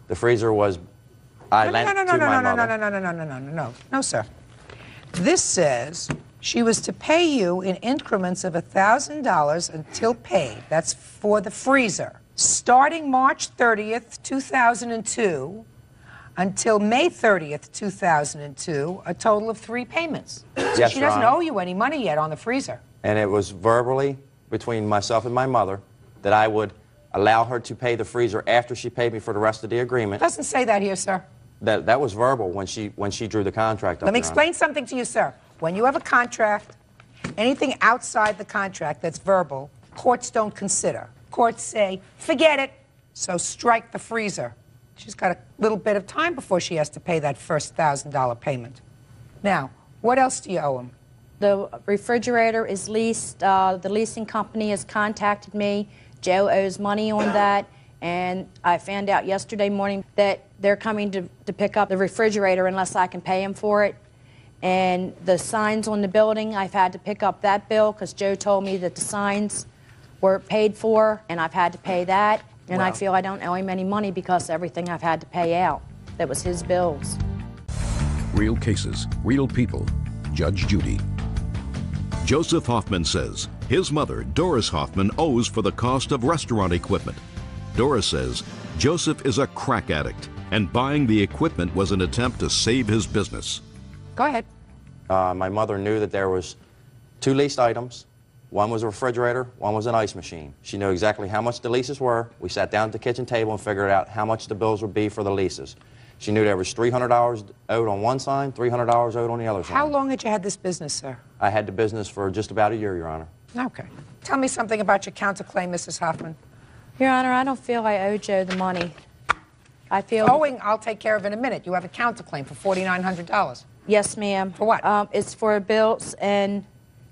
The freezer was, I lent to my mother. No, sir. This says she was to pay you in increments of $1,000 until paid. That's for the freezer. Starting March 30th, 2002, until May 30th, 2002, a total of 3 payments. So Yes, she Your doesn't Honor. owe you any money yet on the freezer. And it was verbally between myself and my mother that I would allow her to pay the freezer after she paid me for the rest of the agreement. Doesn't say that here, sir. That was verbal when she drew the contract up. Let me Your Honor. explain something to you, sir. When you have a contract, anything outside the contract that's verbal, courts don't consider. Courts say, forget it, so strike the freezer. She's got a little bit of time before she has to pay that first $1,000 payment. Now, what else do you owe him? The refrigerator is leased. The leasing company has contacted me. Joe owes money on that. And I found out yesterday morning that they're coming to pick up the refrigerator unless I can pay him for it. And the signs on the building, I've had to pick up that bill because Joe told me that the signs were paid for, and I've had to pay that. And I feel I don't owe him any money because everything I've had to pay out. That was his bills. Real cases, real people. Judge Judy. Joseph Hoffman says his mother, Doris Hoffman, owes for the cost of restaurant equipment. Doris says Joseph is a crack addict, and buying the equipment was an attempt to save his business. Go ahead. My mother knew that there was 2 leased items. One was a refrigerator, one was an ice machine. She knew exactly how much the leases were. We sat down at the kitchen table and figured out how much the bills would be for the leases. She knew there was $300 owed on one sign, $300 owed on the other sign. How long had you had this business, sir? I had the business for just about a year, Your Honor. Okay. Tell me something about your counterclaim, Mrs. Hoffman. Your Honor, I don't feel I owe Joe the money. I feel... Owing, I'll take care of in a minute. You have a counterclaim for $4,900. Yes, ma'am. For what? It's for bills and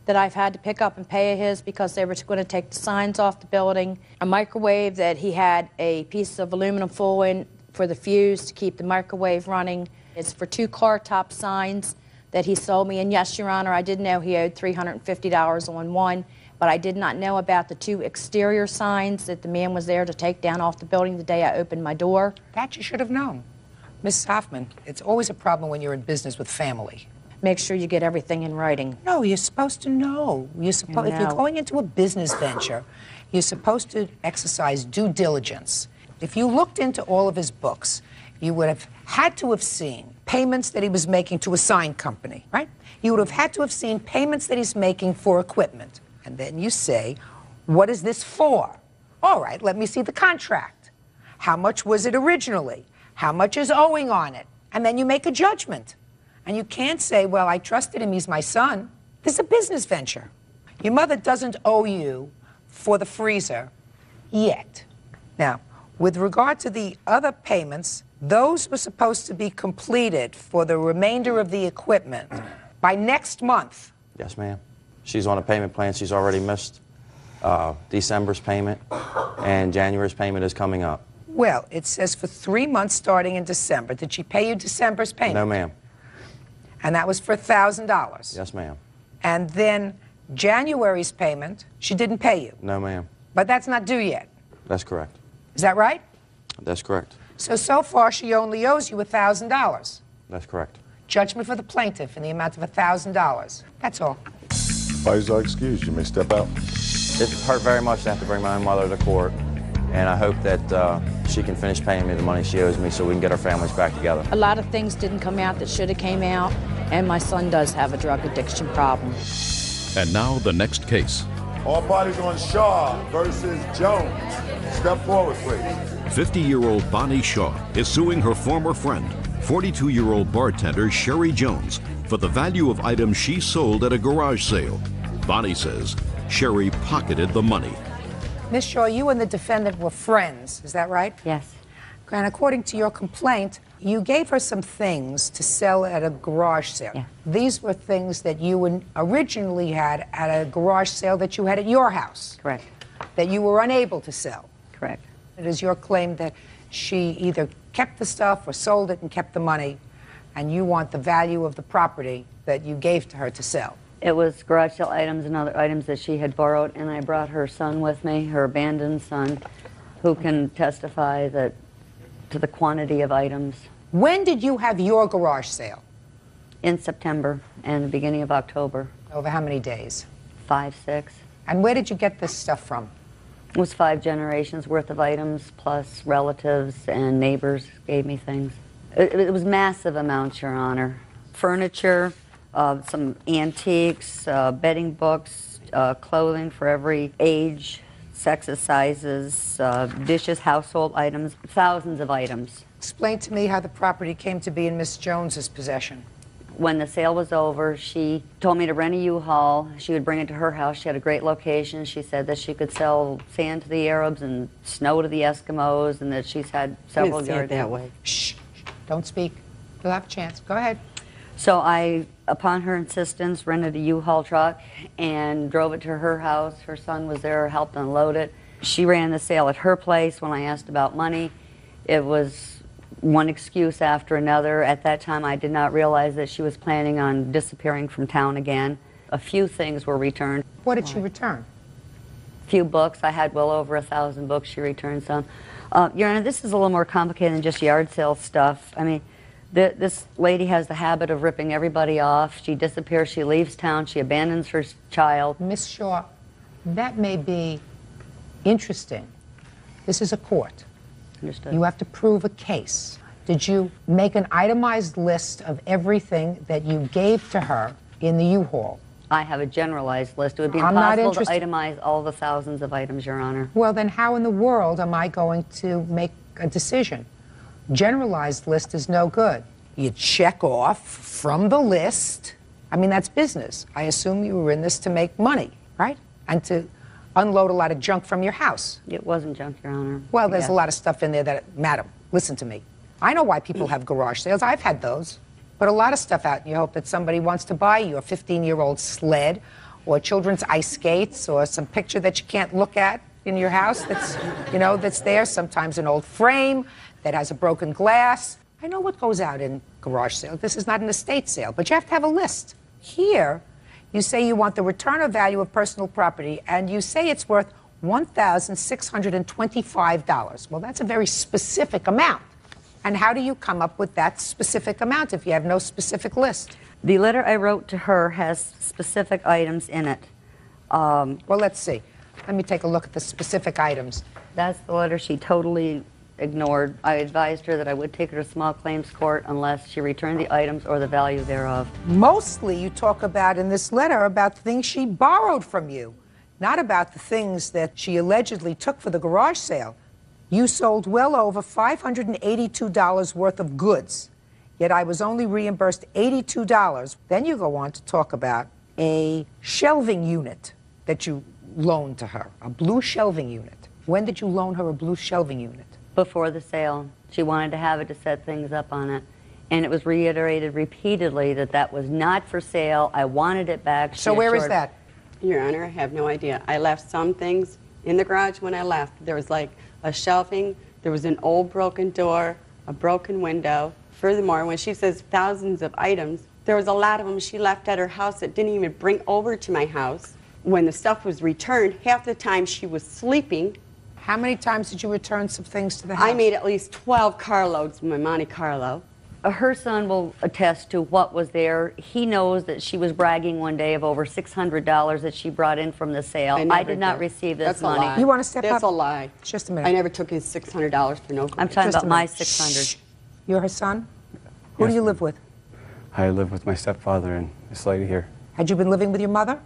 that I've had to pick up and pay his because they were going to take the signs off the building. A microwave that he had a piece of aluminum foil in for the fuse to keep the microwave running. It's for 2 car top signs that he sold me. And yes, Your Honor, I did know he owed $350 on one, but I did not know about the 2 exterior signs that the man was there to take down off the building the day I opened my door. That you should have known. Mrs. Hoffman, it's always a problem when you're in business with family. Make sure you get everything in writing. No, you're supposed to know. If you're going into a business venture, you're supposed to exercise due diligence. If you looked into all of his books, you would have had to have seen payments that he was making to a sign company, right? You would have had to have seen payments that he's making for equipment. And then you say, what is this for? All right, let me see the contract. How much was it originally? How much is owing on it? And then you make a judgment. And you can't say, well, I trusted him, he's my son. This is a business venture. Your mother doesn't owe you for the freezer yet. Now, with regard to the other payments, those were supposed to be completed for the remainder of the equipment by next month. Yes, ma'am. She's on a payment plan. She's already missed December's payment, and January's payment is coming up. Well, it says for 3 months starting in December. Did she pay you December's payment? No, ma'am. And that was for $1,000. Yes, ma'am. And then January's payment, she didn't pay you. No, ma'am. But that's not due yet. That's correct. Is that right? That's correct. So far, she only owes you $1,000. That's correct. Judgment for the plaintiff in the amount of $1,000. That's all. Parties are excused. You may step out. It hurt very much to have to bring my own mother to court, and I hope that she can finish paying me the money she owes me so we can get our families back together. A lot of things didn't come out that should have came out, and my son does have a drug addiction problem. And now the next case. All parties on Shaw versus Jones. Step forward, please. 50-year-old Bonnie Shaw is suing her former friend, 42-year-old bartender Sherry Jones, for the value of items she sold at a garage sale. Bonnie says Sherry pocketed the money. Miss Shaw, you and the defendant were friends, is that right? Yes. And according to your complaint, you gave her some things to sell at a garage sale. Yeah. These were things that you originally had at a garage sale that you had at your house. Correct. That you were unable to sell. Correct. It is your claim that she either kept the stuff or sold it and kept the money, and you want the value of the property that you gave to her to sell. It was garage sale items and other items that she had borrowed, and I brought her son with me, her abandoned son, who can testify that to the quantity of items. When did you have your garage sale? In September and the beginning of October. Over how many days? 5, 6. And where did you get this stuff from? It was 5 generations worth of items, plus relatives and neighbors gave me things. It was massive amounts, Your Honor. Furniture, some antiques, bedding books, clothing for every age, sexes, sizes, dishes, household items, thousands of items. Explain to me how the property came to be in Miss Jones's possession. When the sale was over, she told me to rent a U-Haul. She would bring it to her house. She had a great location. She said that she could sell sand to the Arabs and snow to the Eskimos, and that she's had several yard that way. Shh, don't speak. You'll have a chance. Go ahead. So I, upon her insistence, rented a U-Haul truck and drove it to her house. Her son was there, helped unload it. She ran the sale at her place. When I asked about money, it was one excuse after another. At that time, I did not realize that she was planning on disappearing from town again. A few things were returned. What did she return? A few books. I had well over 1,000 books. She returned some. Your Honor, this is a little more complicated than just yard sale stuff. I mean, This lady has the habit of ripping everybody off. She disappears, she leaves town, she abandons her child. Miss Shaw, that may be interesting. This is a court. Understood. You have to prove a case. Did you make an itemized list of everything that you gave to her in the U-Haul? I have a generalized list. It would be I'm not impossible to interested. itemize all the thousands of items, Your Honor. Well, then how in the world am I going to make a decision? Generalized list is no good. You check off from the list. I mean, that's business. I assume you were in this to make money, right? And to unload a lot of junk from your house. It wasn't junk, Your Honor. Well, there's Yes. a lot of stuff in there that, madam, listen to me. I know why people have garage sales. I've had those. Put a lot of stuff out and you hope that somebody wants to buy your 15-year-old sled or children's ice skates or some picture that you can't look at in your house that's, you know, that's there, sometimes an old frame that has a broken glass. I know what goes out in garage sales. This is not an estate sale, but you have to have a list. Here, you say you want the return of value of personal property, and you say it's worth $1,625. Well, that's a very specific amount. And how do you come up with that specific amount if you have no specific list? The letter I wrote to her has specific items in it. Well, let's see. Let me take a look at the specific items. That's the letter she totally ignored. I advised her that I would take her to small claims court unless she returned the items or the value thereof. Mostly you talk about in this letter about things she borrowed from you, not about the things that she allegedly took for the garage sale. You sold well over $582 worth of goods, yet I was only reimbursed $82. Then you go on to talk about a shelving unit that you loaned to her, a blue shelving unit. When did you loan her a blue shelving unit? Before the sale. She wanted to have it to set things up on it. And it was reiterated repeatedly that that was not for sale. I wanted it back. So where is that? Your Honor, I have no idea. I left some things in the garage when I left. There was like a shelving, there was an old broken door, a broken window. Furthermore, when she says thousands of items, there was a lot of them she left at her house that didn't even bring over to my house. When the stuff was returned, half the time she was sleeping. How many times did you return some things to the house? I made at least 12 carloads in my Monte Carlo. Her son will attest to what was there. He knows that she was bragging one day of over $600 that she brought in from the sale. I did not receive this That's money. A lie. You want to step up? That's a lie. Just a minute. I never took his $600 for no. I'm talking Just about a my minute. 600. Shh. You're her son? Who do you live with? I live with my stepfather and this lady here. Had you been living with your mother?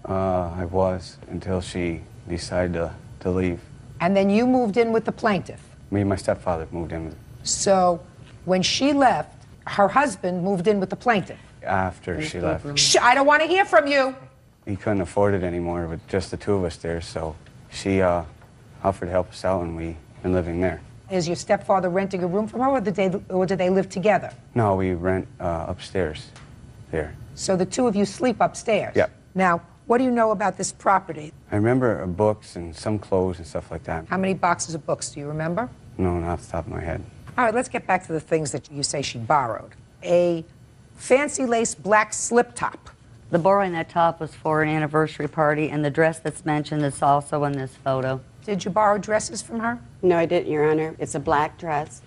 I was until she decided to leave. And then you moved in with the plaintiff. Me and my stepfather moved in So when she left, her husband moved in with the plaintiff. after she left. Shh, I don't want to hear from you. He couldn't afford it anymore with just the two of us there, so she offered to help us out, and we've been living there. Is your stepfather renting a room from her, or do they live together? No, we rent upstairs there. So the two of you sleep upstairs? Yep. Now, what do you know about this property? I remember books and some clothes and stuff like that. How many boxes of books do you remember? No, not off the top of my head. All right, let's get back to the things that you say she borrowed. A fancy lace black slip top. The borrowing that top was for an anniversary party, and the dress that's mentioned is also in this photo. Did you borrow dresses from her? No, I didn't, Your Honor. It's a black dress.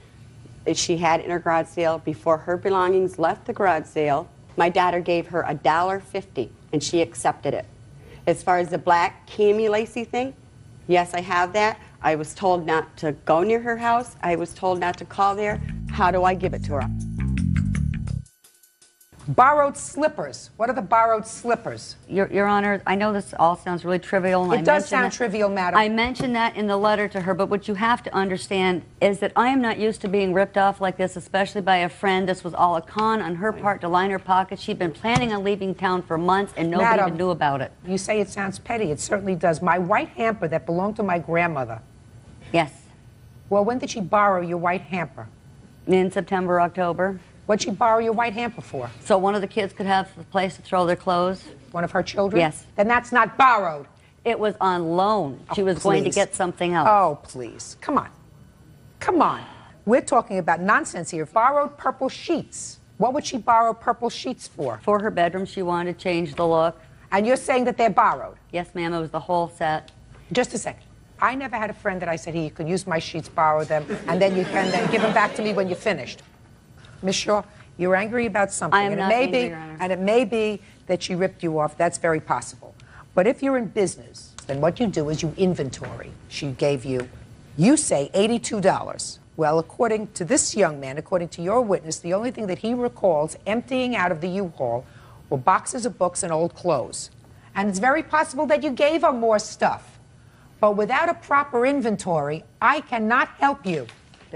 She had it in her garage sale before her belongings left the garage sale. My daughter gave her $1.50, and she accepted it. As far as the black cami lacy thing, yes, I have that. I was told not to go near her house. I was told not to call there. How do I give it to her? Borrowed slippers. What are the borrowed slippers? Your Honor, I know this all sounds really trivial. And It does sound trivial, madam. I mentioned that in the letter to her, but what you have to understand is that I am not used to being ripped off like this, especially by a friend. This was all a con on her part to line her pockets. She'd been planning on leaving town for months, and nobody Madam, even knew about it. You say it sounds petty. It certainly does. My white hamper that belonged to my grandmother. Yes. Well, when did she borrow your white hamper? In September, October. What'd she borrow your white hamper for? So one of the kids could have a place to throw their clothes. One of her children? Yes. Then that's not borrowed. It was on loan. She was going to please. get something else. Oh, please. Come on. Come on. We're talking about nonsense here. Borrowed purple sheets. What would she borrow purple sheets for? For her bedroom, she wanted to change the look. And you're saying that they're borrowed? Yes, ma'am. It was the whole set. Just a second. I never had a friend that I said, hey, you can use my sheets, borrow them, and then you can then give them back to me when you're finished. Ms. Shaw, you're angry about something. I am not angry, Your Honor. And it may be that she ripped you off. That's very possible. But if you're in business, then what you do is you inventory. She gave you, you say, $82. Well, according to this young man, according to your witness, the only thing that he recalls emptying out of the U-Haul were boxes of books and old clothes. And it's very possible that you gave her more stuff. But without a proper inventory, I cannot help you.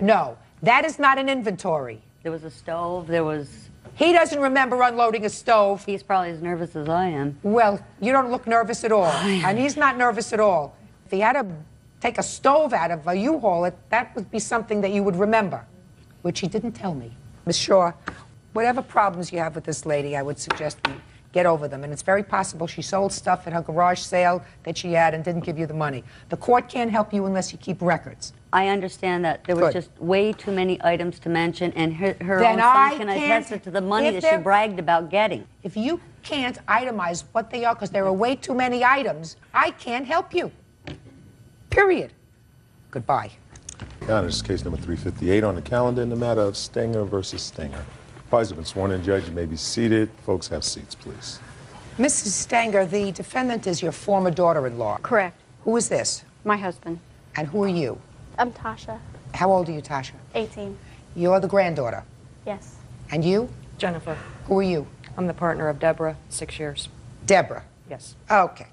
No, that is not an inventory. There was a stove, there was... He doesn't remember unloading a stove. He's probably as nervous as I am. Well, you don't look nervous at all. And he's not nervous at all. If he had to take a stove out of a U-Haul, that would be something that you would remember, which he didn't tell me. Ms. Shaw, whatever problems you have with this lady, I would suggest we get over them. And it's very possible she sold stuff at her garage sale that she had and didn't give you the money. The court can't help you unless you keep records. I understand that. There was Good. just way too many items to mention, and her Then own I son can can't- attest to the money if that she there- bragged about getting. If you can't itemize what they are because there are way too many items, I can't help you. Period. Goodbye. Your Honor, this is case number 358 on the calendar in the matter of Stenger versus Stenger. Parties have been sworn in. Judge, you may be seated. Folks, have seats, please. Mrs. Stenger, the defendant is your former daughter-in-law. Correct. Who is this? My husband. And who are you? I'm Tasha. How old are you, Tasha? 18. You're the granddaughter. Yes. And you? Jennifer. Who are you? I'm the partner of Deborah, 6 years. Deborah. Yes. Okay.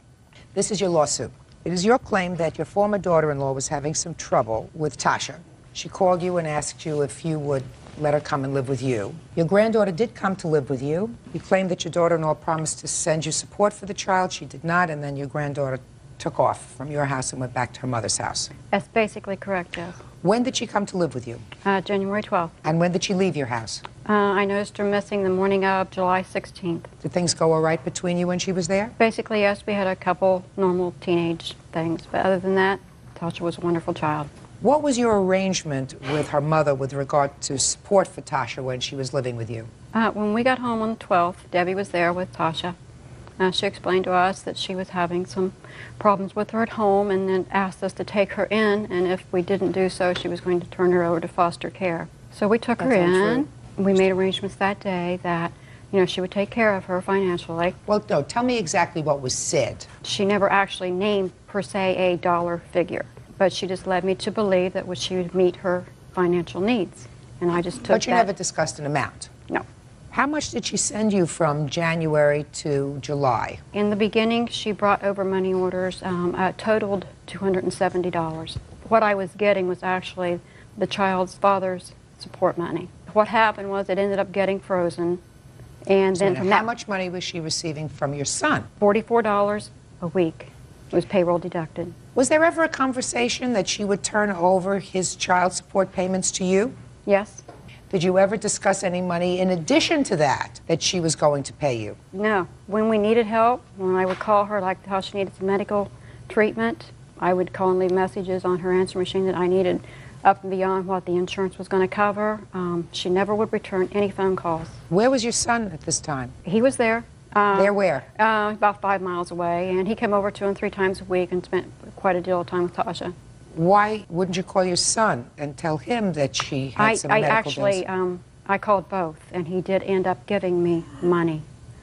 This is your lawsuit. It is your claim that your former daughter-in-law was having some trouble with Tasha. She called you and asked you if you would let her come and live with you. Your granddaughter did come to live with you. You claim that your daughter-in-law promised to send you support for the child. She did not, and then your granddaughter took off from your house and went back to her mother's house. That's basically correct, yes. When did she come to live with you? January 12th. And when did she leave your house? I noticed her missing the morning of July 16th. Did things go all right between you when she was there? Basically, yes, we had a couple normal teenage things, but other than that, Tasha was a wonderful child. What was your arrangement with her mother with regard to support for Tasha when she was living with you? When we got home on the 12th, Debbie was there with Tasha. She explained to us that she was having some problems with her at home and then asked us to take her in, and if we didn't do so, she was going to turn her over to foster care. So we took her in. We made arrangements that day that, you know, she would take care of her financially. Well, no, tell me exactly what was said. She never actually named, per se, a dollar figure, but she just led me to believe that she would meet her financial needs, and I just took that. But you never discussed an amount? No. How much did she send you from January to July? In the beginning, she brought over money orders, totaled $270. What I was getting was actually the child's father's support money. What happened was it ended up getting frozen, and then from how that, much money was she receiving from your son? $44 a week was payroll deducted. Was there ever a conversation that she would turn over his child support payments to you? Yes. Did you ever discuss any money in addition to that she was going to pay you? No. When we needed help, when I would call her, like how she needed some medical treatment, I would call and leave messages on her answer machine that I needed up and beyond what the insurance was going to cover. She never would return any phone calls. Where was your son at this time? He was there. There where? About 5 miles away, and he came over 2 and 3 times a week and spent quite a deal of time with Tasha. Why wouldn't you call your son and tell him that she had some medical bills? I called both, and he did end up giving me money.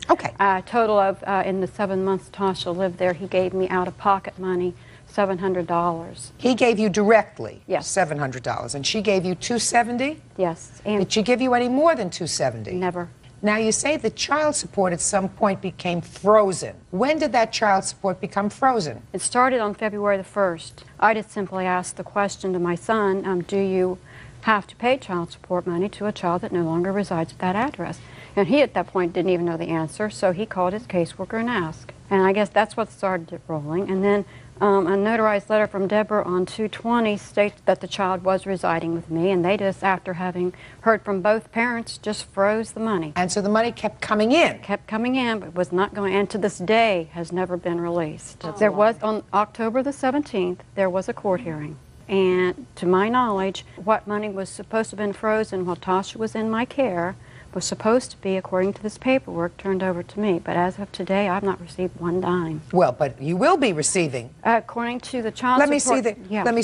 Okay. Total of, in the 7 months Tasha lived there, he gave me out-of-pocket money, $700. He gave you directly? Yes. $700. And she gave you $270? Yes. And did she give you any more than $270? Never. Now, you say the child support at some point became frozen. When did that child support become frozen? It started on February the 1st. I just simply asked the question to my son, do you have to pay child support money to a child that no longer resides at that address? And he at that point didn't even know the answer, so he called his caseworker and asked. And I guess that's what started it rolling. And then a notarized letter from Deborah on 2/20 states that the child was residing with me, and they just, after having heard from both parents, just froze the money. And so the money kept coming in? Kept coming in, but was not going, and to this day has never been released. There was, on October the 17th, there was a court hearing. And to my knowledge, what money was supposed to have been frozen while Tasha was in my care was supposed to be, according to this paperwork, turned over to me. But as of today, I've not received one dime. Well, but you will be receiving. According to the child Let me support... see the paper Let me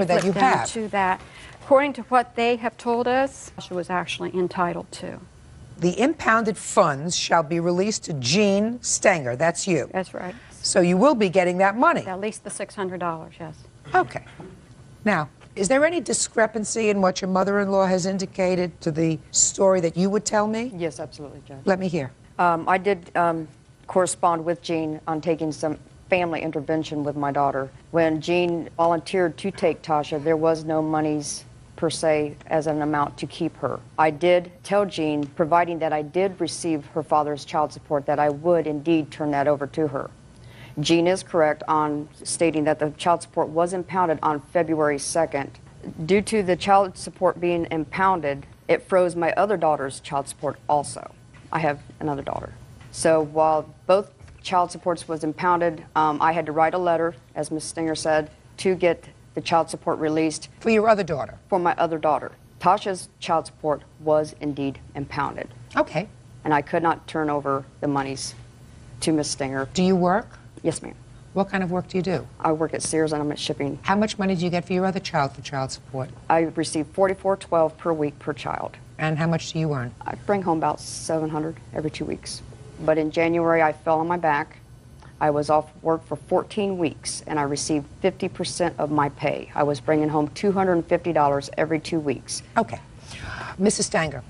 that you flip have. to that. According to what they have told us, she was actually entitled to. The impounded funds shall be released to Jean Stenger. That's you. That's right. So you will be getting that money. At least the $600, yes. Okay. Now, is there any discrepancy in what your mother-in-law has indicated to the story that you would tell me? Yes, absolutely, Judge. Let me hear. I did correspond with Jean on taking some family intervention with my daughter. When Jean volunteered to take Tasha, there was no monies per se as an amount to keep her. I did tell Jean, providing that I did receive her father's child support, that I would indeed turn that over to her. Jean is correct on stating that the child support was impounded on February 2nd. Due to the child support being impounded, it froze my other daughter's child support also. I have another daughter. So while both child supports was impounded, I had to write a letter, as Ms. Stinger said, to get the child support released. For your other daughter? For my other daughter. Tasha's child support was indeed impounded. Okay. And I could not turn over the monies to Ms. Stinger. Do you work? Yes, ma'am. What kind of work do you do? I work at Sears and I'm at shipping. How much money do you get for your other child for child support? I receive $44.12 per week per child. And how much do you earn? I bring home about $700 every 2 weeks. But in January, I fell on my back. I was off work for 14 weeks, and I received 50% of my pay. I was bringing home $250 every 2 weeks. Okay. Mrs. Stanger,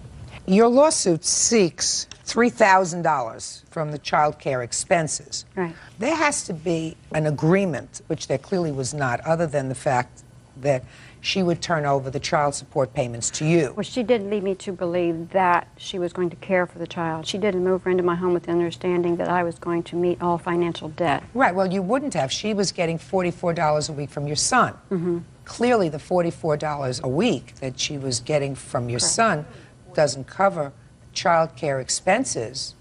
your lawsuit seeks $3,000 from the child care expenses. Right. There has to be an agreement, which there clearly was not, other than the fact that she would turn over the child support payments to you. Well, she did lead me to believe that she was going to care for the child. She didn't move her into my home with the understanding that I was going to meet all financial debt. Right, well, you wouldn't have. She was getting $44 a week from your son. Mm-hmm. Clearly, the $44 a week that she was getting from your son doesn't cover child care expenses,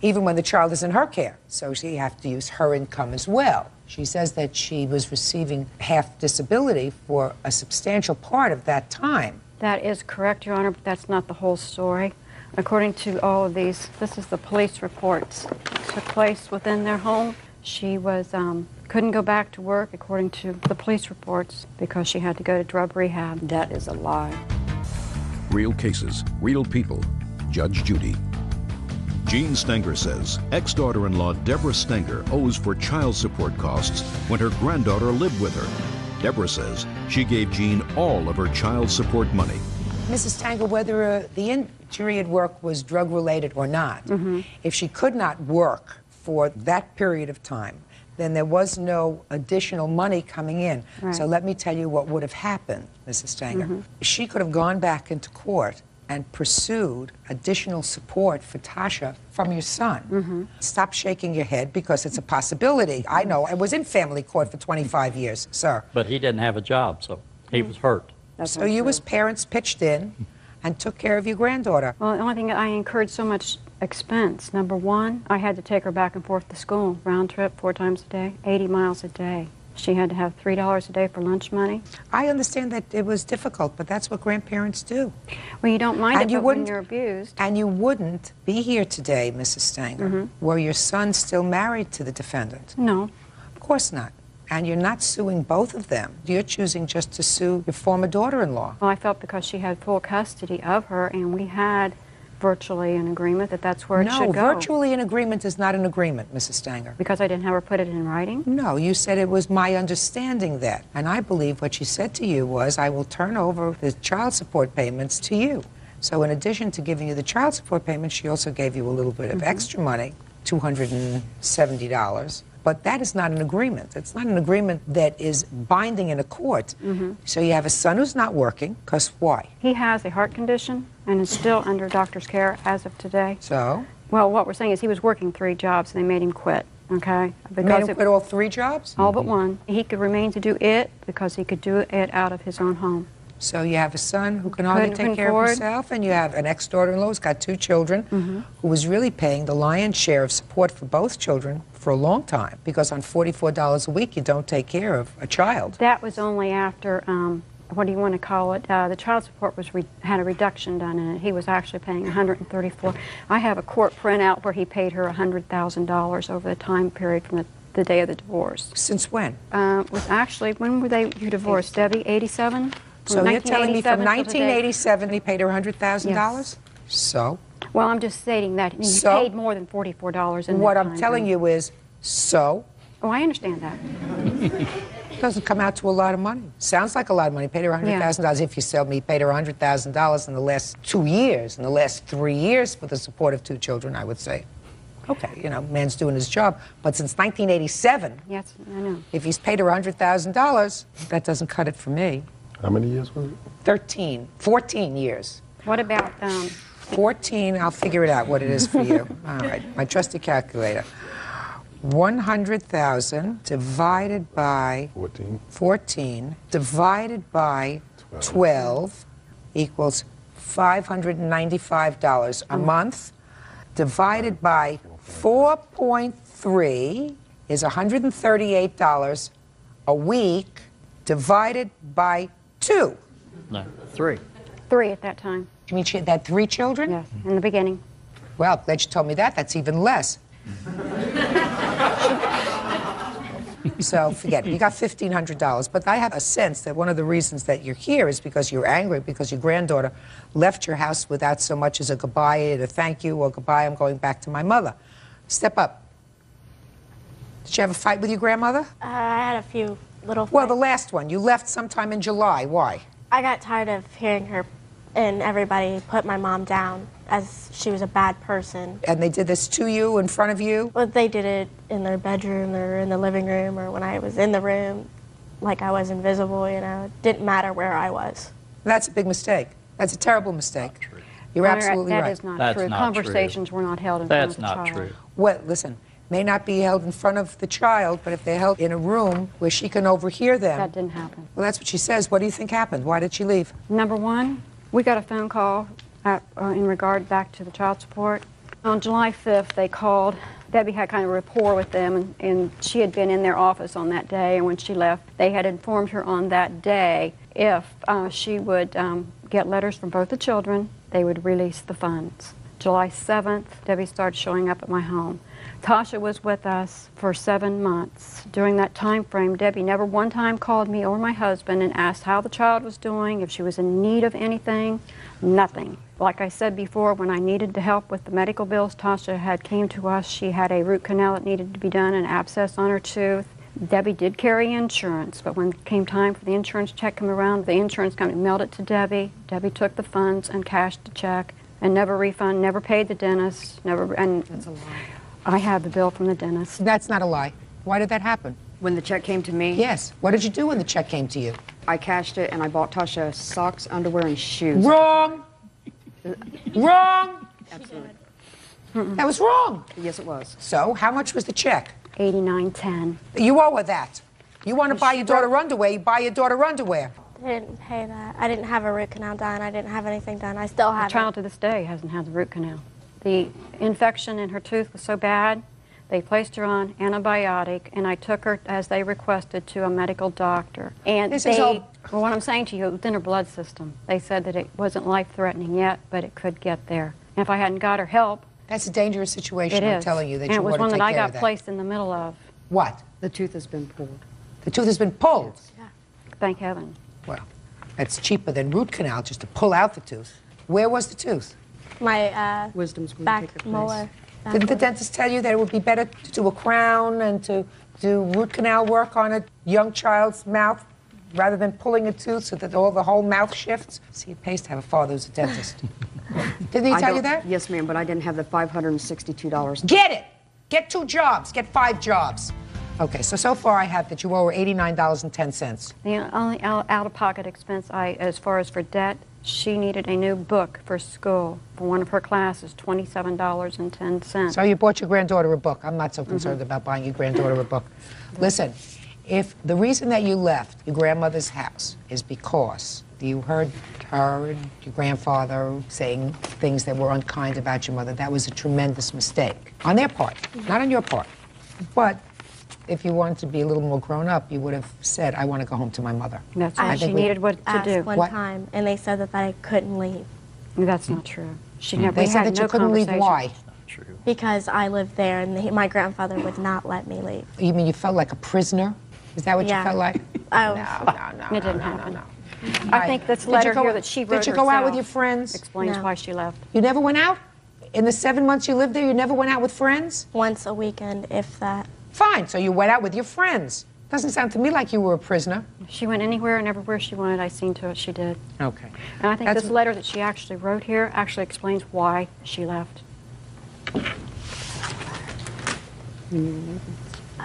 even when the child is in her care. So she have to use her income as well. She says that she was receiving half disability for a substantial part of that time. That is correct, Your Honor, but that's not the whole story. According to all of these, this is the police reports that took place within their home. She was couldn't go back to work, according to the police reports, because she had to go to drug rehab. That is a lie. Real cases, real people. Judge Judy. Jean Stenger says ex-daughter-in-law Deborah Stenger owes for child support costs when her granddaughter lived with her. Deborah says she gave Jean all of her child support money. Mrs. Stenger, whether the injury at work was drug-related or not, if she could not work for that period of time, then there was no additional money coming in. Right. So let me tell you what would have happened, Mrs. Stenger. She could have gone back into court and pursued additional support for Tasha from your son. Stop shaking your head, because it's a possibility. I know. I was in family court for 25 years, sir. But he didn't have a job, so he was hurt. So you as parents pitched in and took care of your granddaughter. Well, the only thing, I incurred so much expense. Number one, I had to take her back and forth to school, round trip, 4 times a day, 80 miles a day. She had to have $3 a day for lunch money. I understand that it was difficult, but that's what grandparents do. Well, you don't mind it, but when you're abused. And you wouldn't be here today, Mrs. Stenger, were your son still married to the defendant? No. Of course not. And you're not suing both of them. You're choosing just to sue your former daughter-in-law. Well, I felt because she had full custody of her, and we had virtually an agreement that that's where it should go. No, virtually an agreement is not an agreement, Mrs. Stanger. Because I didn't have her put it in writing? No, you said it was my understanding that. And I believe what she said to you was, I will turn over the child support payments to you. So in addition to giving you the child support payments, she also gave you a little bit of extra money, $270. But that is not an agreement. It's not an agreement that is binding in a court. So you have a son who's not working, because why? He has a heart condition and is still under doctor's care as of today. So? Well, what we're saying is he was working 3 jobs and they made him quit, okay? Made him quit all 3 jobs? All but one. He could remain to do it because he could do it out of his own home. So you have a son who can hardly take care of himself, and you have an ex-daughter-in-law who's got 2 children, who was really paying the lion's share of support for both children for a long time, because on $44 a week you don't take care of a child. That was only after, what do you want to call it? The child support was had a reduction done in it. He was actually paying $134. I have a court printout where he paid her $100,000 over the time period from the day of the divorce. Since when? Was actually, when were you divorced, Debbie? 87? So you're telling me from 1987 1987 he paid her $100,000? Yes. So? Well, I'm just stating that he So? paid more than $44 in What that I'm time telling frame. you is, so? Oh, I understand that. Doesn't come out to a lot of money. Sounds like a lot of money. Paid her $100,000. If you sell me, paid her $100,000 in the last 2 years, in the last 3 years for the support of 2 children, I would say. Okay, you know, man's doing his job. But since 1987, yes, I know. If he's paid her $100,000, that doesn't cut it for me. How many years was it? 14 years. years. What about 14, I'll figure it out what it is for you. All right, my trusty calculator. 100,000 divided by 14 divided by 12 equals $595 a month. Divided by 4.3 is $138 a week. Divided by 2. No, 3. 3 at that time. You mean she had 3 children? Yes, in the beginning. Well, glad you told me that. That's even less. So forget it. You got $1,500. But I have a sense that one of the reasons that you're here is because you're angry because your granddaughter left your house without so much as a goodbye, a thank you, or goodbye, I'm going back to my mother. Step up. Did you have a fight with your grandmother? I had a few little fights. Well, the last one. You left sometime in July. Why? I got tired of hearing her and everybody put my mom down as she was a bad person. And they did this to you, in front of you? Well, they did it in their bedroom or in the living room or when I was in the room, like I was invisible, you know. It didn't matter where I was. That's a big mistake. That's a terrible mistake. You're absolutely right. That is not true. Conversations were not held in front of the child. That's not true. Well, listen, may not be held in front of the child, but if they're held in a room where she can overhear them. That didn't happen. Well, that's what she says. What do you think happened? Why did she leave? Number one, we got a phone call in regard back to the child support. On July 5th, they called. Debbie had kind of rapport with them, and she had been in their office on that day, and when she left, they had informed her on that day if she would get letters from both the children, they would release the funds. July 7th, Debbie started showing up at my home. Tasha was with us for 7 months. During that time frame, Debbie never one time called me or my husband and asked how the child was doing, if she was in need of anything, nothing. Like I said before, when I needed the help with the medical bills, Tasha had came to us. She had a root canal that needed to be done, an abscess on her tooth. Debbie did carry insurance, but when it came time for the insurance check to come around, the insurance company mailed it to Debbie. Debbie took the funds and cashed the check and never refunded, never paid the dentist, never. And that's a lie. I have the bill from the dentist. That's not a lie. Why did that happen? When the check came to me? Yes. What did you do when the check came to you? I cashed it and I bought Tasha socks, underwear, and shoes. Wrong! Wrong! Absolutely. That was wrong. Yes, it was. So, how much was the check? $89.10. You owe her that. You want to buy your daughter underwear, you buy your daughter underwear. I didn't pay that. I didn't have a root canal done. I didn't have anything done. I still have The child to this day hasn't had the root canal. The infection in her tooth was so bad, they placed her on antibiotic, and I took her, as they requested, to a medical doctor. And well, what I'm saying to you, it was in her blood system. They said that it wasn't life-threatening yet, but it could get there. And if I hadn't got her help... That's a dangerous situation, I'm telling you, that and you it was want one to take that I care got of that. placed in the middle of. What? The tooth has been pulled. The tooth has been pulled? Yeah. Thank heaven. Well, that's cheaper than root canal, just to pull out the tooth. Where was the tooth? My wisdom's back molar. Didn't the dentist tell you that it would be better to do a crown and to do root canal work on a young child's mouth rather than pulling a tooth so that the whole mouth shifts? See, it pays to have a father who's a dentist. Didn't he tell you that? Yes, ma'am, but I didn't have the $562. Get it! Get 2 jobs. Get 5 jobs. Okay, so far I have that you owe her $89.10. The only out-of-pocket expense, as far as for debt, she needed a new book for school for one of her classes, $27.10. So you bought your granddaughter a book. I'm not so concerned about buying your granddaughter a book. Listen, if the reason that you left your grandmother's house is because you heard her and your grandfather saying things that were unkind about your mother, that was a tremendous mistake on their part, not on your part. But if you wanted to be a little more grown up, you would have said, I want to go home to my mother. That's what she needed to do. One time, and they said that I couldn't leave. That's not true. She never. They said that you couldn't leave. Why? Because I lived there, and my grandfather would not let me leave. You mean you felt like a prisoner? Is that what you felt like? No, It didn't happen. I think this Did you letter go- here that she wrote Did you go out with herself your friends? explains No. why she left. You never went out? In the 7 months you lived there, you never went out with friends? Once a weekend, if that. Fine, so you went out with your friends. Doesn't sound to me like you were a prisoner. She went anywhere and everywhere she wanted. I seen to it she did. Okay. And I think That's- this letter that she actually wrote here actually explains why she left.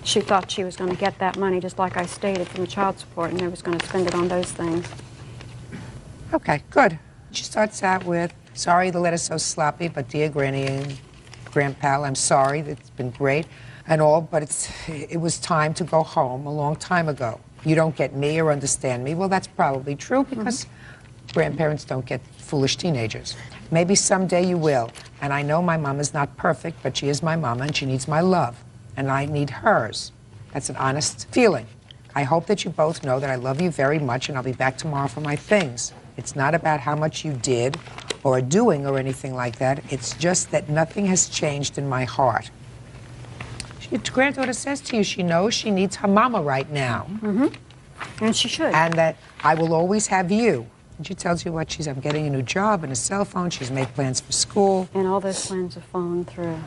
She thought she was going to get that money, just like I stated, from the child support, and they was going to spend it on those things. Okay, good. She starts out with, sorry the letter's so sloppy, but dear Granny and Grandpal, I'm sorry, it's been great and all, but it was time to go home a long time ago. You don't get me or understand me. Well, that's probably true because grandparents don't get foolish teenagers. Maybe someday you will. And I know my mama's not perfect, but she is my mama and she needs my love. And I need hers. That's an honest feeling. I hope that you both know that I love you very much and I'll be back tomorrow for my things. It's not about how much you did or are doing or anything like that. It's just that nothing has changed in my heart. Your granddaughter says to you she knows she needs her mama right now. And she should. And that I will always have you. And she tells you what I'm getting a new job and a cell phone. She's made plans for school. And all those plans have fallen through.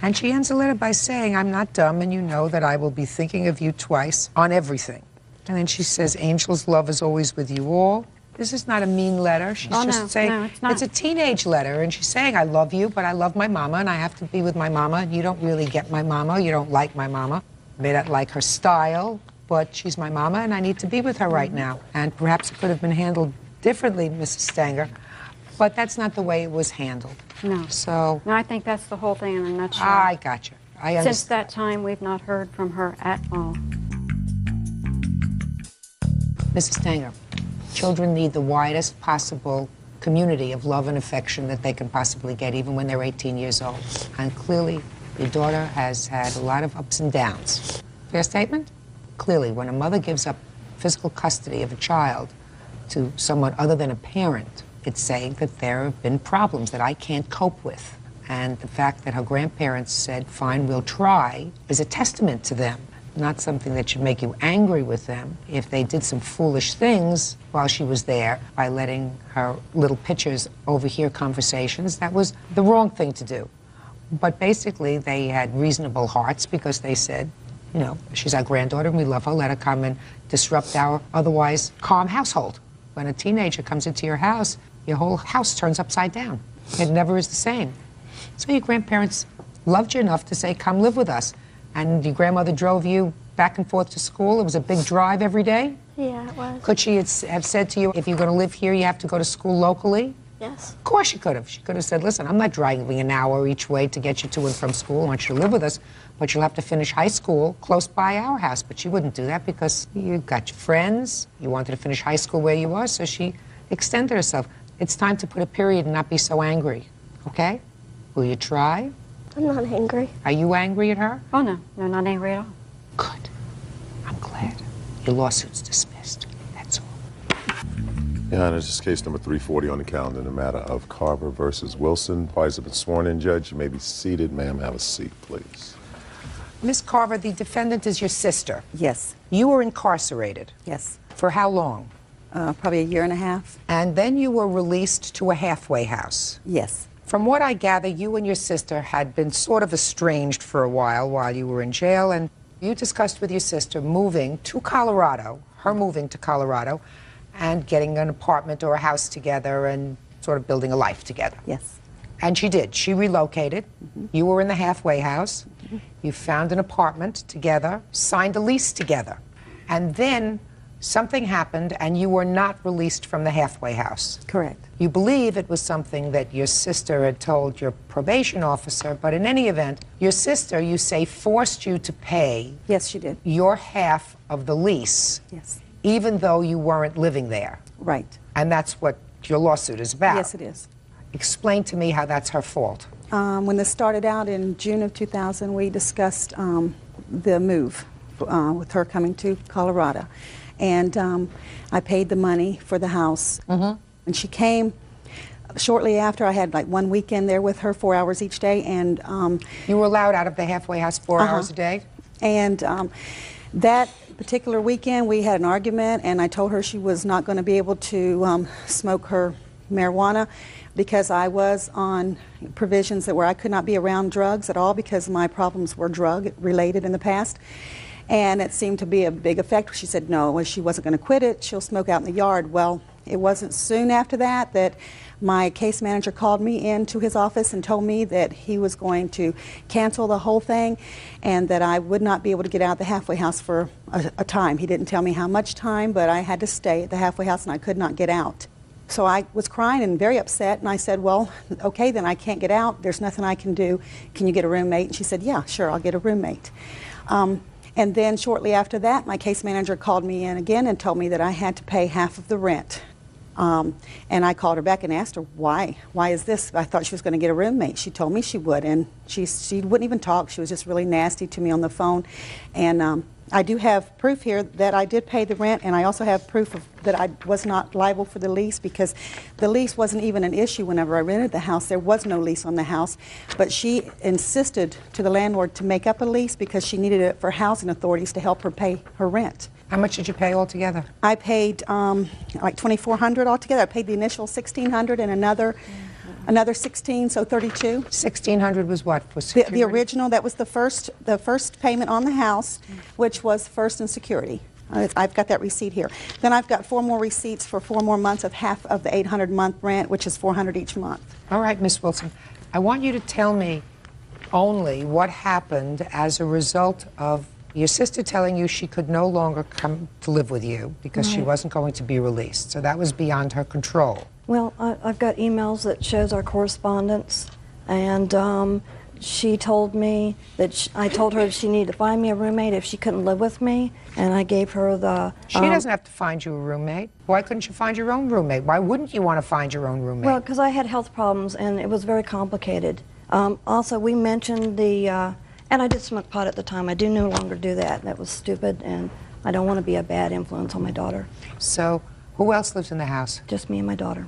And she ends the letter by saying, I'm not dumb and you know that I will be thinking of you twice on everything. And then she says, Angel's love is always with you all. This is not a mean letter. She's just saying, no, it's a teenage letter. And she's saying, I love you, but I love my mama and I have to be with my mama. And you don't really get my mama. You don't like my mama. I may not like her style, but she's my mama and I need to be with her right now. And perhaps it could have been handled differently, Mrs. Stanger, but that's not the way it was handled. No. So. No, I think that's the whole thing in a nutshell. I got you. I understand. Since that time, we've not heard from her at all. Mrs. Stanger, children need the widest possible community of love and affection that they can possibly get, even when they're 18 years old. And clearly, your daughter has had a lot of ups and downs. Fair statement? Clearly, when a mother gives up physical custody of a child to someone other than a parent, it's saying that there have been problems that I can't cope with. And the fact that her grandparents said, fine, we'll try, is a testament to them. Not something that should make you angry with them if they did some foolish things while she was there by letting her little pitchers overhear conversations. That was the wrong thing to do. But basically, they had reasonable hearts because they said, you know, she's our granddaughter and we love her. Let her come and disrupt our otherwise calm household. When a teenager comes into your house, your whole house turns upside down. It never is the same. So your grandparents loved you enough to say, come live with us. And your grandmother drove you back and forth to school. It was a big drive every day. Yeah, it was. Could she have said to you, if you're going to live here, you have to go to school locally? Yes. Of course she could have. She could have said, listen, I'm not driving an hour each way to get you to and from school. I want you to live with us, but you'll have to finish high school close by our house. But she wouldn't do that because you got your friends. You wanted to finish high school where you are, so she extended herself. It's time to put a period and not be so angry, okay? Will you try? I'm not angry. Are you angry at her? Oh, no. No, not angry at all. Good. I'm glad. Your lawsuit's dismissed. That's all. Your Honor, this is case number 340 on the calendar in the matter of Carver versus Wilson. Parties have been sworn in. Judge, you may be seated. Ma'am, have a seat, please. Miss Carver, the defendant is your sister. Yes. You were incarcerated. Yes. For how long? Probably a year and a half. And then you were released to a halfway house. Yes. From what I gather, you and your sister had been sort of estranged for a while you were in jail, and you discussed with your sister moving to Colorado, her moving to Colorado, and getting an apartment or a house together and sort of building a life together. Yes. And she did. She relocated. You were in the halfway house. You found an apartment together, signed a lease together. And then something happened and you were not released from the halfway house. Correct. You believe it was something that your sister had told your probation officer, but in any event, your sister, you say, forced you to pay. Yes, she did. Your half of the lease. Yes. Even though you weren't living there. Right. And that's what your lawsuit is about. Yes, it is. Explain to me how that's her fault. When this started out in June of 2000, we discussed the move with her coming to Colorado. And I paid the money for the house. And she came shortly after. I had like one weekend there with her, 4 hours each day. And you were allowed out of the halfway house 4 hours a day? And that particular weekend, we had an argument, and I told her she was not going to be able to smoke her marijuana because I was on provisions that where I could not be around drugs at all because my problems were drug-related in the past. And it seemed to be a big effect. She said no, she wasn't going to quit it. She'll smoke out in the yard. Well, it wasn't soon after that that my case manager called me into his office and told me that he was going to cancel the whole thing and that I would not be able to get out of the halfway house for a time. He didn't tell me how much time, but I had to stay at the halfway house and I could not get out. So I was crying and very upset, and I said, well, okay, then I can't get out. There's nothing I can do. Can you get a roommate? And she said, yeah, sure, I'll get a roommate. And then shortly after that, my case manager called me in again and told me that I had to pay half of the rent. And I called her back and asked her, why? Why is this? I thought she was going to get a roommate. She told me she would, and she wouldn't even talk. She was just really nasty to me on the phone. And I do have proof here that I did pay the rent, and I also have proof that I was not liable for the lease because the lease wasn't even an issue whenever I rented the house. There was no lease on the house, but she insisted to the landlord to make up a lease because she needed it for housing authorities to help her pay her rent. How much did you pay altogether? I paid like $2,400 altogether. I paid the initial $1,600 and another $16, so $32. $1,600 was what for security? The original. That was the first payment on the house, which was first in security. I've got that receipt here. Then I've got 4 more receipts for 4 more months of half of the 800 month rent, which is $400 each month. All right, Miss Wilson. I want you to tell me only what happened as a result of your sister telling you she could no longer come to live with you because she wasn't going to be released. So that was beyond her control. Well, I've got emails that shows our correspondence, and she told me that I told her she needed to find me a roommate if she couldn't live with me, and I gave her the... She doesn't have to find you a roommate. Why couldn't you find your own roommate? Why wouldn't you want to find your own roommate? Well, because I had health problems, and it was very complicated. Also, we mentioned the... and I did smoke pot at the time. I do no longer do that. That was stupid, and I don't want to be a bad influence on my daughter. So, who else lives in the house? Just me and my daughter.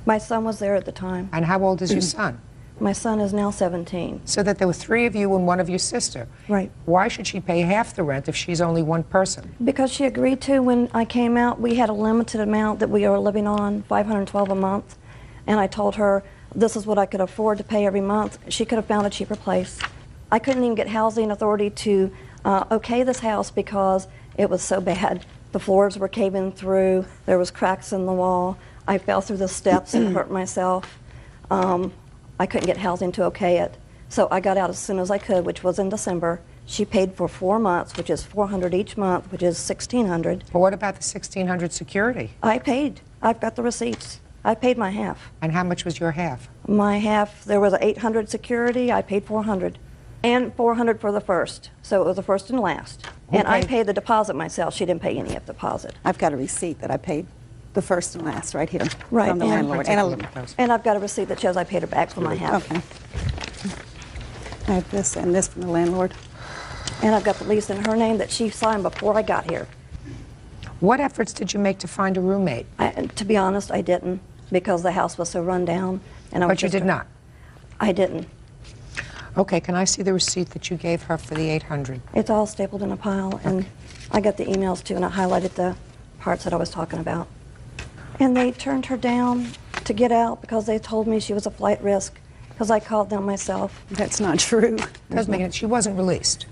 My son was there at the time. And how old is your son? My son is now 17. So that there were 3 of you and 1 of your sister. Right. Why should she pay half the rent if she's only 1 person? Because she agreed to. When I came out, we had a limited amount that we were living on, $512 a month. And I told her this is what I could afford to pay every month. She could have found a cheaper place. I couldn't even get housing authority to okay this house because it was so bad. The floors were caving through. There was cracks in the wall. I fell through the steps and hurt myself. I couldn't get housing to okay it. So I got out as soon as I could, which was in December. She paid for 4 months, which is $400 each month, which is $1,600. But what about the $1,600 security? I paid. I've got the receipts. I paid my half. And how much was your half? My half, there was $800 security. I paid $400. And $400 for the first. So it was the first and last. And I paid the deposit myself. She didn't pay any of the deposit. I've got a receipt that I paid the first and last right here Right. from the landlord. And I've got a receipt that shows I paid her back for my half. Okay. I have this and this from the landlord. And I've got the lease in her name that she signed before I got here. What efforts did you make to find a roommate? To be honest, I didn't, because the house was so run down. And But you did not? I didn't. Okay, can I see the receipt that you gave her for the $800? It's all stapled in a pile, and I got the emails too, and I highlighted the parts that I was talking about. And they turned her down to get out because they told me she was a flight risk, because I called them myself. That's not true. Doesn't make it. She wasn't released.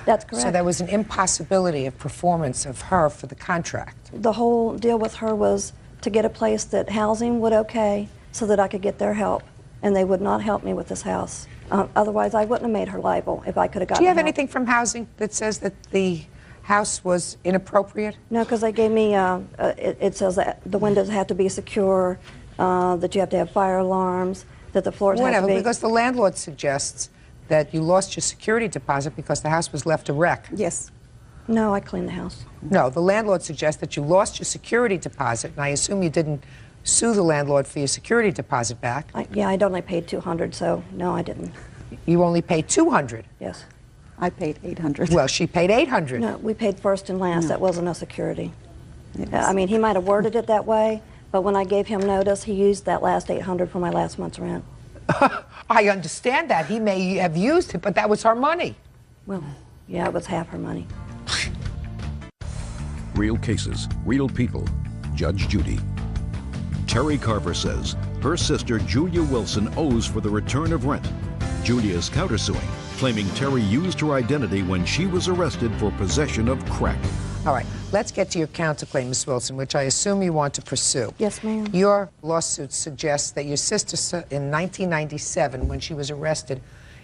That's correct. So there was an impossibility of performance of her for the contract. The whole deal with her was to get a place that housing would okay so that I could get their help, and they would not help me with this house. Otherwise, I wouldn't have made her liable if I could have gotten Do you have help. anything from housing that says that the house was inappropriate? No, because they gave me, it says that the windows have to be secure, that you have to have fire alarms, that the floors have to be... Because the landlord suggests that you lost your security deposit because the house was left a wreck. Yes. No, I cleaned the house. No, the landlord suggests that you lost your security deposit, and I assume you didn't sue the landlord for your security deposit back. Yeah, I'd only paid $200, so no, I didn't. You only paid $200? Yes. I paid $800. Well, she paid $800. No, we paid first and last. That wasn't a security. I mean, he might have worded it that way, but when I gave him notice, he used that last $800 for my last month's rent. I understand that. He may have used it, but that was her money. Well, yeah, it was half her money. real cases, real people. Judge Judy. Terry Carver says her sister Julia Wilson owes for the return of rent. Julia is countersuing, claiming Terry used her identity when she was arrested for possession of crack. All right, let's get to your counterclaim, Ms. Wilson, which I assume you want to pursue. Yes, ma'am. Your lawsuit suggests that your sister, in 1997, when she was arrested,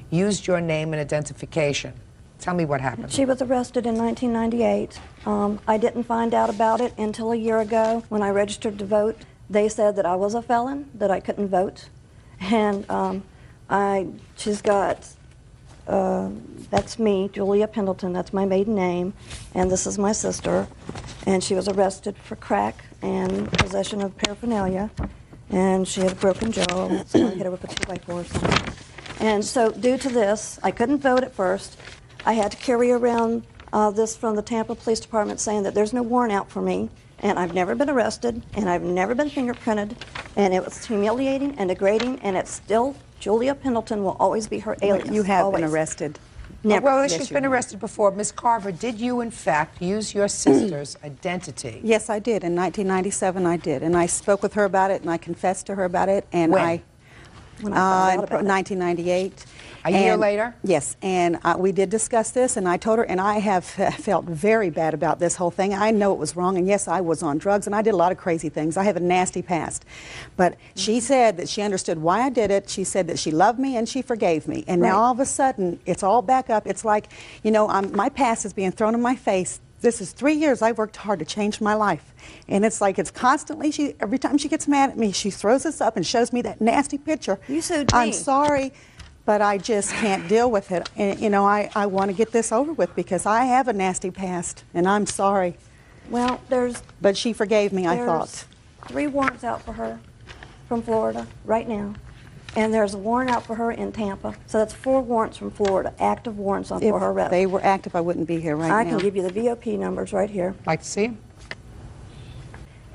used your name and identification. Tell me what happened. She was arrested in 1998. I didn't find out about it until a year ago when I registered to vote. They said that I was a felon, that I couldn't vote. And she's got, that's me, Julia Pendleton, that's my maiden name, and this is my sister. And she was arrested for crack and possession of paraphernalia. And she had a broken jaw, so I hit her with a 2x4. And so due to this, I couldn't vote at first. I had to carry around this from the Tampa Police Department saying that there's no warrant out for me, and I've never been arrested, and I've never been fingerprinted, and it was humiliating and degrading, and it's still, Julia Pendleton will always be her alias. You have always. been arrested. Never. Well, Yes, she's you been have. arrested before. Ms. Carver, did you, in fact, use your sister's identity? Yes, I did. In 1997, I did. And I spoke with her about it, and I confessed to her about it. And When? In I found out about it. 1998. A year later? Yes, and we did discuss this, and I told her, and I have felt very bad about this whole thing. I know it was wrong, and yes, I was on drugs, and I did a lot of crazy things. I have a nasty past. But she said that she understood why I did it. She said that she loved me, and she forgave me. And now all of a sudden, it's all back up. It's like, you know, my past is being thrown in my face. This is 3 years I've worked hard to change my life. And it's like it's constantly, every time she gets mad at me, she throws this up and shows me that nasty picture. You sued me. I'm sorry, but I just can't deal with it. And, you know, I want to get this over with because I have a nasty past, and I'm sorry. Well, But she forgave me, I there's thought. 3 warrants out for her from Florida right now. And there's a warrant out for her in Tampa. So that's 4 warrants from Florida, active warrants for her arrest. If they were active, I wouldn't be here right now. I can give you the VOP numbers right here. Like to see them?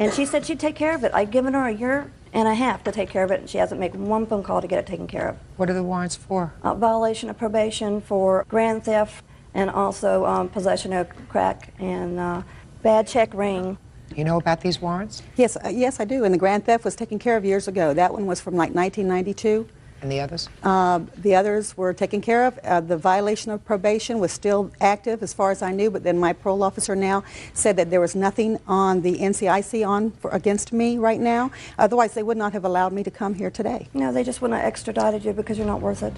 And she said she'd take care of it. I've given her a year and a half to take care of it, and she hasn't made one phone call to get it taken care of. What are the warrants for? Violation of probation for grand theft and also possession of crack and bad check ring. You know about these warrants? Yes, yes, I do. And the grand theft was taken care of years ago. That one was from like 1992. And the others? The others were taken care of. The violation of probation was still active as far as I knew, but then my parole officer now said that there was nothing on the NCIC against me right now. Otherwise, they would not have allowed me to come here today. No, they just wouldn't have extradited you because you're not worth it.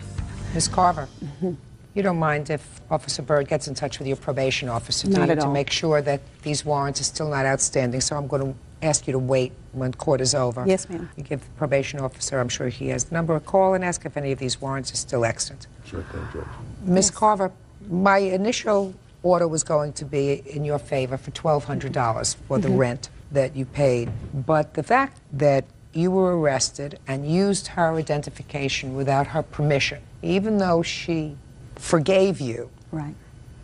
Ms. Carver, you don't mind if Officer Byrd gets in touch with your probation officer Not at to all. make sure that these warrants are still not outstanding, so I'm going to ask you to wait when court is over. Yes, ma'am. You give the probation officer, I'm sure he has the number, a call and ask if any of these warrants are still extant. Sure thing, Judge. Ms. Carver, my initial order was going to be in your favor for $1,200 for the rent that you paid, but the fact that you were arrested and used her identification without her permission, even though she forgave you, Right,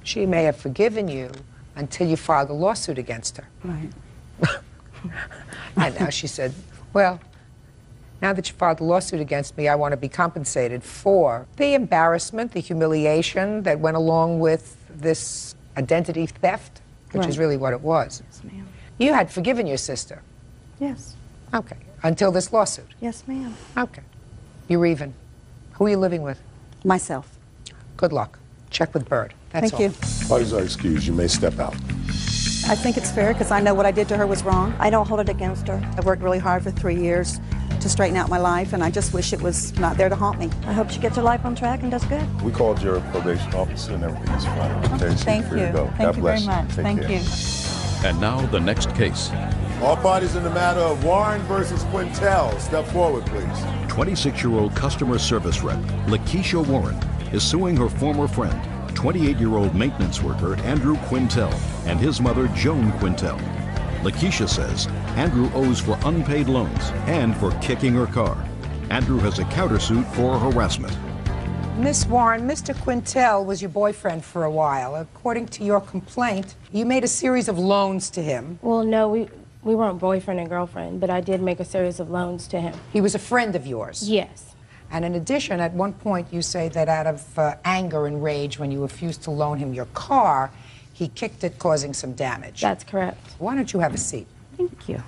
she may have forgiven you until you filed a lawsuit against her. right. And now she said, well, now that you filed a lawsuit against me, I want to be compensated for the embarrassment, the humiliation that went along with this identity theft, which is Right. really what it was. Yes, ma'am. You had forgiven your sister. Yes. Okay. Until this lawsuit. Yes, ma'am. Okay. You're even. Who are you living with? Myself. Good luck. Check with Byrd. That's Thank all. you. Parties are excused. You may step out. I think it's fair because I know what I did to her was wrong. I don't hold it against her. I've worked really hard for 3 years to straighten out my life, and I just wish it was not there to haunt me. I hope she gets her life on track and does good. We called your probation officer and everything is fine. Okay, she's Thank free you. to go. Thank God you bless very much. Take Thank care. you. And now the next case. All parties in the matter of Warren versus Quintel. Step forward, please. 26-year-old customer service rep Lakeisha Warren is suing her former friend, 28-year-old maintenance worker Andrew Quintel, and his mother Joan Quintel. Lakeisha says Andrew owes for unpaid loans and for kicking her car. Andrew has a countersuit for harassment. Miss Warren, Mr. Quintel was your boyfriend for a while. According to your complaint, you made a series of loans to him. Well, no, we weren't boyfriend and girlfriend, but I did make a series of loans to him. He was a friend of yours? Yes. And in addition, at one point you say that out of anger and rage when you refused to loan him your car, he kicked it, causing some damage. That's correct. Why don't you have a seat? Thank you.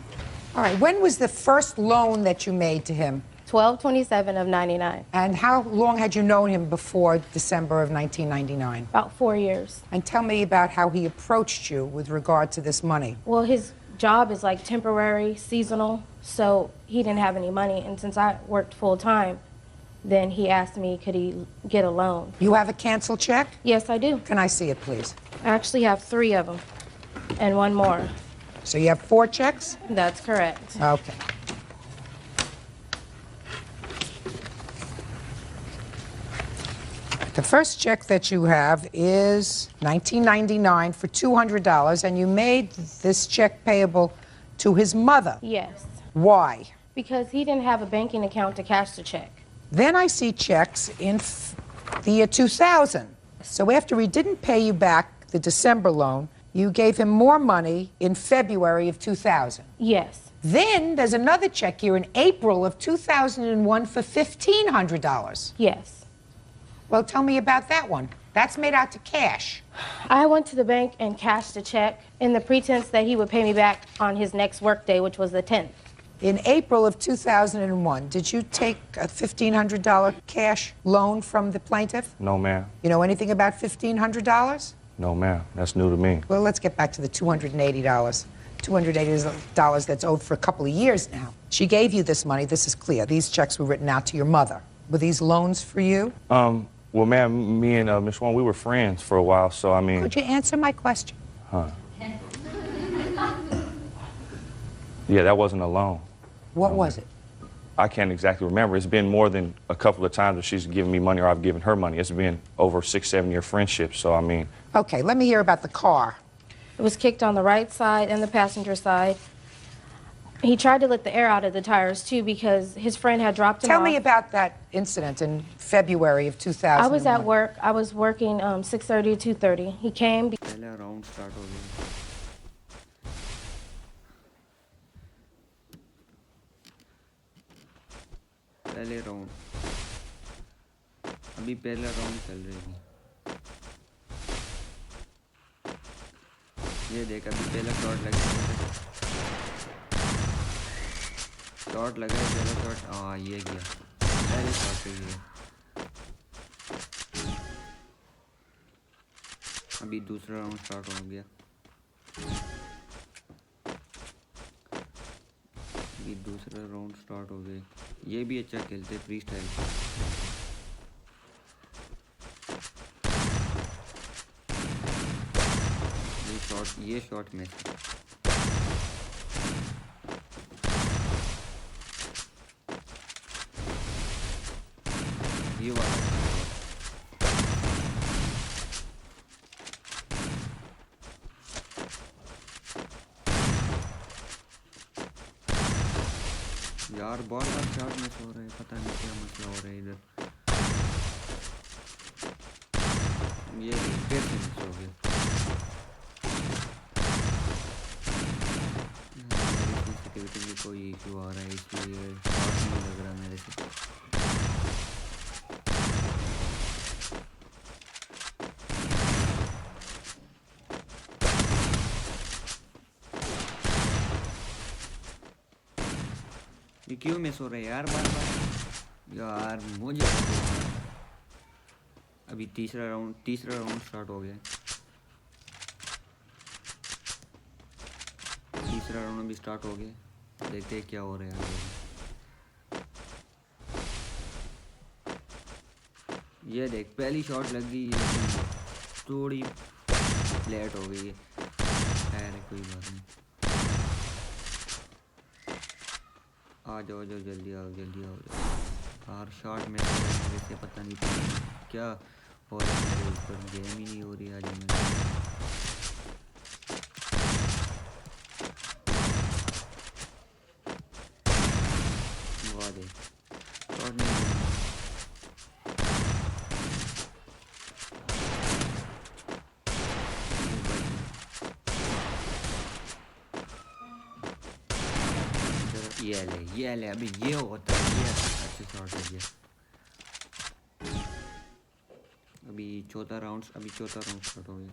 All right, when was the first loan that you made to him? 12/27 of 99. And how long had you known him before December of 1999? About 4 years. And tell me about how he approached you with regard to this money. Well, his job is like temporary, seasonal, so he didn't have any money. And since I worked full time, then he asked me could he get a loan. You have a canceled check? Yes, I do. Can I see it, please? I actually have 3 of them and one more. So you have 4 checks? That's correct. Okay. The first check that you have is $19.99 for $200, and you made this check payable to his mother. Yes. Why? Because he didn't have a banking account to cash the check. Then I see checks in the year 2000. So after he didn't pay you back the December loan, you gave him more money in February of 2000. Yes. Then there's another check here in April of 2001 for $1,500. Yes. Well, tell me about that one. That's made out to cash. I went to the bank and cashed the check in the pretense that he would pay me back on his next work day, which was the 10th. In April of 2001, did you take a $1,500 cash loan from the plaintiff? No, ma'am. You know anything about $1,500? No, ma'am. That's new to me. Well, let's get back to the $280. $280 that's owed for a couple of years now. She gave you this money. This is clear. These checks were written out to your mother. Were these loans for you? Well, ma'am, me and Miss Swan, we were friends for a while, so I mean... Could you answer my question? Huh. Yeah, that wasn't a loan. What was it? I can't exactly remember. It's been more than a couple of times that she's given me money or I've given her money. It's been over 6-7 year friendship, so I mean... Okay, let me hear about the car. It was kicked on the right side and the passenger side. He tried to let the air out of the tires, too, because his friend had dropped him off. Tell me about that incident in February of 2000. I was at work. I was working 6:30 to 2:30. He came. पहला round start हो गया पहले round अभी पहला round चल रही है ये देख अभी पहला शॉट लगा शॉट लगा पहला शॉट हाँ ये गया पहले शॉट पे गया अभी दूसरा राउंड स्टार्ट हो गया अभी दूसरा राउंड स्टार्ट हो गया ये भी अच्छा खेलते फ्री स्टाइल ये शॉट में ये वाला यार बहुत बार शॉट मिस हो रहे हैं पता नहीं क्या मसला हो रहा है इधर ये फिर से मिस हो गया सिक्योरिटी में कोई इशू आ रहा है इसलिए शॉट नहीं लग रहा मेरे से ये क्यों मिस हो रहा है यार बार बार यार मुझे अभी तीसरा राउंड स्टार्ट हो गया तीसरा राउंड भी स्टार्ट हो गया देखते हैं क्या हो रहा है आगे ये देख पहली शॉट लग गई थोड़ी लेट हो गई है खैर कोई बात नहीं आ जाओ जल्दी आओ यार शॉट में वैसे पता नहीं क्या हो रहा है मेरे ऊपर गेम ही नहीं हो रही आज में वाह दे शॉट नहीं ये ले अभी ये होता है ये अच्छे शॉट है ये अभी चौथा राउंड स्टार्ट हो गया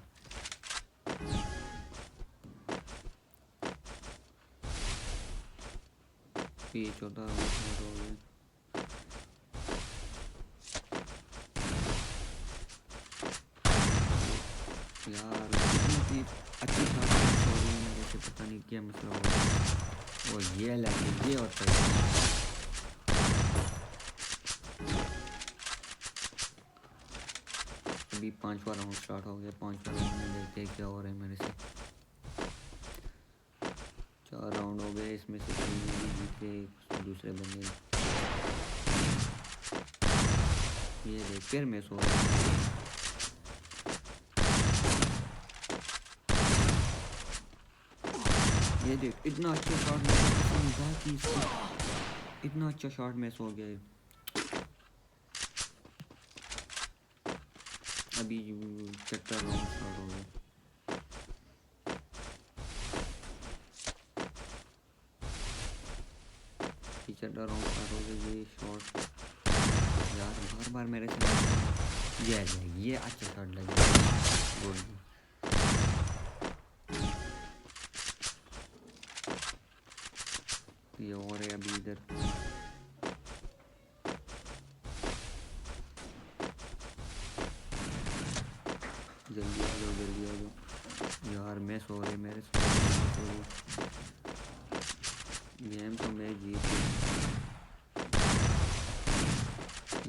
ये चौथा राउंड स्टार्ट हो गया। यार इतनी अच्छी शॉट हो रही है मेरे से, पता नहीं क्या मसला हो रहा है। और ये लगे ये होता है। अभी 5वां राउंड स्टार्ट हो गया। 5वां राउंड में देखते हैं क्या हो रहा है मेरे से। 4 राउंड हो गए, इसमें से 3 जीत गए, दूसरे बंदे ये देख फिर मैं सो रहा हूँ। ये देख इतना अच्छा शॉट इतना अच्छा शॉट मिस हो गया है। अभी 6वां राउंड स्टार्ट हो गया। छठा राउंड स्टार्ट हो गया। ये शॉट यार बार बार मेरे से ये अच्छा शॉट लगा। गुड। ये और है अभी इधर। जल्दी आ जाओ जल्दी आ जाओ यार, मैं सो रहे मेरे गेम तो मैं जीत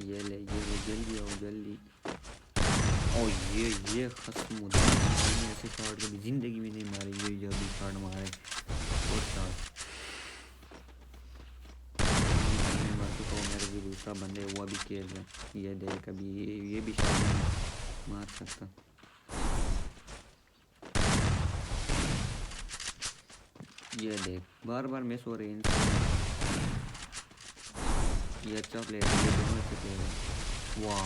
ये ले ये जल्दी आओ जल्दी। ओ ये खत्म ऐसे शॉट कभी जिंदगी में नहीं मारे। ये जो भी शॉट मारे और शॉट तो मेरे जो दूसरा बंदे वो भी खेल रहे। ये देख कभी ये भी शॉट नहीं मार सकता। ये देख बार बार मिस हो रही है। ये अच्छा प्लेयर है, ये दोनों अच्छे प्लेयर है। वाह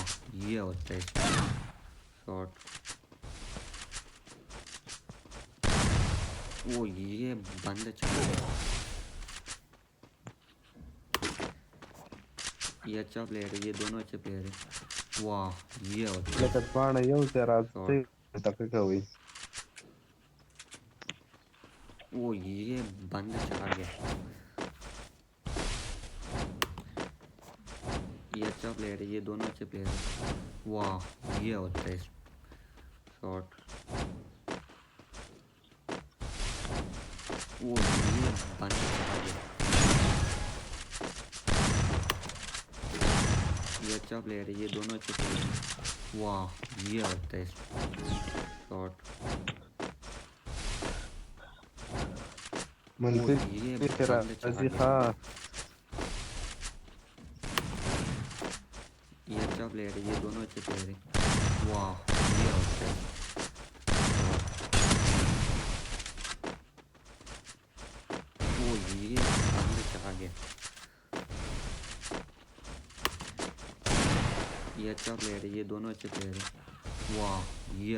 ये होता है शॉट। वो ये बंद अच्छा ये अच्छा प्लेयर है, ये दोनों अच्छे प्लेयर है। वाह ये होता है शॉट। वो ये बंद चढ़ा गया। ये अच्छा प्लेयर है, ये दोनों अच्छे प्लेयर है। वाह ये होता है शॉट। वो ये बंद चढ़ा गया। ये अच्छा प्लेयर है, ये दोनों अच्छे प्लेयर है। वाह ये होता है शॉट। ये बंद चढ़ा गया। ये अच्छा प्लेयर है, ये दोनों अच्छे प्लेयर है। वाह ये होता है वो ये बंद चढ़ा गया। ये अच्छा प्लेयर है, ये दोनों अच्छे प्लेयर है। वाह ये